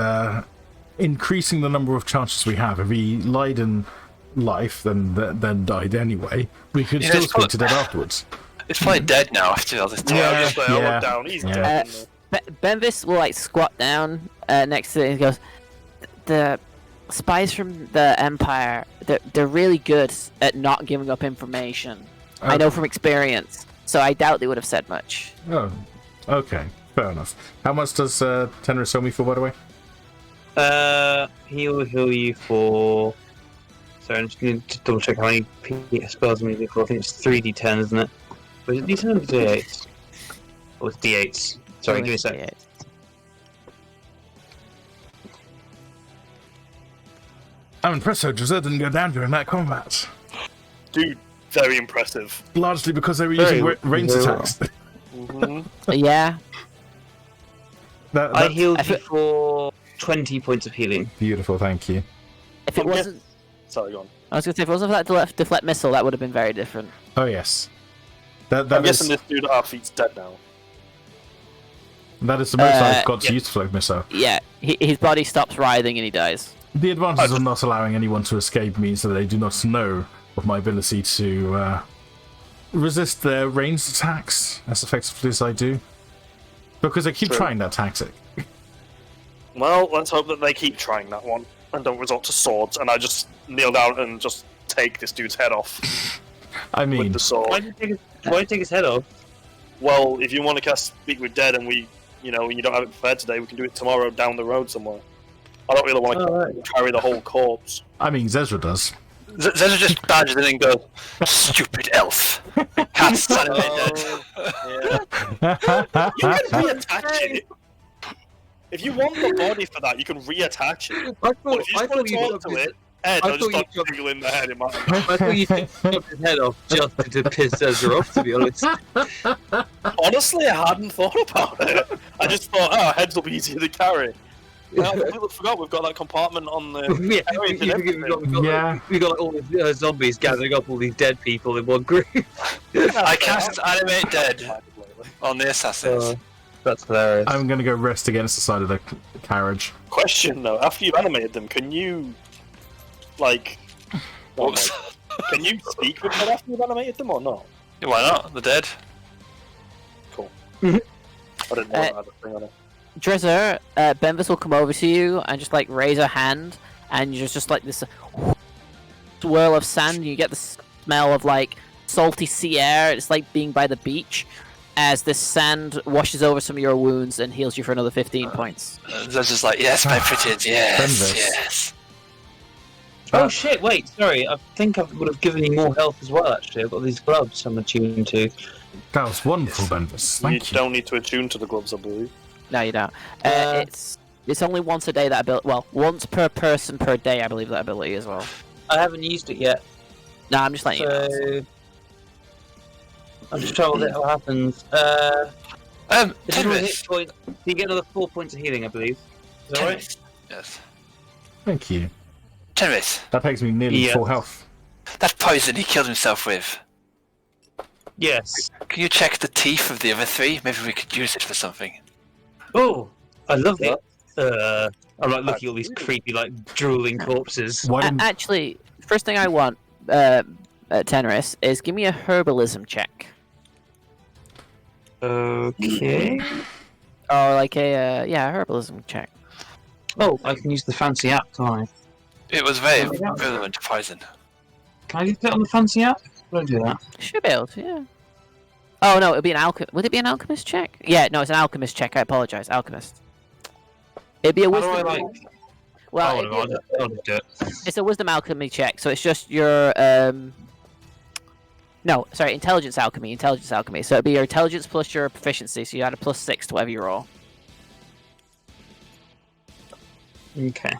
increasing the number of chances we have. If he lied in life, then died anyway, we could Yeah, still it's speak got- to dead afterwards. It's probably dead now after all this time. Yeah, I was just like, I yeah, looked down. He's yeah. dead. isn't Benvis will like squat down next to it and goes, the spies from the Empire, they're really good at not giving up information. I know from experience, so I doubt they would have said much. Oh, okay, fair enough. How much does Tenris owe me for, by the way? He'll heal you for. Sorry, I'm just going to double check how many spells I'm using for. I think it's 3d10, isn't it? Was it d10 or d8? Oh, it's d8s. Sorry, give me a sec. D8. I'm impressed how Drezur didn't go down during that combat. Dude, very impressive. Largely because they were using ranged attacks. Yeah. I healed you for 20 points of healing. Beautiful, thank you. If it wasn't, Sorry, go on. I was gonna say if it wasn't for that deflect missile, that would have been very different. Oh, yes. I'm guessing this dude at our feet's dead now. That is the most I've got to use Float Missile. Yeah, his body stops writhing and he dies. The advantage of not allowing anyone to escape means that they do not know of my ability to resist their ranged attacks as effectively as I do. Because they keep trying that tactic. Well, let's hope that they keep trying that one and don't resort to swords, and I just kneel down and just take this dude's head off I mean, with the sword. Why did you take his head off? Well, if you want to cast Speak with Dead and you don't have it prepared today, we can do it tomorrow down the road somewhere. I don't really want to carry the whole corpse. I mean, Zezra does. Zezra just badges in and goes, "Stupid elf." Casts Animate Dead. You can reattach it. If you want the body for that, you can reattach it. I But if you just want to talk to it, Ed, I I'll just thought start jiggling the head in my I thought you chopped his head off just to piss Ezra off, to be honest. Honestly, I hadn't thought about it. I just thought, heads will be easier to carry. I completely forgot we've got that compartment on the carriage and everything. We got all these zombies gathering up all these dead people in one group. I cast Animate Dead on the assassins. That's hilarious. I'm going to go rest against the side of the carriage. Question though, after you've animated them, can you, Whoops. can you speak with them after you've animated them or not? Why not? They're dead. Cool. I didn't know that had a thing on it. Drezur, Benvis will come over to you and just like raise her hand, and you're just like this swirl of sand. You get the smell of like salty sea air. It's like being by the beach, as this sand washes over some of your wounds and heals you for another 15 points. They're just like, yes, my pretties, yes, Benvis. yes. Oh shit, wait, sorry, I think I would have given you more health as well, actually. I've got these gloves I'm attuned to. That was wonderful, Benvis. Thank you. Don't need to attune to the gloves, I believe. No, you don't. It's only once a day that ability. Well, once per person per day, I believe that ability as well. I haven't used it yet. No, I'm just letting you know. So... I'm just trying to look at what happens. This is a hit Tenris. point. You get another 4 points of healing, I believe. Is that right? Tenris. Yes. Thank you. Tenris, That takes me nearly Yes. full health. that poison he killed himself with. Yes. Can you check the teeth of the other three? Maybe we could use it for something. Oh, I love it. I'm like looking at all these creepy, like drooling corpses. Why didn't... Actually, first thing I want, Tenris, is give me a herbalism check. Okay. Or like a herbalism check. Oh, I can use the fancy app, can't I? It was very relevant to poison. Can I use it on the fancy app? How do I do that? Should be able to, yeah. Oh no, it'd be an alchemist. Would it be an alchemist check? Yeah, no, it's an alchemist check. I apologize, alchemist. It'd be a How do wisdom. I Well, Oh, I'll just do it. it's a wisdom alchemy check, so it's just your no, sorry, intelligence alchemy. So it'd be your intelligence plus your proficiency, so you add a +6 to whatever you roll. Okay.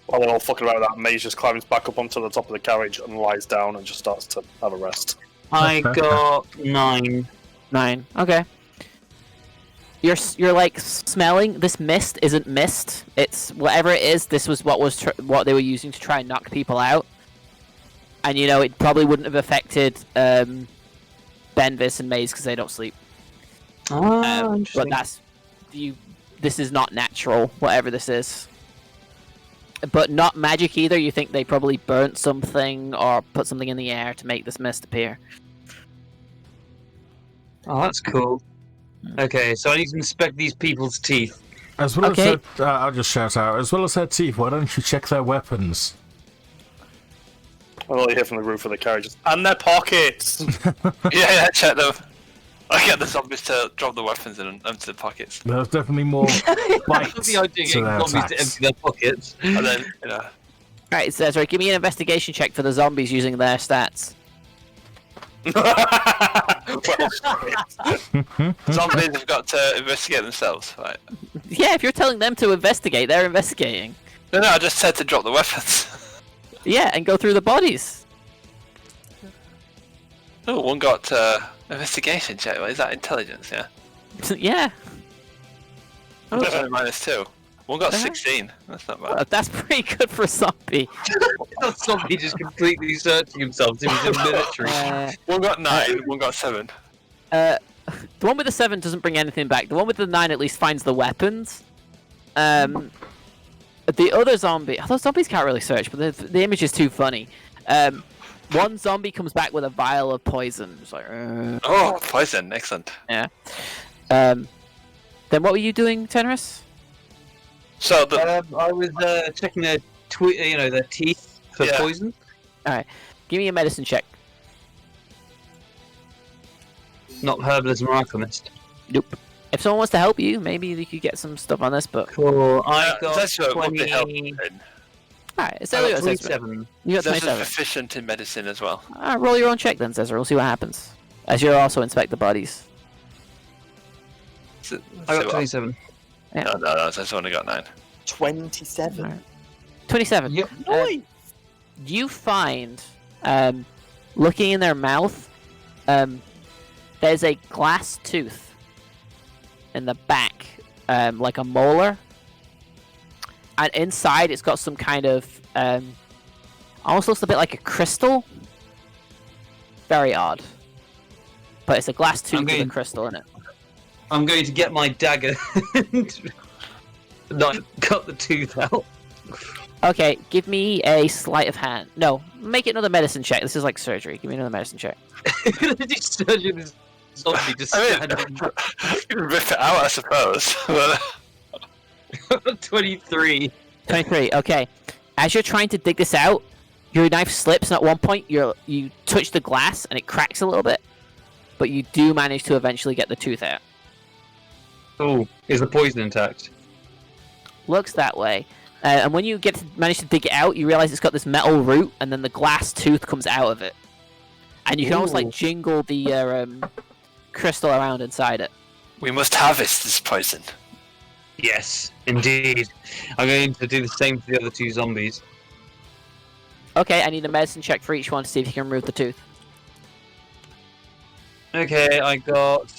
While they're all fucking around with that, Maze just climbs back up onto the top of the carriage and lies down and just starts to have a rest. I got 9. 9. Okay. You're like smelling this mist isn't mist. It's whatever it is. This was what they were using to try and knock people out. And you know it probably wouldn't have affected Benvis and Maze because they don't sleep. Oh, But interesting. this is not natural. Whatever this is. But not magic either. You think they probably burnt something or put something in the air to make this mist appear. Oh, that's cool. Okay, so I need to inspect these people's teeth. As well Okay. as their, I'll just shout out, as well as their teeth, why don't you check their weapons? All you hear from the roof of the carriages. And their pockets! Yeah, check them. I get the zombies to drop the weapons in and empty the pockets. There's definitely more bites The idea of to getting their zombies to attacks. empty their pockets. And then, you know. Alright, Cesar, give me an investigation check for the zombies using their stats. Zombies have got to investigate themselves, right? Yeah, if you're telling them to investigate, they're investigating. No, I just said to drop the weapons. Yeah, and go through the bodies. Oh, one got investigation check. What is that? Intelligence, yeah. Yeah, Oh, -2. One got Uh-huh. 16. That's not bad. that's pretty good for a zombie. Somebody just completely searching himself. He was in the military. One got 9. One got 7. The one with the 7 doesn't bring anything back. The one with the 9 at least finds the weapons. The other zombie... Although zombies can't really search, but the image is too funny. One zombie comes back with a vial of poison. It's like... Oh, poison. Excellent. Yeah. Then what were you doing, Tenris? So, the, I was checking their their teeth for Yeah. poison. Give me a medicine check. Not herbalism or alchemist. Nope. If someone wants to help you, maybe you could get some stuff on this, but... Cool. I got that's what would be 20... helpful. Alright, I got so 27. you got This is 27. proficient in medicine as well. Alright, roll your own check then, Cesar. We'll see what happens. As you also inspect the bodies. So, I so got 27. No, that's only got 9. 27. Alright. 27. Yep. You find, looking in their mouth, there's a glass tooth in the back, like a molar. And inside it's got some kind of, almost looks a bit like a crystal. Very odd. But it's a glass tooth with a crystal in it. I'm going to get my dagger and not cut the tooth out. Okay, give me a sleight of hand. No, make it another medicine check. This is like surgery. Give me another medicine check. Just surgeon this zombie just I standing. mean, you can rip it out, I suppose. But 23. 23. Okay. As you're trying to dig this out, your knife slips, and at one point you touch the glass and it cracks a little bit, but you do manage to eventually get the tooth out. Oh, is the poison intact? Looks that way. And when you manage to dig it out, you realize it's got this metal root, and then the glass tooth comes out of it, and you can almost like jingle the crystal around inside it. we must harvest this poison. Yes, indeed. I'm going to do the same for the other two zombies. Okay, I need a medicine check for each one to see if you can remove the tooth. Okay, I got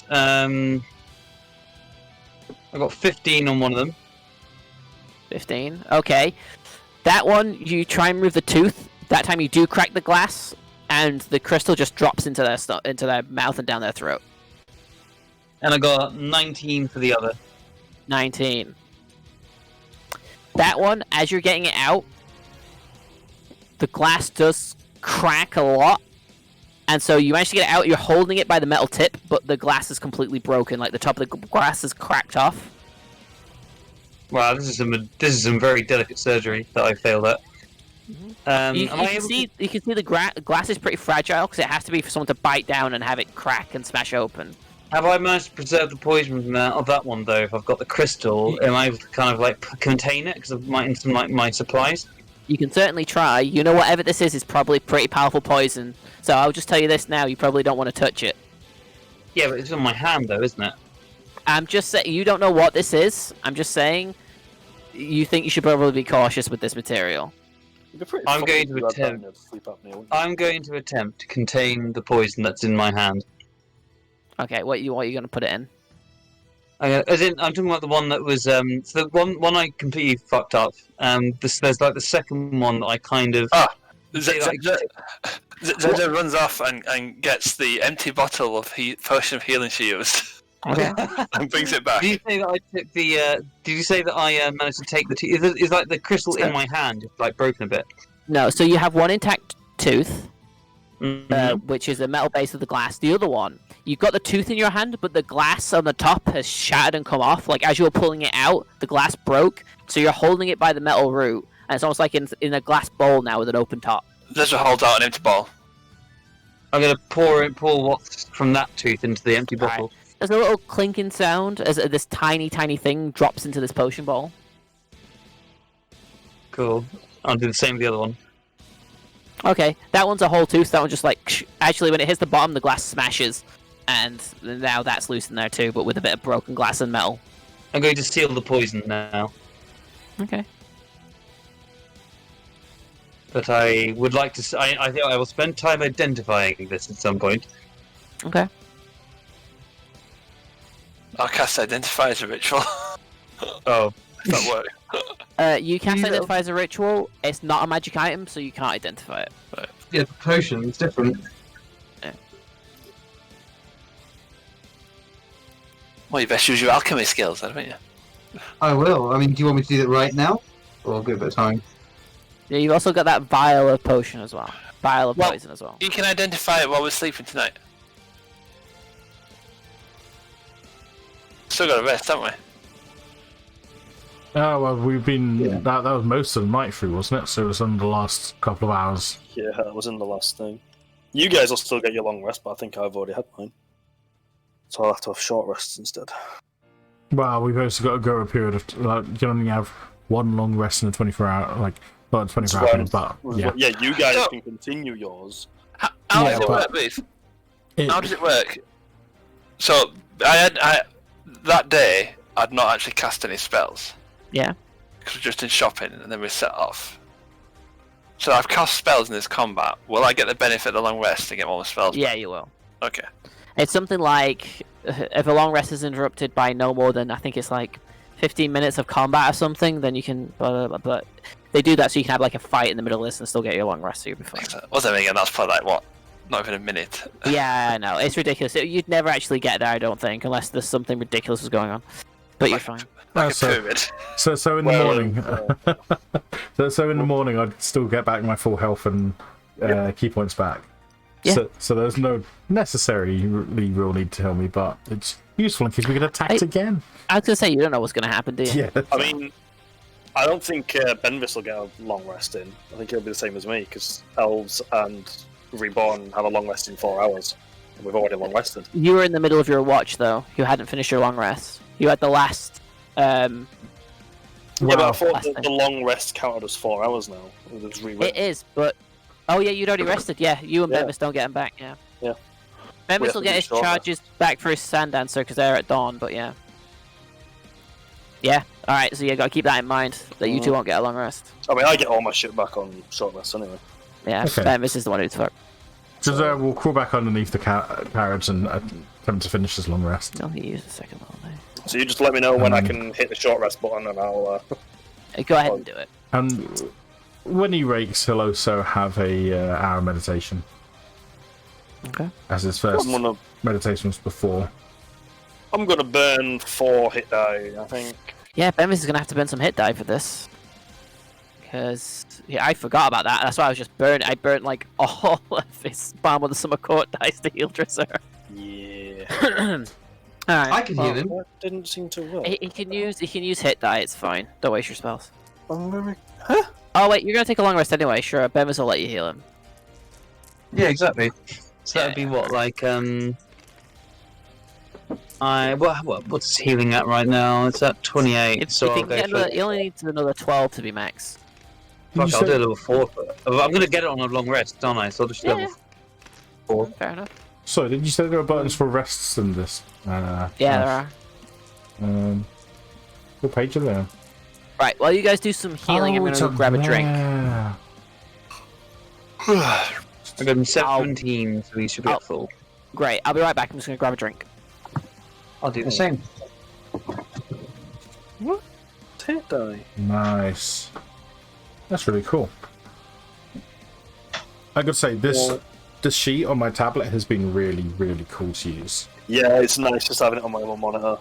15 on one of them. 15. Okay. That one, you try and remove the tooth. That time you do crack the glass, and the crystal just drops into their mouth and down their throat. And I got 19 for the other. 19. That one, as you're getting it out, the glass does crack a lot. And so you manage to get it out, you're holding it by the metal tip, but the glass is completely broken, like the top of the glass is cracked off. Wow, this is some very delicate surgery that I failed at. You can see the glass is pretty fragile, because it has to be for someone to bite down and have it crack and smash open. Have I managed to preserve the poison from of that one though? If I've got the crystal, am I able to kind of like contain it because of my supplies? You can certainly try. You know, whatever this is probably pretty powerful poison. So I'll just tell you this now, you probably don't want to touch it. Yeah, but it's on my hand though, isn't it? I'm just saying, you don't know what this is. I'm just saying, you think you should probably be cautious with this material. I'm going to attempt to contain the poison that's in my hand. Okay, what are you going to put it in? I'm talking about the one that was so the one I completely fucked up. There's like the second one that I kind of Zeta runs off and gets the empty bottle of potion of healing she used. Okay. And brings it back. Did you say that I took the? Did you say that I managed to take the tooth? Is like the crystal in my hand just like broken a bit? No, so you have one intact tooth, which is the metal base of the glass. The other one, you've got the tooth in your hand, but the glass on the top has shattered and come off. Like, as you were pulling it out, the glass broke, so you're holding it by the metal root, and it's almost like in a glass bowl now with an open top. Drezur holds out an empty ball. I'm gonna pour what's from that tooth into the empty bottle. Right. There's a little clinking sound as this tiny thing drops into this potion bowl. Cool. I'll do the same with the other one. Okay, that one's a whole tooth. That one just like actually, when it hits the bottom, the glass smashes, and now that's loose in there too, but with a bit of broken glass and metal. I'm going to seal the poison now, Okay. but I would like to. I think I will spend time identifying this at some point. Okay. I'll cast Identify as a ritual. Oh, If that works. You cast identify as a ritual. It's not a magic item, so you can't identify it. Yeah, the potion, it's different. Well, you best use your alchemy skills, haven't you? I will. I mean, do you want me to do that right now? Or give it a bit of time? Yeah, you've also got that vial of potion as well. Vial of Well, poison as well. You can identify it while we're sleeping tonight. Still got a rest, haven't we? Oh, well, we've been... Yeah. That was most of the night through, wasn't it? So it was in the last couple of hours. Yeah, that was in the last thing. You guys will still get your long rest, but I think I've already had mine. So I'll have to have short rests instead. Well, we've also got to go a period of... Like, you can only have one long rest in a 24-hour... Like, not a 24 hour, but... Yeah. Yeah, you guys So- can continue yours. How Yeah, does it but- work, Ruth? It- How does it work? So, that day, I'd not actually cast any spells. Yeah. Because we're just in shopping, and then we set off. So I've cast spells in this combat. Will I get the benefit of the long rest to get all the spells Yeah, back? you will. Okay. It's something like if a long rest is interrupted by no more than I think it's like 15 minutes of combat or something, then you can. But they do that so you can have like a fight in the middle of this and still get your long rest. So you'll be fine. What's that again? That's probably like what? Not even a minute. Yeah, I know it's ridiculous. You'd never actually get there, I don't think, unless there's something ridiculous is going on. But you're fine. Like a so- pyramid. So in the morning... so in the morning, I'd still get back my full health and key points back. Yeah. So there's no necessary real need to tell me, but it's useful in case we get attacked again. I was gonna say you don't know what's gonna happen, do you? Yeah. I mean, I don't think Benvis will get a long rest in. I think he'll be the same as me, because Elves and Reborn have a long rest in 4 hours. And we've already long rested. You were in the middle of your watch though. You hadn't finished your long rest. You had the last. Yeah, but I thought last that thing. the long rest counted as 4 hours now. It was It is, but oh yeah, you'd already rested. Yeah, you and Yeah. Bemis don't get him back. Yeah. Yeah. Bemis have will to get do his short rest. charges back for his sand dancer because they're at dawn. But yeah. Yeah. All right. So you got to keep that in mind that you two won't get a long rest. I mean, I get all my shit back on short rest anyway. Yeah. Okay. Bemis is the one who's fucked. Just we'll crawl back underneath the carriage and attempt to finish this long rest. No, he used the second level there. So you just let me know when I can hit the short rest button, and I'll. Go ahead and do it. And when he rakes, he'll also have a hour meditation, Okay. as his first I'm gonna, meditation was before. I'm gonna burn 4 hit die. I think. Yeah, Bemis is gonna have to burn some hit die for this. Because I forgot about that. That's why I was just burning. I burnt like all of his Balm of the Summer Court dice to heal Drezur. Yeah. Alright. I can heal him. That didn't seem to work. He can use hit die. It's fine. Don't waste your spells. I'm very. Oh wait, you're gonna take a long rest anyway. Sure, Bemis will let you heal him. Yeah, exactly. so that'd be what, like what's healing at right now? It's at 28. If so you I'll can go get for another, you only need another 12 to be max. Fuck, You I'll do said- a level 4. I'm gonna get it on a long rest, don't I? So I'll just Yeah. level 4. Fair enough. So, did you say there are buttons for rests in this? Yeah, there are. What page are they on? Right. While you guys do some healing, I'm it's gonna go up grab a drink. there. I got 17, so we should be Ow. at full. Great. I'll be right back. I'm just gonna grab a drink. I'll do the same. Hit die. Nice. That's really cool. I could say this sheet on my tablet has been really, really cool to use. Yeah, it's nice just having it on my little monitor.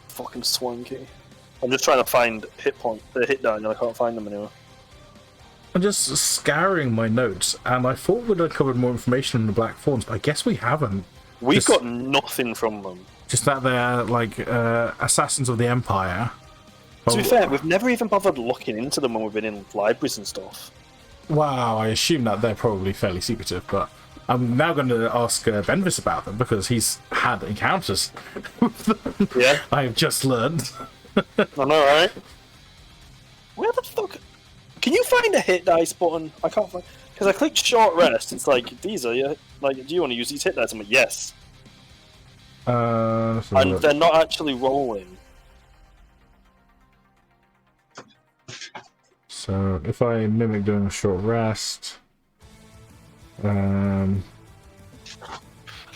Fucking swanky. I'm just trying to find hit die, and I can't find them anywhere. I'm just scouring my notes, and I thought we'd uncovered more information on the Black Thorns, but I guess we haven't. We've got nothing from them. Just that they're like assassins of the Empire. To be fair, we've never even bothered looking into them when we've been in libraries and stuff. Wow, I assume that they're probably fairly secretive, but I'm now going to ask Benvis about them because he's had encounters with them. Yeah. I've just learned. I know, right? Where the fuck? Can you find a hit dice button? I can't find. Because I clicked short rest. It's like, these are your. Like, do you want to use these hit dice? I'm like, yes. And they're not actually rolling. So if I mimic doing a short rest, I'll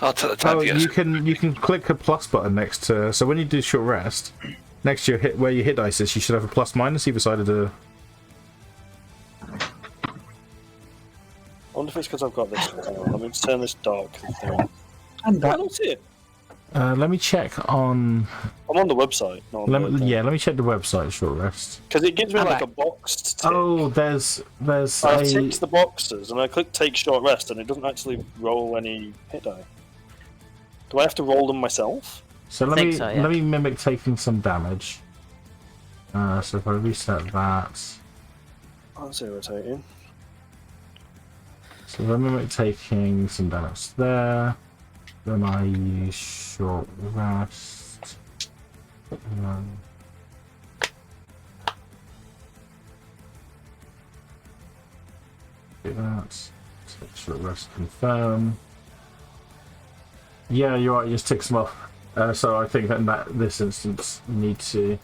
take the time to get you can click a plus button next to. So when you do short rest, next to your hit where your hit dice is, you should have a plus minus either side of the. I wonder if it's because I've got this. Let me just turn this dark thing. I don't see it. Let me check on. I'm on the website. Let me check the website. Short rest. Because it gives me like a box to tick. Oh, there's. I've ticked the boxes and I click take short rest and it doesn't actually roll any hit die. Do I have to roll them myself? So let me mimic taking some damage. So if I reset that. That's irritating. So if I mimic taking some damage there. Then I use short rest. Do that. Take short rest, confirm. Yeah, you're right. You just tick some off. So I think that in this instance, you need to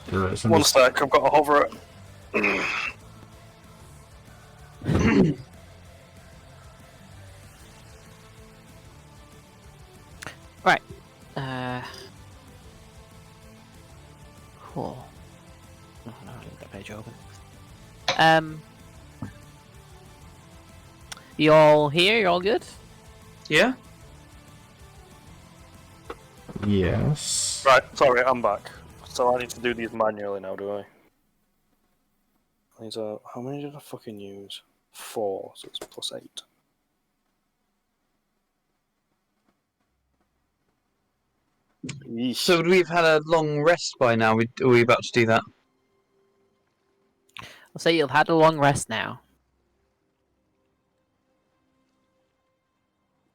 do it. One sec, I've got to hover it. Right. Cool. Oh no, I leave that page open. You all here? You all good? Yeah? Yes. Right, sorry, I'm back. So I need to do these manually now, do I? These are... How many did I fucking use? 4, so it's plus 8. Yeesh. So would we have had a long rest by now? Are we about to do that? I'll say you've had a long rest now.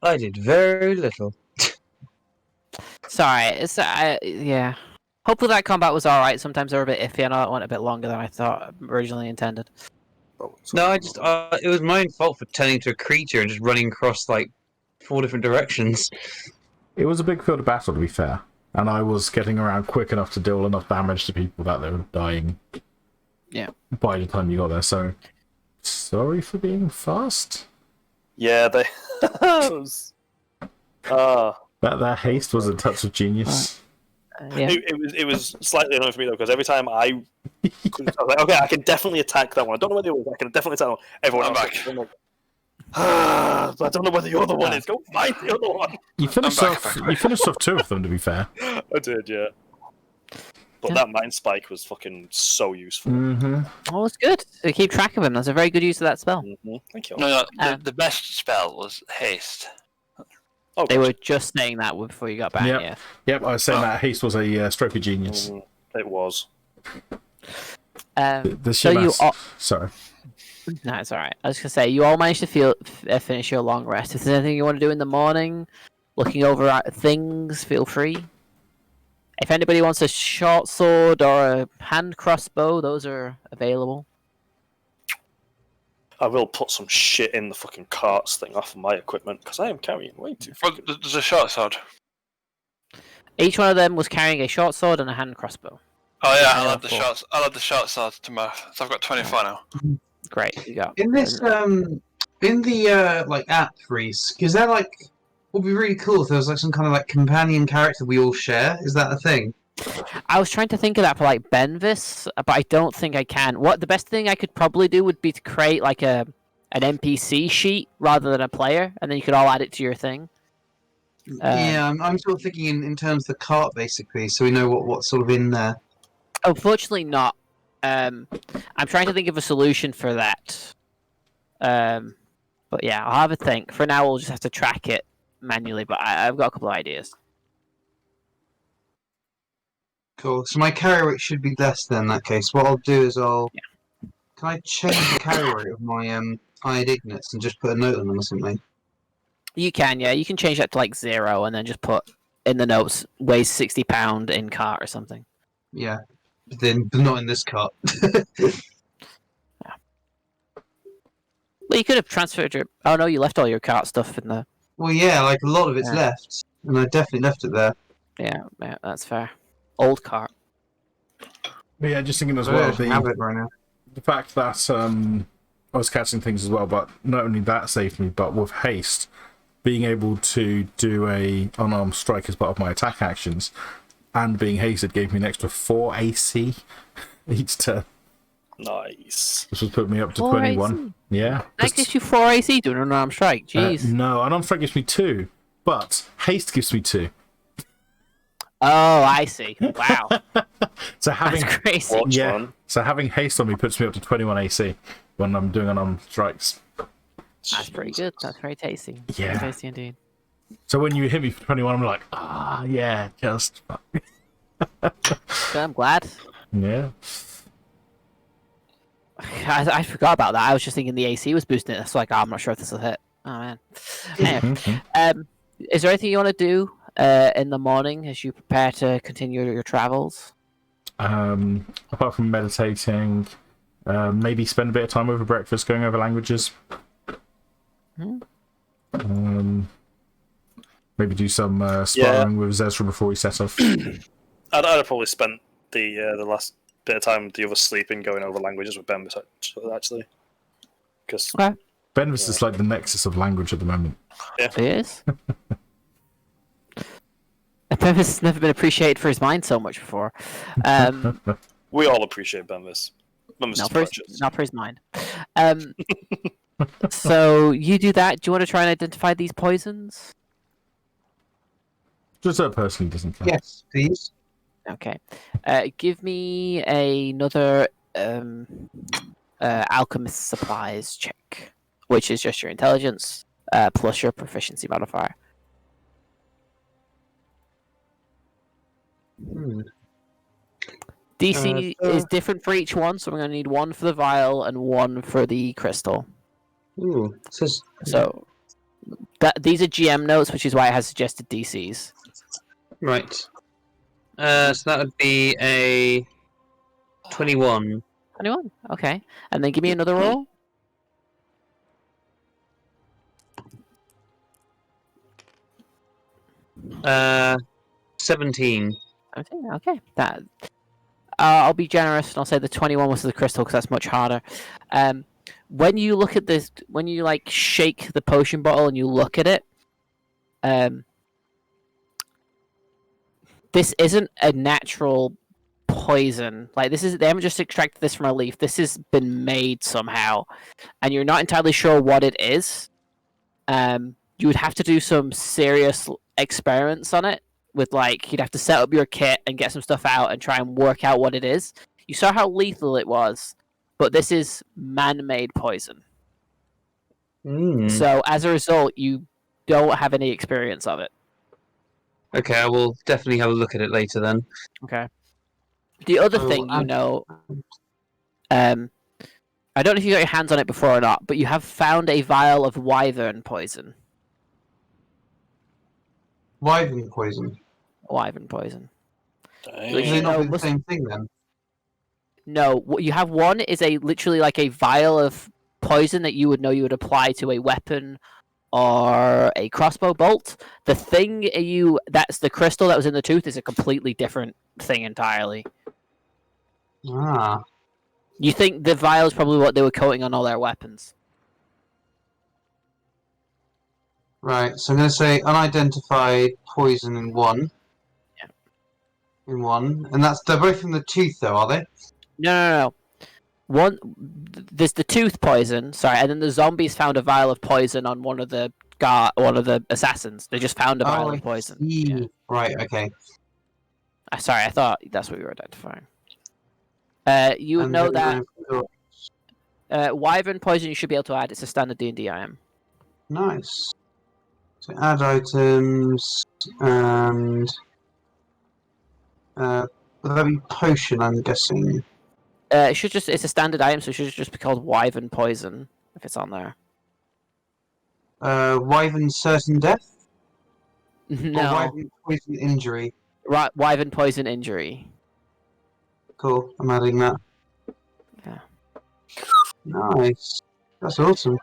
I did very little. Sorry, it's yeah. Hopefully that combat was alright. Sometimes they're a bit iffy. I know it went a bit longer than I thought originally intended. No, it was my own fault for turning into a creature and just running across like 4 different directions. It was a big field of battle, to be fair, and I was getting around quick enough to deal enough damage to people that they were dying. Yeah. By the time you got there, so sorry for being fast. Yeah, they. That haste was a touch of genius. Yeah. It was slightly annoying for me though because every time I was like, okay, I can definitely attack that one. I don't know whether it was. I can definitely attack that one. Everyone I'm else, back. I'm like, but I don't know whether the other one is. Go find the other one. You finished off. You finished off 2 of them, to be fair. I did, yeah. But that mind spike was fucking so useful. Mm-hmm. Oh, it's good. So keep track of him. That's a very good use of that spell. Mm-hmm. Thank you. No, the best spell was haste. Oh, They gosh. were just saying that before you got back. Yep. Yeah. Yep, I was saying that haste was a stroke of genius. It was. The So you Shimas. all... Sorry. No, it's alright. I was gonna say you all managed to finish your long rest. If there's anything you want to do in the morning, looking over at things, feel free. If anybody wants a short sword or a hand crossbow, those are available. I will put some shit in the fucking carts thing off of my equipment because I am carrying way too. Well, there's a short sword. Each one of them was carrying a short sword and a hand crossbow. Oh yeah, Yeah, I'll add the cool. short. I'll add the short sword to my. So I've got 24 now. Great, you go. In this, in the like app, Reese, because that like would be really cool if there was like some kind of like companion character we all share. Is that a thing? I was trying to think of that for like Benvis, but I don't think I can. What the best thing I could probably do would be to create like an NPC sheet rather than a player, and then you could all add it to your thing. Yeah, I'm sort of thinking in terms of the cart basically, so we know what's sort of in there. Unfortunately, not. I'm trying to think of a solution for that. But yeah, I'll have a think. For now, we'll just have to track it manually. But I've got a couple of ideas. Cool. So my carry rate should be less then in that case. What I'll do is Can I change the carry rate of my iron ignits and just put a note on them or something? You can, yeah. You can change that to like 0 and then just put in the notes weighs 60 pound in cart or something. Yeah. But not in this cart. Well, you could have transferred your. Oh no, you left all your cart stuff in the. Well, yeah, like a lot of it's Yeah. left, and I definitely left it there. Yeah, that's fair. Old cart. But yeah, just thinking as I well, don't actually have it right now. the fact that I was catching things as well, but not only that saved me, but with haste, being able to do a unarmed strike as part of my attack actions, and being hasted gave me an extra 4 AC each turn. Nice. This was putting me up to 4 21. AC? Yeah. That gives you 4 AC doing an unarmed strike. Jeez. No, unarmed strike gives me 2, but haste gives me 2. Oh, I see. Wow. So having That's crazy. Watch yeah, one. so having haste on me puts me up to 21 AC when I'm doing unarmed strikes. That's pretty good. That's very tasty. Yeah. Very tasty indeed. So when you hit me for 21, I'm like, yeah, just Good, I'm glad. yeah. I forgot about that. I was just thinking the AC was boosting it. That's like, I'm not sure if this will hit. Oh man. Anyway, is there anything you want to do in the morning as you prepare to continue your travels? Apart from meditating, maybe spend a bit of time over breakfast going over languages. Maybe do some sparring with Zezra before we set off. I'd have probably spent the last bit of time with the other sleeping going over languages with Ben, actually. Because Okay. Benvis is like the nexus of language at the moment. It is. Bevis has never been appreciated for his mind so much before. we all appreciate Benvis. Benvis is Not for, precious. not for his mind. So you do that. Do you want to try and identify these poisons? Drezur personally doesn't care. Yes, please. Okay. Give me another alchemist supplies check, which is just your intelligence plus your proficiency modifier. DC is different for each one, so we're going to need one for the vial and one for the crystal. Ooh, says So these are GM notes, which is why it has suggested DCs. Right. So that would be a 21. 21. Okay. And then give me another roll. Uh, 17. Okay. That. I'll be generous and I'll say the 21 was the crystal because that's much harder. When you look at this, when you like shake the potion bottle and you look at it, this isn't a natural poison. Like they haven't just extracted this from a leaf. This has been made somehow, and you're not entirely sure what it is. You would have to do some serious experiments on it. With like, you'd have to set up your kit and get some stuff out and try and work out what it is. You saw how lethal it was, but this is man-made poison. So as a result, you don't have any experience of it. Okay, I will definitely have a look at it later then. Okay. The other thing I don't know if you got your hands on it before or not, but you have found a vial of wyvern poison. wyvern poison. Wyvern poison. Dang. Which, Is you it not know, the same thing then? No, what you have one is literally like a vial of poison that you would know you would apply to a weapon or a crossbow bolt. The thing that's the crystal that was in the tooth is a completely different thing entirely. Ah, You think the vial is probably what they were coating on all their weapons. right. So I'm going to say unidentified poison in one. Yeah. In one, and they're both in the tooth, though, are they? No. There's the tooth poison, sorry, and then the zombies found a vial of poison on one of the assassins. They just found a vial of poison. See. Yeah. Right. Okay. Sorry, I thought that's what we were identifying. You would And know then that I've got- Wyvern poison you should be able to add. It's a standard D&D item. Nice. So add items and would that be potion? I'm guessing. It's a standard item, so it should just be called Wyvern poison if it's on there. Wyvern certain death. Or No, Wyvern poison injury. Wyvern poison injury. Cool. I'm adding that. Yeah. Nice. That's awesome.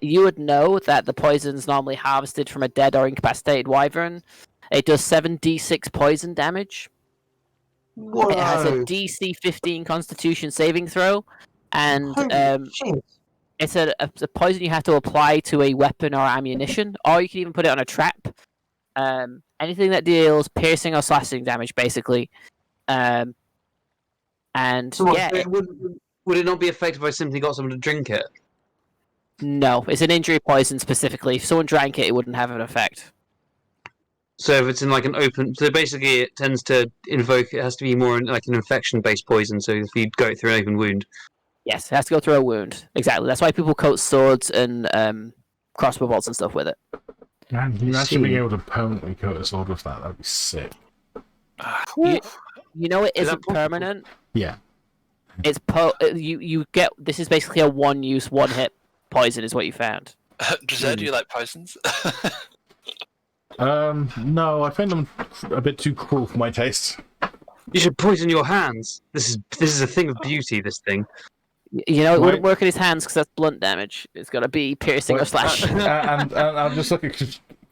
You would know that the poison's normally harvested from a dead or incapacitated wyvern. It does 7d6 poison damage. Whoa. It has a DC 15 Constitution saving throw, and Holy shit. it's a poison you have to apply to a weapon or ammunition, or you can even put it on a trap. Anything that deals piercing or slashing damage, basically. And So what, yeah, so would it not be effective if I simply got someone to drink it? no, it's an injury poison specifically. If someone drank it, it wouldn't have an effect. So if it's in like an open, so basically it tends to invoke. It has to be more like an infection-based poison. So if you go it through an open wound, Yes, it has to go through a wound. Exactly. That's why people coat swords and crossbow bolts and stuff with it. Man, can you imagine being able to permanently coat a sword with that? That'd be sick. You know, it Is that isn't permanent. Yeah. It's you get. This is basically a one-use, one-hit poison, is what you found. Drezur, do you like poisons? No, I find them a bit too cruel for my taste. you should poison your hands. This is a thing of beauty. This thing. You know, it wouldn't Why- work in his hands because that's blunt damage. It's got to be piercing or slash. and I'm just looking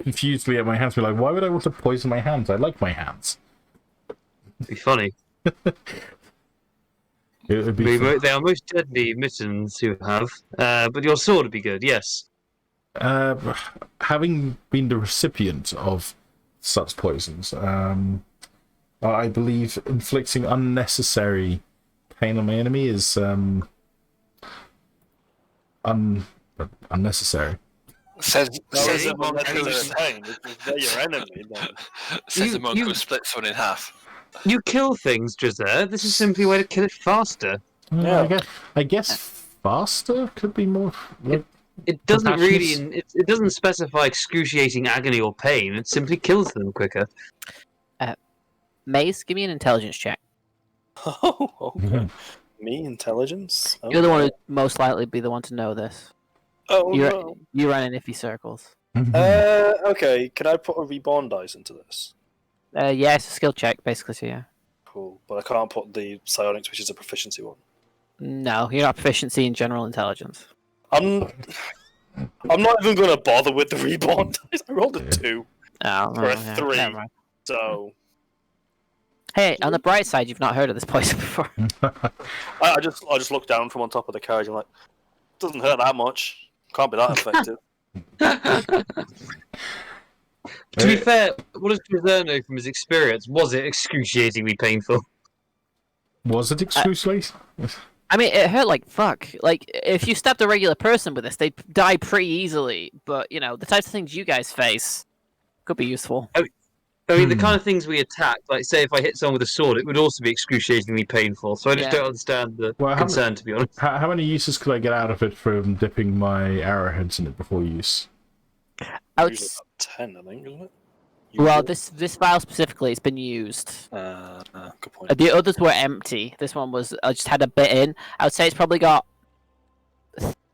confusedly at my hands, be like, why would I want to poison my hands? I like my hands. It'd be funny. It would be fun. They are most deadly mittens you have, but your sword would be good. Yes. Having been the recipient of such poisons, I believe inflicting unnecessary pain on my enemy is unnecessary. Says Says a monk who they're your enemy. Then. says a monk who splits one in half. You kill things, Drezur. This is simply a way to kill it faster. Yeah. I guess faster could be more. Like, It doesn't really. Compassionate. It doesn't specify excruciating agony or pain. It simply kills them quicker. Mace, give me an intelligence check. Oh, okay. Me intelligence. You're the one who most likely be the one to know this. Oh You no. you run in iffy circles. Okay. Can I put a reborn dice into this? Yeah, it's a skill check basically. So yeah. Cool, but I can't put the psionics, which is a proficiency one. No, you're not proficiency in general intelligence. I'm not even going to bother with the reborn dice. I rolled a 2 Oh, for a yeah, 3, never mind. so Hey, on the bright side, you've not heard of this poison before. I just looked down from on top of the carriage and I'm like, doesn't hurt that much. Can't be that effective. To be fair, what does Drezur know from his experience? Was it excruciatingly painful? Was it excruciating? I mean, it hurt like fuck. Like, if you stabbed a regular person with this, they'd die pretty easily. But, you know, the types of things you guys face could be useful. I mean, the kind of things we attack, like say if I hit someone with a sword, it would also be excruciatingly painful. So I just Yeah. don't understand the Well, how concern, to be honest. How many uses could I get out of it from dipping my arrowheads in it before use? I would Usually s- about 10, I think, isn't it? Well, Usually. this file specifically, it's been used. Good point. The others were empty. This one was, I just had a bit in. I would say it's probably got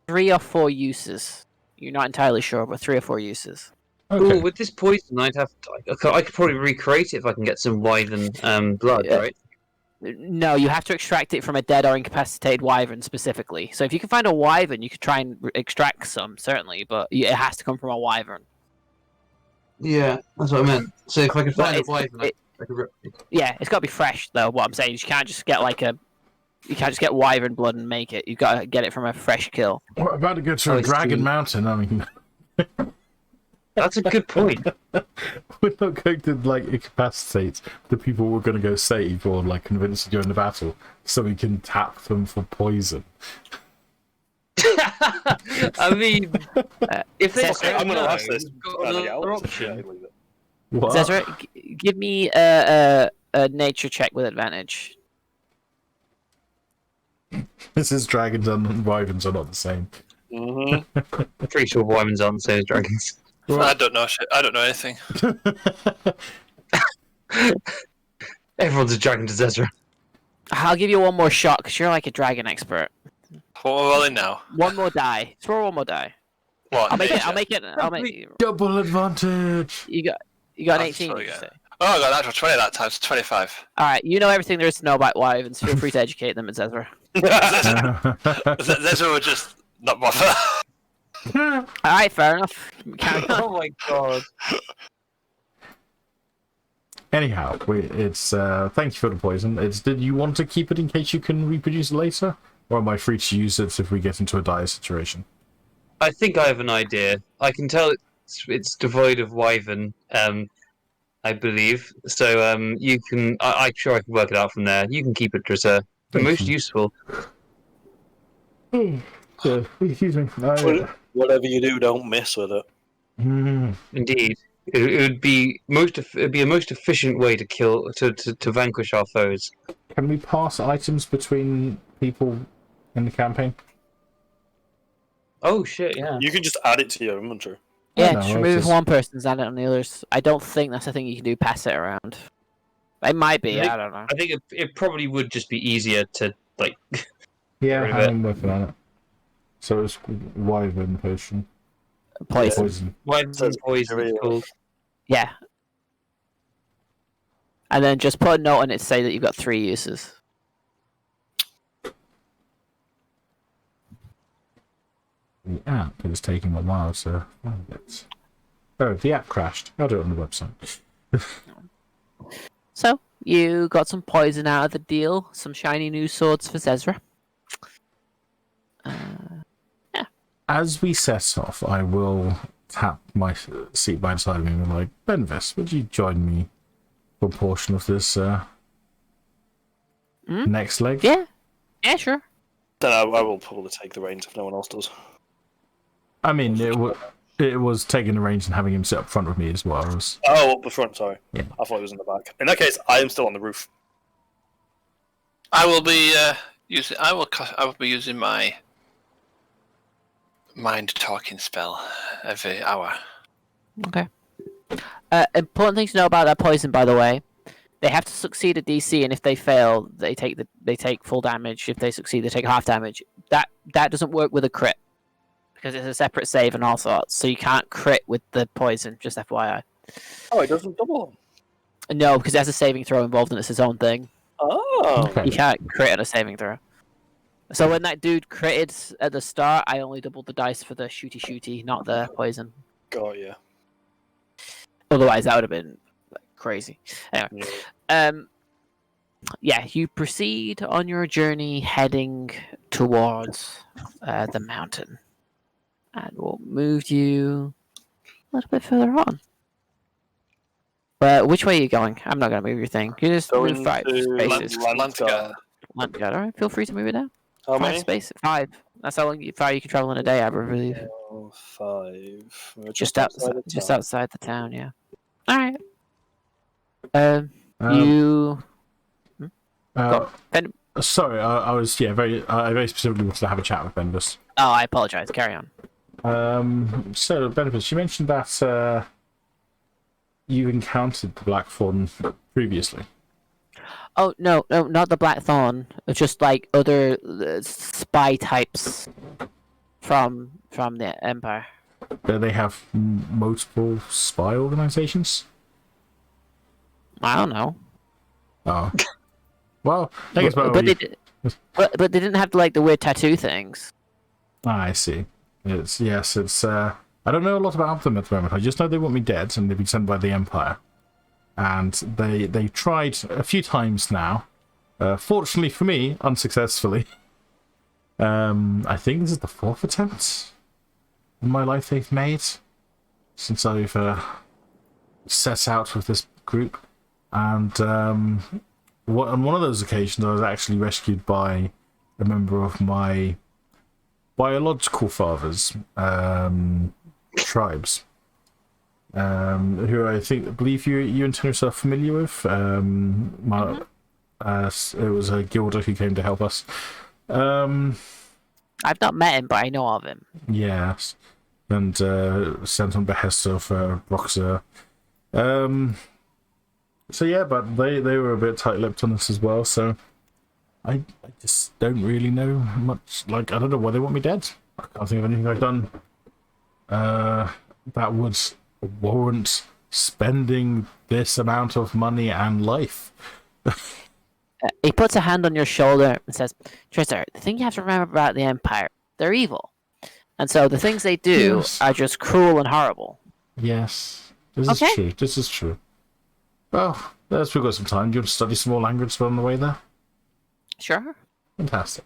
3 or 4 uses. You're not entirely sure, but 3 or 4 uses. Okay. Ooh, with this poison, I could probably recreate it if I can get some wyvern blood, Yeah. right? No, you have to extract it from a dead or incapacitated wyvern specifically. So if you can find a wyvern, you could try and extract some, certainly, but it has to come from a wyvern. Yeah, that's what I meant. So if I could Well, find a it's- wyvern, I could rip it. Yeah, it's got to be fresh, though. What I'm saying is you can't just get you can't just get wyvern blood and make it. You've got to get it from a fresh kill. We're about to go to Oh, a it's dragon true. mountain. I mean, That's a good point. we're not going to like incapacitate the people we're going to go save or like convince to go into battle, so we can tap them for poison. I mean, if they Okay, I'm going to ask this. we've got Another another option. option. Yeah, leave it. What? Zezra, give me a nature check with advantage. This is dragons and wyverns are not the same. Mm-hmm. I'm pretty sure Wyverns aren't the same as dragons. I don't know shit. I don't know anything. Everyone's a dragon to Zezra. I'll give you one more shot because you're like a dragon expert. What am I rolling now? One more die. Throw one more die. What? I'll make it. nature? I'll make it. Double advantage. You got an I'll 18. throw Did you again. say? Oh, I got an actual 20 that time, so 25. All right. You know everything there is to know about wyverns. Feel free to educate them, Zezra. These were just not bother. All right. Fair enough. Carry on. Oh my god. Anyhow, it's thank you for the poison. Did you want to keep it in case you can reproduce it later, or am I free to use it if we get into a dire situation? I think I have an idea. I can tell it's devoid of wyvern, I believe. So you can. I'm sure I can work it out from there. You can keep it, Drezur. The most useful. Excuse me. Whatever you do, don't mess with it. Indeed, it would be a most efficient way to kill to vanquish our foes. Can we pass items between people in the campaign? Oh shit! Yeah. You can just add it to your inventory. Yeah, No, just it's remove just- one person's add it on the others. I don't think that's a thing you can do. Pass it around. It might be. I don't know. I think it probably would just be easier to like. Yeah, Rid of it. I'm working on it. So it's wyvern potion. Poison. Wyvern Says poison is very called. Yeah. And then just put a note on it to say that you've got 3 uses. The app is taking a while to find it. Oh, the app crashed. I'll do it on the website. So, you got some poison out of the deal. Some shiny new swords for Zezra. As we set off, I will tap my seat by the side of me and be like, Benvis, would you join me for a portion of this next leg? Yeah. Yeah, sure. Then I will probably take the reins if no one else does. I mean, it was taking the reins and having him sit up front with me as well. Oh, up the front, sorry. Yeah. I thought it was in the back. In that case, I am still on the roof. I will be using. I will be using my mind talking spell every hour. Okay. Important thing to know about that poison, by the way. They have to succeed at DC, and if they fail, they take full damage. If they succeed, they take half damage. That doesn't work with a crit because it's a separate save and all sorts. So you can't crit with the poison. Just FYI. Oh, it doesn't double. No, because it has a saving throw involved, and it's its own thing. Oh. Okay. You can't crit on a saving throw. So when that dude critted at the start, I only doubled the dice for the shooty, not the poison. Got ya. Otherwise, that would have been like, crazy. Anyway, Yeah. yeah, you proceed on your journey heading towards the mountain, and we'll move you a little bit further on. But which way are you going? I'm not going to move your thing. You just Going move 5 to spaces. Landsguard. All right, feel free to move it down. How 5 many? spaces. 5. That's how far you can travel in a day, I believe. 5. We're Just outside outside the town, yeah. All right. Um, You. Uh, Ben... sorry, I was I very specifically wanted to have a chat with Benvis. Oh, I apologize. Carry on. So Benvis, you mentioned that you encountered the Blackthorn previously. Oh no, not the Blackthorn. It's just like other spy types from the Empire. They have multiple spy organizations. I don't know. Oh, well, I guess But they didn't have like the weird tattoo things. I see. It's I don't know a lot about them at the moment. I just know they want me dead, and they've been sent by the Empire. And they tried a few times now. Fortunately for me, unsuccessfully. I think this is the 4th attempt in my life they've made since I've set out with this group. And on one of those occasions, I was actually rescued by a member of my biological father's tribes, who I believe you and Tennis are familiar with. It was a guilder who came to help us I've not met him, but I know of him. Yes. And sent on behest of Drezur. So yeah, but they were a bit tight-lipped on this as well, so I just don't really know much. Like, I don't know why they want me dead. I can't think of anything I've done that would warrant spending this amount of money and life. He puts a hand on your shoulder and says, Drezur, the thing you have to remember about the Empire, they're evil. And so the things they do Yes. are just cruel and horrible. Yes, this Okay. is true. This is true. Well, we've got some time. Do you want to study some more language on the way there? Sure. Fantastic.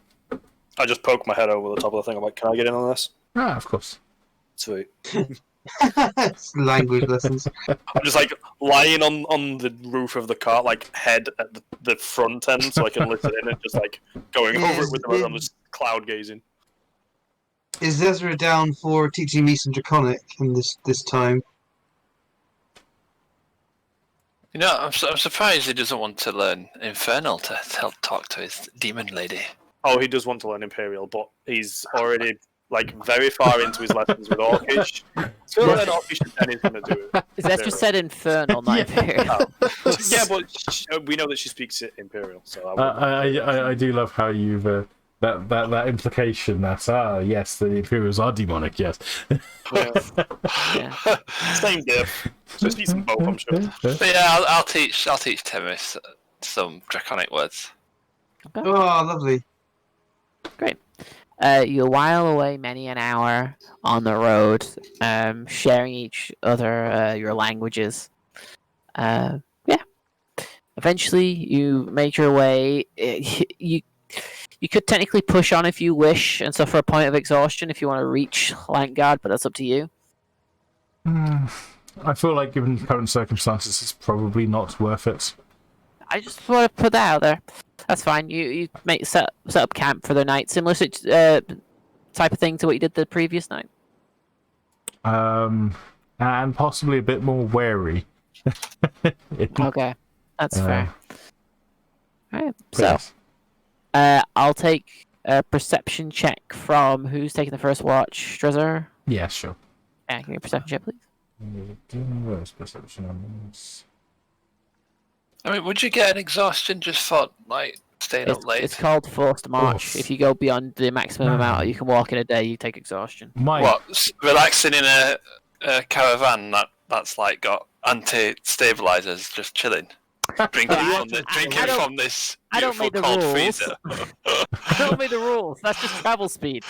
I just poke my head over the top of the thing. I'm like, can I get in on this? Ah, of course. Sweet. It's language lessons. I'm just like lying on the roof of the cart, like head at the front end, so I can listen in and just like going over it with them as I'm just cloud gazing. Is Ezra down for teaching me some Draconic in this time? You know, I'm surprised he doesn't want to learn Infernal to talk to his demon lady. Oh, he does want to learn Imperial, but he's already like very far into his lessons with Orcish. So he'll learn Orcish and then he's going to do it. Is that just said Infernal, not Imperial? Yeah, but we know that she speaks Imperial, so I do love how you've that implication that yes, the Imperials are demonic. Yes. Yeah. same diff. Just decent both, I'm sure. But yeah, I'll teach Temis some draconic words. Oh, lovely. Great. You while away many an hour on the road, sharing each other your languages. Yeah. Eventually, you make your way. You could technically push on if you wish and suffer a point of exhaustion if you want to reach Lankguard, but that's up to you. I feel like, given current circumstances, it's probably not worth it. I just want to put that out there. That's fine. You set up camp for the night, similar type of thing to what you did the previous night. And possibly a bit more wary. Okay, that's fair. All right, But so yes. I'll take a perception check from who's taking the first watch. Drezur? Yeah, sure. Yeah, give me a perception check, please. Where's perception on this? I mean, would you get an exhaustion just for like staying up late? It's called forced march. Oof. If you go beyond the maximum amount you can walk in a day, you take exhaustion. What? Relaxing in a caravan that's like got anti-stabilizers, just chilling, drinking from this I don't beautiful make the cold rules. freezer. I don't make the rules. That's just travel speed.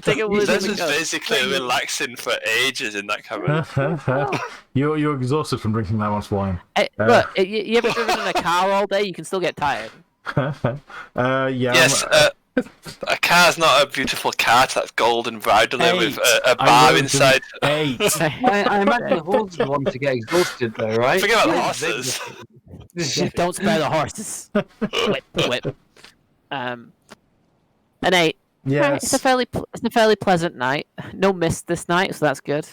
Take it with This the is go. basically relaxing for ages in that caravan. You're exhausted from drinking that much wine. Look, you ever driven in a car all day? You can still get tired. Yeah. Yes, a car's not a beautiful cart that's gold and bridle with a I bar rode inside. them 8. I imagine the horses want to get exhausted, though, right? Forget about the horses. Yeah, don't spare the horses. Whip. An 8. Yes. It's a fairly pleasant night. No mist this night, so that's good.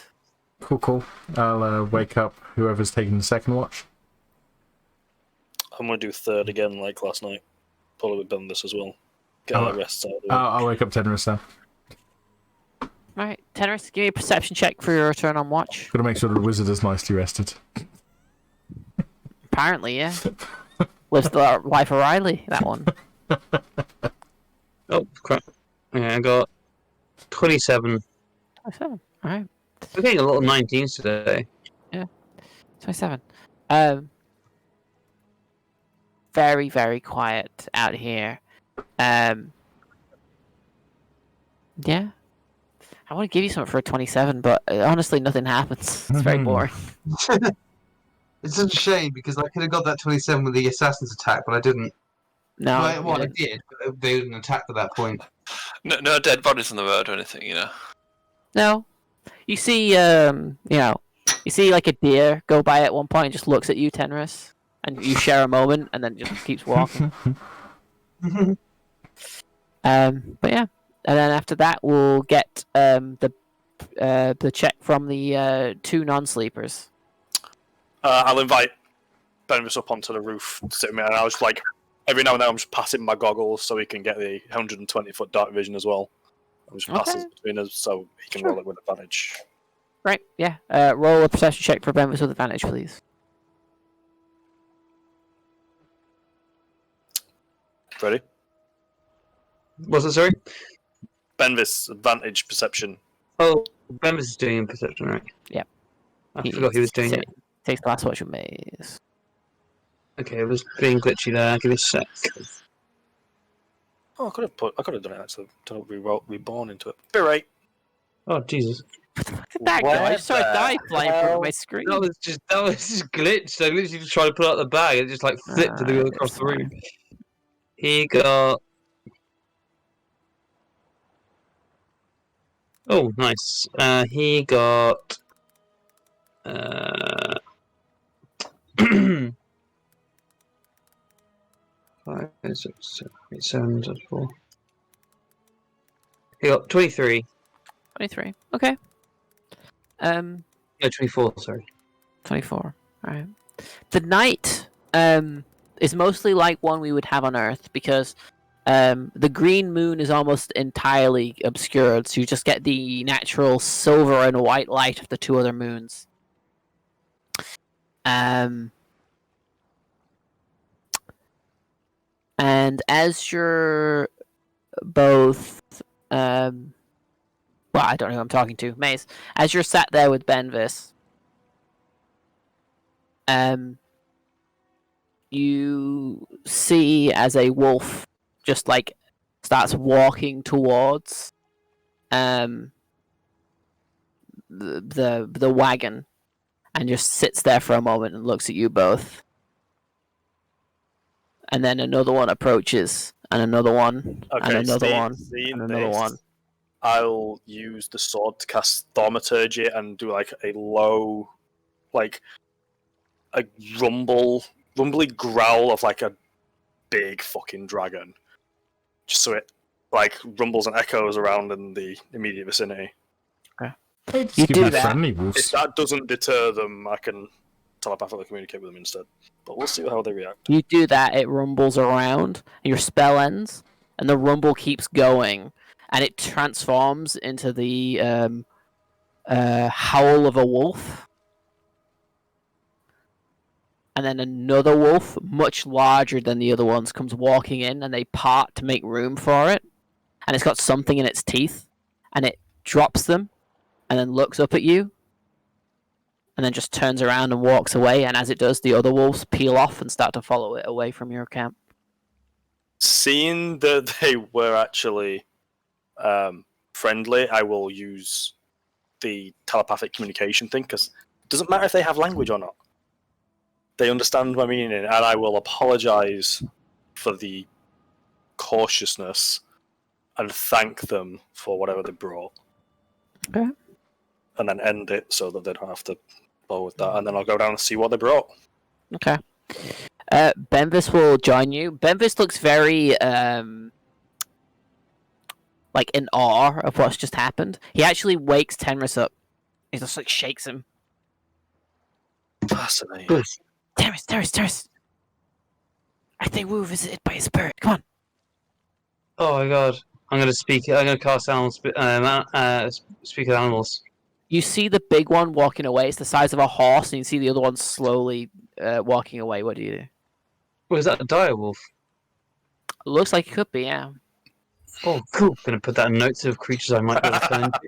Cool. I'll wake up whoever's taking the second watch. I'm going to do third again like last night. Probably done this as well. Get Oh. my rest out of the way. I'll wake up Tenris then. Alright, Tenris, give me a perception check for your return on watch. Gotta make sure the wizard is nicely rested. Apparently, yeah. Lives the life of Riley, that one. Oh, crap. Yeah, I got 27. 27. Alright. We're getting a lot of 19s today. 27. Very, very quiet out here. Yeah. I want to give you something for a 27, but honestly, nothing happens. It's very boring. It's such a shame because I could have got that 27 with the assassin's attack, but I didn't. No. Well, I did, but they didn't attack at that point. No dead bodies on the road or anything, you know. No. You see, you see like a deer go by at one point and just looks at you, Tenris, and you share a moment, and then just keeps walking. But yeah, and then after that, we'll get the check from the 2 non-sleepers. I'll invite Benavis up onto the roof to sit with me, and I'll just like every now and then I'm just passing my goggles so he can get the 120-foot dark vision as well. I'm just passes between us so he can roll it with advantage. Right, yeah. Roll a perception check for Benvis with advantage, please. Ready? What's it, sorry? Benvis, advantage perception. Oh, Benvis is doing perception, right? Yep. I forgot he was doing it. Takes the last watch of Maze. Okay, it was being glitchy there. Give me a sec. Oh, I could have done it actually. To reborn into it. Be right. Oh, Jesus. Look at that guy! I just saw a die flying from my screen. That was just glitched. I literally just tried to pull out the bag. It just like flipped to the other across the room. He got. Oh, nice. He got. 5, 6, 7, 8, 7, 4. He got 23. 23. Okay. No, 24. Sorry. 24. All right. The night is mostly like one we would have on Earth because the green moon is almost entirely obscured, so you just get the natural silver and white light of the two other moons. And as you're both, well, I don't know who I'm talking to, Mace. As you're sat there with Benvis, you see as a wolf just like starts walking towards the wagon, and just sits there for a moment and looks at you both. And then another one approaches, and another one, and another one, and another one. I'll use the sword to cast Thaumaturgy and do like a low, like a rumbly growl of like a big fucking dragon, just so it like rumbles and echoes around in the immediate vicinity. Okay. You do that. Friendly wolves. If that doesn't deter them, I can telepathically communicate with them instead. But we'll see how they react. You do that, it rumbles around, your spell ends, and the rumble keeps going, and it transforms into the howl of a wolf. And then another wolf, much larger than the other ones, comes walking in, and they part to make room for it. And it's got something in its teeth, and it drops them, and then looks up at you, and then just turns around and walks away. And as it does, the other wolves peel off and start to follow it away from your camp. Seeing that they were actually friendly, I will use the telepathic communication thing, because it doesn't matter if they have language or not. They understand my meaning, and I will apologize for the cautiousness and thank them for whatever they brought. Okay. And then end it so that they don't have to bother with that. And then I'll go down and see what they brought. Okay. Benvis will join you. Benvis looks very like in awe of what's just happened. He actually wakes Tenris up. He just like shakes him. Fascinating. Tenris. I think we were visited by a spirit. Come on. Oh my god. I'm gonna cast animals. Speak of animals. You see the big one walking away. It's the size of a horse, and you see the other one slowly walking away. What do you do? Was that a dire wolf? Looks like it could be, yeah. Oh, cool. Gonna put that in notes of creatures I might be able to turn into.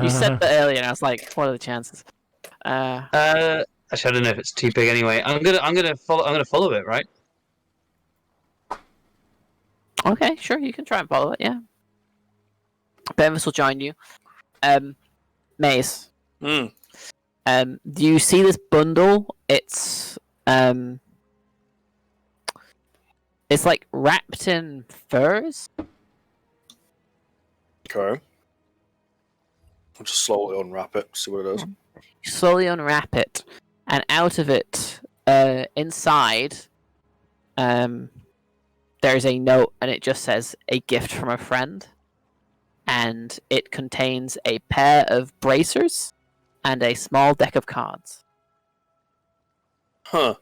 You said that earlier, and I was like, what are the chances? Actually, I don't know if it's too big. Anyway, I'm gonna follow it, right? Okay, sure, you can try and follow it, yeah. Benvis will join you. Mace. Mm. Do you see this bundle? It's like wrapped in furs. Okay. I'll just slowly unwrap it, see what it is. You slowly unwrap it, and out of it, inside, there's a note, and it just says, "A gift from a friend." And it contains a pair of bracers and a small deck of cards. Huh.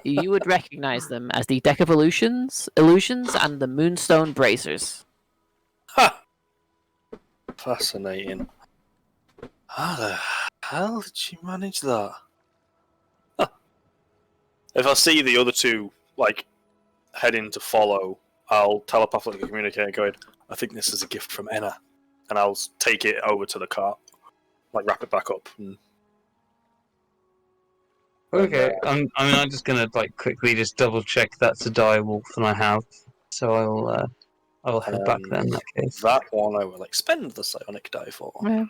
You would recognize them as the Deck of Illusions and the Moonstone Bracers. Ha! Fascinating. How the hell did she manage that? Huh. If I see the other two, like, heading to follow, I'll telepathically communicate going, I think this is a gift from Enna. And I'll take it over to the cart. Like, wrap it back up. And... Okay, I'm just gonna like quickly just double check that's a dire wolf, and I have. So I'll head back then. In that case, that one I will expend the psionic die for. Yeah.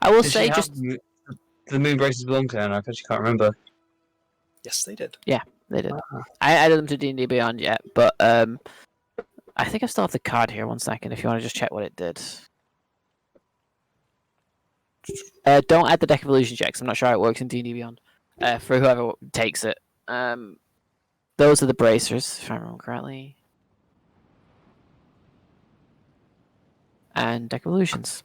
I will Did say she have just the moon braces belong to her, and I actually can't remember. Yes, they did. they did. I added them to D&D Beyond yet, but I think I still have the card here. 1 second, if you want to just check what it did. Don't add the Deck of Illusion checks. I'm not sure how it works in D&D Beyond. For whoever takes it. Those are the bracers, if I remember correctly. And Deck of Illusions.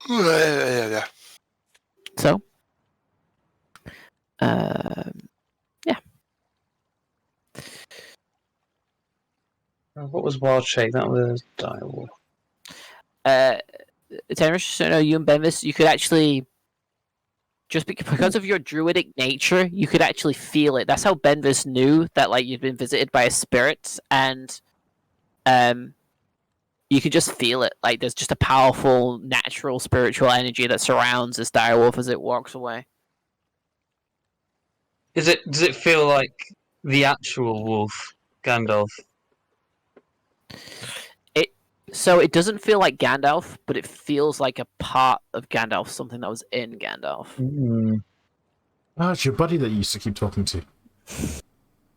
Yeah. So, What was Wild Shape? That was dire wolf. Tenris, so no, you and Benvis, you could actually, just because of your druidic nature, you could actually feel it. That's how Benvis knew that like you'd been visited by a spirit, and you could just feel it. Like there's just a powerful, natural, spiritual energy that surrounds this direwolf as it walks away. Does it feel like the actual wolf, Gandalf? So it doesn't feel like Gandalf, but it feels like a part of Gandalf, something that was in Gandalf. Oh, it's your buddy that you used to keep talking to.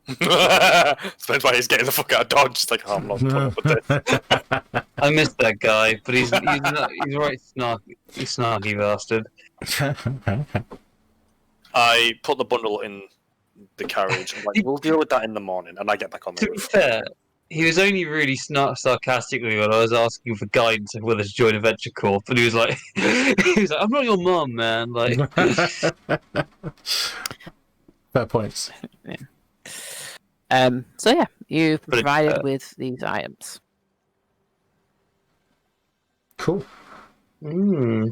Depends why he's getting the fuck out of Dodge. It's like, oh, I'm not putting up with this. I missed that guy, but he's right snarky. He's snarky bastard. I put the bundle in the carriage. I'm like, we'll deal with that in the morning, and I get back on the To be roof. fair, he was only really sarcastically when I was asking for guidance on whether to join Adventure Corps, but he was like, I'm not your mum, man. Like, Fair points. So yeah, you've But provided with these items. Cool. mm.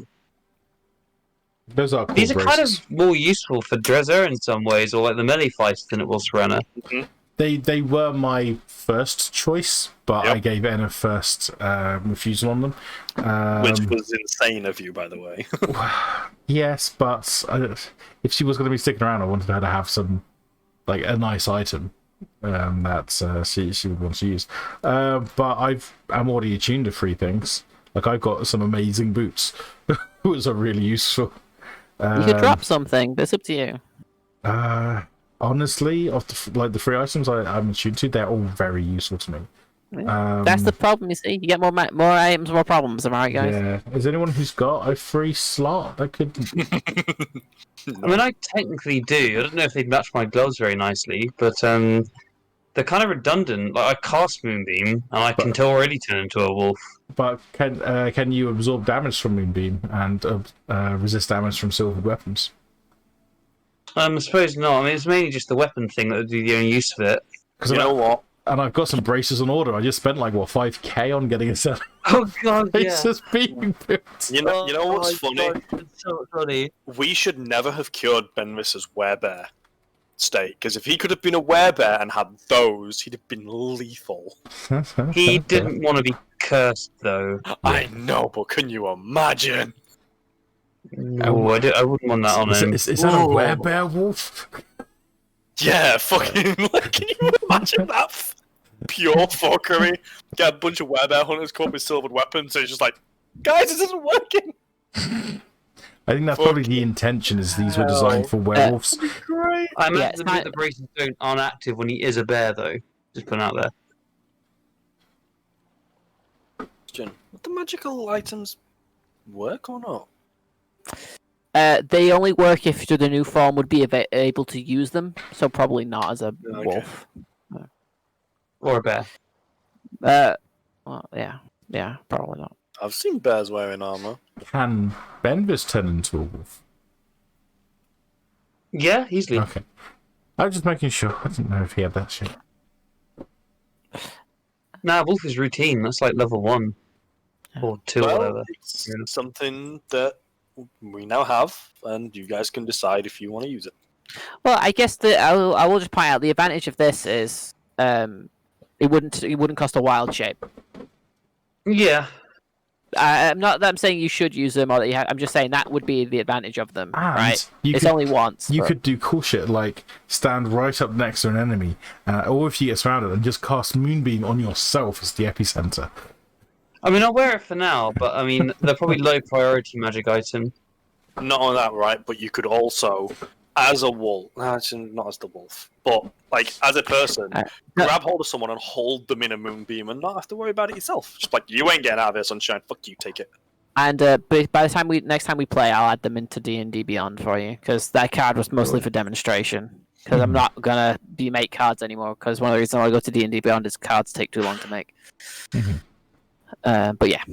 Those are cool These are kind braces. of more useful for Drezur in some ways, or like the melee fighter than it was for Enna. They were my first choice, but Yep. I gave Enna first refusal on them. Which was insane of you, by the way. Yes, but if she was going to be sticking around, I wanted her to have some, like, a nice item that she would want to use. But I'm already attuned to 3 things. Like, I've got some amazing boots, which are really useful. You could drop something, but it's up to you. Honestly, of the 3 items I'm attuned to, they're all very useful to me. That's the problem, you see. You get more items, more problems, am I right, guys? Yeah. Is anyone who's got a free slot that could? I mean, I technically do. I don't know if they'd match my gloves very nicely, but they're kind of redundant. Like, I cast Moonbeam, and I can already turn into a wolf. But can you absorb damage from Moonbeam and resist damage from silvered weapons? I suppose not. I mean, it's mainly just the weapon thing that would be the only use of it. Because You know what? And I've got some braces on order. I just spent like 5k on getting a set of Oh god, yeah. braces being built. You know what's funny? It's so funny. We should never have cured Benvis's werebear state, because if he could have been a werebear and had those, he'd have been lethal. He didn't want to be cursed, though. I know, but can you imagine? No, I wouldn't want that on him. Is that a werebear wolf? Yeah, fucking. Like, can you imagine that? Pure fuckery. Get a bunch of werebear hunters come up with silvered weapons, so it's just like, guys, this isn't working. I think that's probably the intention. Is these were designed for werewolves? Great. I Yeah, imagine the braces aren't active when he is a bear, though. Just put it out there. Question: would the magical items work or not? They only work if the new form would be able to use them, so probably not as a wolf. Or a bear. Well, yeah, probably not. I've seen bears wearing armor. Can Benvis turn into a wolf? Yeah, easily. Okay. I was just making sure. I didn't know if he had that shit. Nah, Wolf is routine. That's like level 1 or 2 or Well, whatever. it's something that we now have, and you guys can decide if you want to use it. Well, I guess I will just point out the advantage of this is it wouldn't cost a wild shape. Yeah. I'm not that I'm saying you should use them or that you have. I'm just saying that would be the advantage of them, And right? you It's could- only once. You but- could do cool shit like stand right up next to an enemy, or if you get surrounded, and just cast Moonbeam on yourself as the epicenter. I mean, I'll wear it for now, but I mean, they're probably low priority magic item. Not only that, right? But you could also, as a wolf, actually not as the wolf, but like as a person, grab hold of someone and hold them in a moonbeam, and not have to worry about it yourself. Just like you ain't getting out of here, sunshine. Fuck you, take it. And but by the time next time we play, I'll add them into D&D Beyond for you because that card was mostly for demonstration. Because I'm not gonna make cards anymore. Because one of the reasons I go to D&D Beyond is cards take too long to make. But yeah,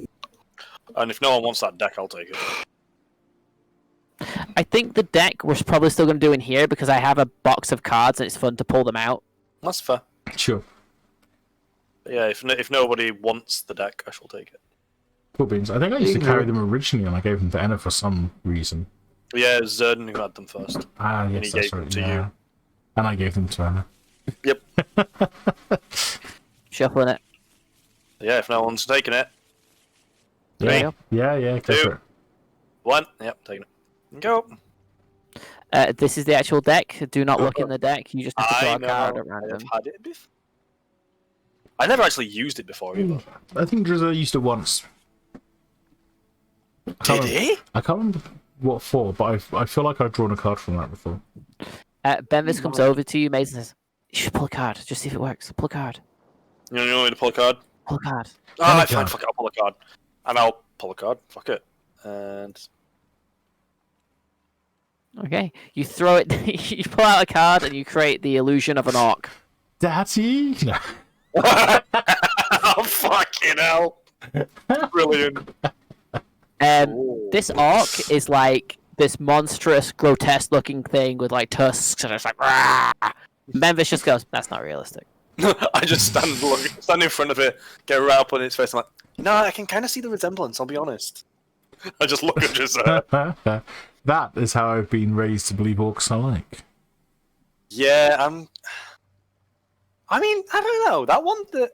And if no one wants that deck, I'll take it. I think the deck we're probably still gonna do in here because I have a box of cards and it's fun to pull them out. That's fair. Sure. Yeah, if nobody wants the deck, I shall take it. Cool beans. I think I used to carry them originally, and I gave them to Enna for some reason. Yeah, it was Zerden who had them first. Ah, And yes, he that's gave them right. to Yeah. you. And I gave them to Enna. Yep. Shuffling it. Yeah, if no one's taking it. There you Yeah, go. yeah, go Two. for it. One. Yep, taking it. Go. This is the actual deck. Do not look in the deck. You just have to draw I a card know. at random. I've had it before. I never actually used it before either. I think Drezur used it once. I can't Did remember- he? I can't remember what for, but I feel like I've drawn a card from that before. Benvis comes over to you, Mason says, "You should pull a card. Just see if it works. Pull a card. You want me to pull a card? Pull a card." Alright, card. fine, fuck it, I'll pull a card. And I'll pull a card. Fuck it. And Okay. You throw it. You pull out a card and you create the illusion of an orc. Daddy! No. oh fucking hell! Brilliant. This orc is like this monstrous, grotesque-looking thing with like tusks, and it's like. Rah! Benvis just goes, "That's not realistic." I just stand in front of it, get right up on its face. I'm like, no, I can kind of see the resemblance. I'll be honest. I just look at Drezur. That is how I've been raised to believe orcs are like. Yeah, I mean, I don't know. That one that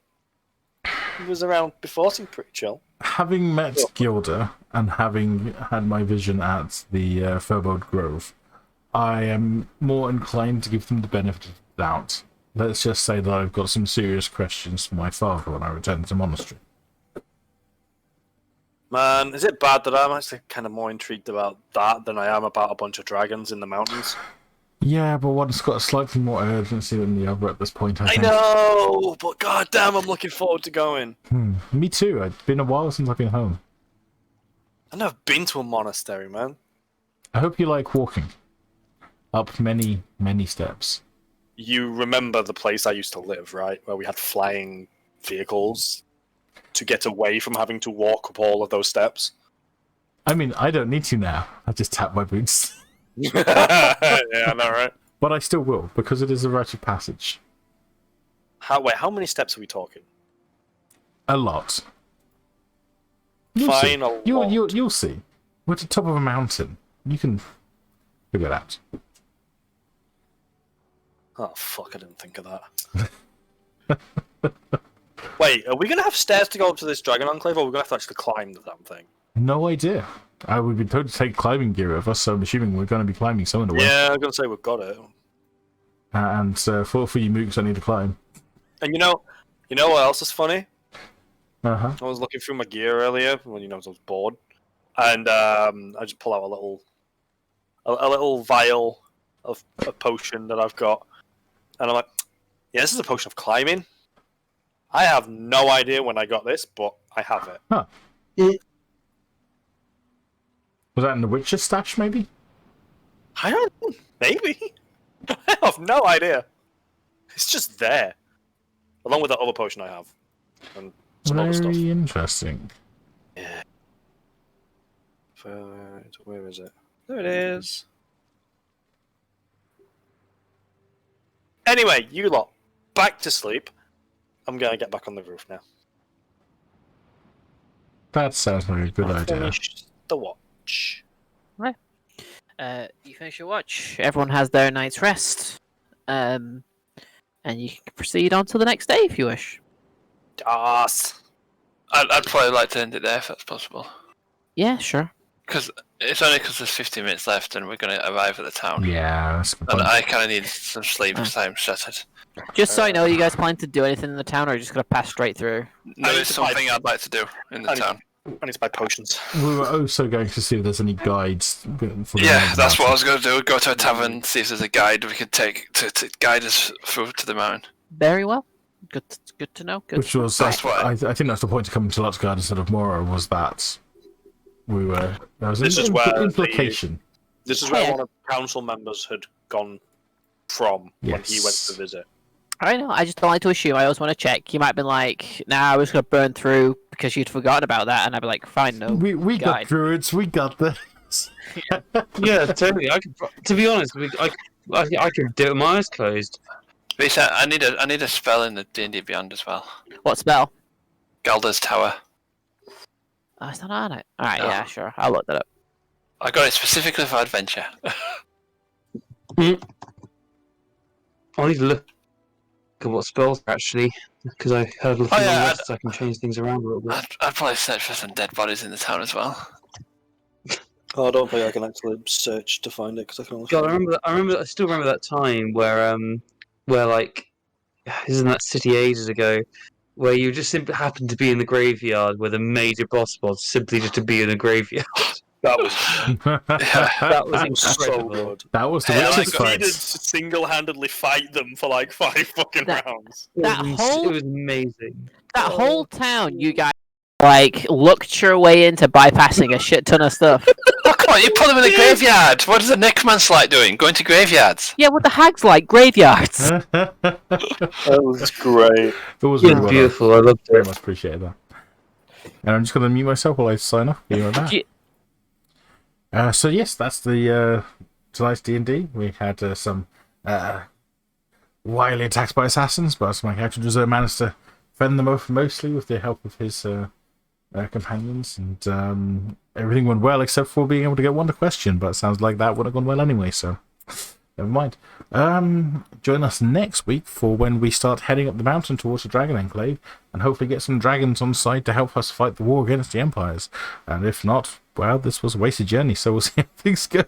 was around before seemed pretty chill. Having met Gilda and having had my vision at the Furbode Grove, I am more inclined to give them the benefit of the doubt. Let's just say that I've got some serious questions for my father when I return to the monastery. Man, is it bad that I'm actually kind of more intrigued about that than I am about a bunch of dragons in the mountains? Yeah, but one's got slightly more urgency than the other at this point, I I think. know, but goddamn, I'm looking forward to going. Me too. It's been a while since I've been home. I've never been to a monastery, man. I hope you like walking. Up many, many steps. You remember the place I used to live, right? Where we had flying vehicles to get away from having to walk up all of those steps? I mean, I don't need to now. I just tap my boots. Yeah, I know, right? But I still will, because it is a rite of passage. How many steps are we talking? A lot. You'll see. Fine, a lot. You'll see. We're at the top of a mountain. You can figure it out. Oh, fuck, I didn't think of that. Wait, are we going to have stairs to go up to this dragon enclave, or are we going to have to actually climb the damn thing? No idea. We've been told to take climbing gear with us, so I'm assuming we're going to be climbing some of the way. Yeah, I'm going to say we've got it. And for you mooks, I need to climb. And you know what else is funny? Uh-huh. I was looking through my gear earlier when I was bored, and I just pull out a little vial of a potion that I've got, and I'm like, yeah, this is a potion of climbing. I have no idea when I got this, but I have it. Huh. Was that in the Witcher stash, maybe? I don't know. Maybe. I have no idea. It's just there, along with that other potion I have, and some other stuff. Very interesting. Yeah. Where is it? There it is. Anyway, you lot, back to sleep. I'm going to get back on the roof now. That sounds like a good idea. Finish the watch. You finish your watch. Everyone has their night's rest. And you can proceed on to the next day if you wish. Yes. I'd probably like to end it there if that's possible. Yeah, sure. Because it's only because there's 50 minutes left and we're going to arrive at the town. Yeah, that's a good And point. I kind of need some sleep because I'm shattered. Just so I know, you guys plan to do anything in the town, or are you just gonna pass straight through? There need is to buy- something I'd like to do in the town. I need to buy potions. We were also going to see if there's any guides. For the Yeah, that's what I mountain. was going to do. Go to a tavern, see if there's a guide we could take to guide us through to the mountain. Very well. Good to know. Good. Which was, That's why- I think that's the point to come to Luxgard instead of Mora, was that we were. There was This an is where the- implication. This is where Hey, one of the council members had gone from when he went to Yes. visit. I know. I just don't like to assume. I always want to check. You might have been like, "Nah, I was gonna burn through because you'd forgotten about that," and I'd be like, "Fine, no." We got guide. druids, we got this. Yeah, totally. I could, to be honest, I could do it with my eyes closed. Lisa, I need a spell in the D&D Beyond as well. What spell? Galder's Tower. Oh, it's not on it. All right, No. yeah, sure. I'll look that up. I got it specifically for adventure. I'll need to look at what spells actually, because I heard a few yeah, lists. I can change things around a little bit. I'd probably search for some dead bodies in the town as well. Oh, I don't think I can actually search to find it because I can only. God, I still remember that time where like, isn't that city ages ago, where you just simply happened to be in the graveyard where the major boss was simply just to be in a graveyard. That was That was so incredible. good. That was the Yeah, witches' like, he did fights. single-handedly fight them for like 5 fucking That- rounds. That it whole was amazing. that whole town, you guys like looked your way into bypassing a shit ton of stuff. Oh, come on, you put them in the graveyard! What does the necromancer like doing? Going to graveyards? Yeah, what the hags like graveyards. That was great. It was It really was well done. beautiful. I loved Very it. much appreciated that. And I'm just going to mute myself while I sign off. Give you that. So yes, that's the tonight's D&D. We had some wily attacks by assassins, but my character Drezur managed to fend them off mostly with the help of his companions, and everything went well except for being able to get one to question. But it sounds like that would have gone well anyway, so never mind. Join us next week for when we start heading up the mountain towards the Dragon Enclave, and hopefully get some dragons on site to help us fight the war against the empires. And if not, well, this was a wasted journey, so we'll see how things go.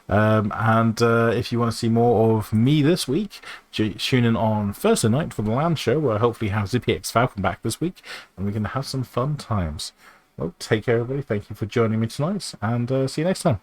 If you want to see more of me this week, tune in on Thursday night for the Land Show, where I hopefully have Zippy X Falcon back this week, and we're going to have some fun times. Well, take care, everybody. Thank you for joining me tonight, and see you next time.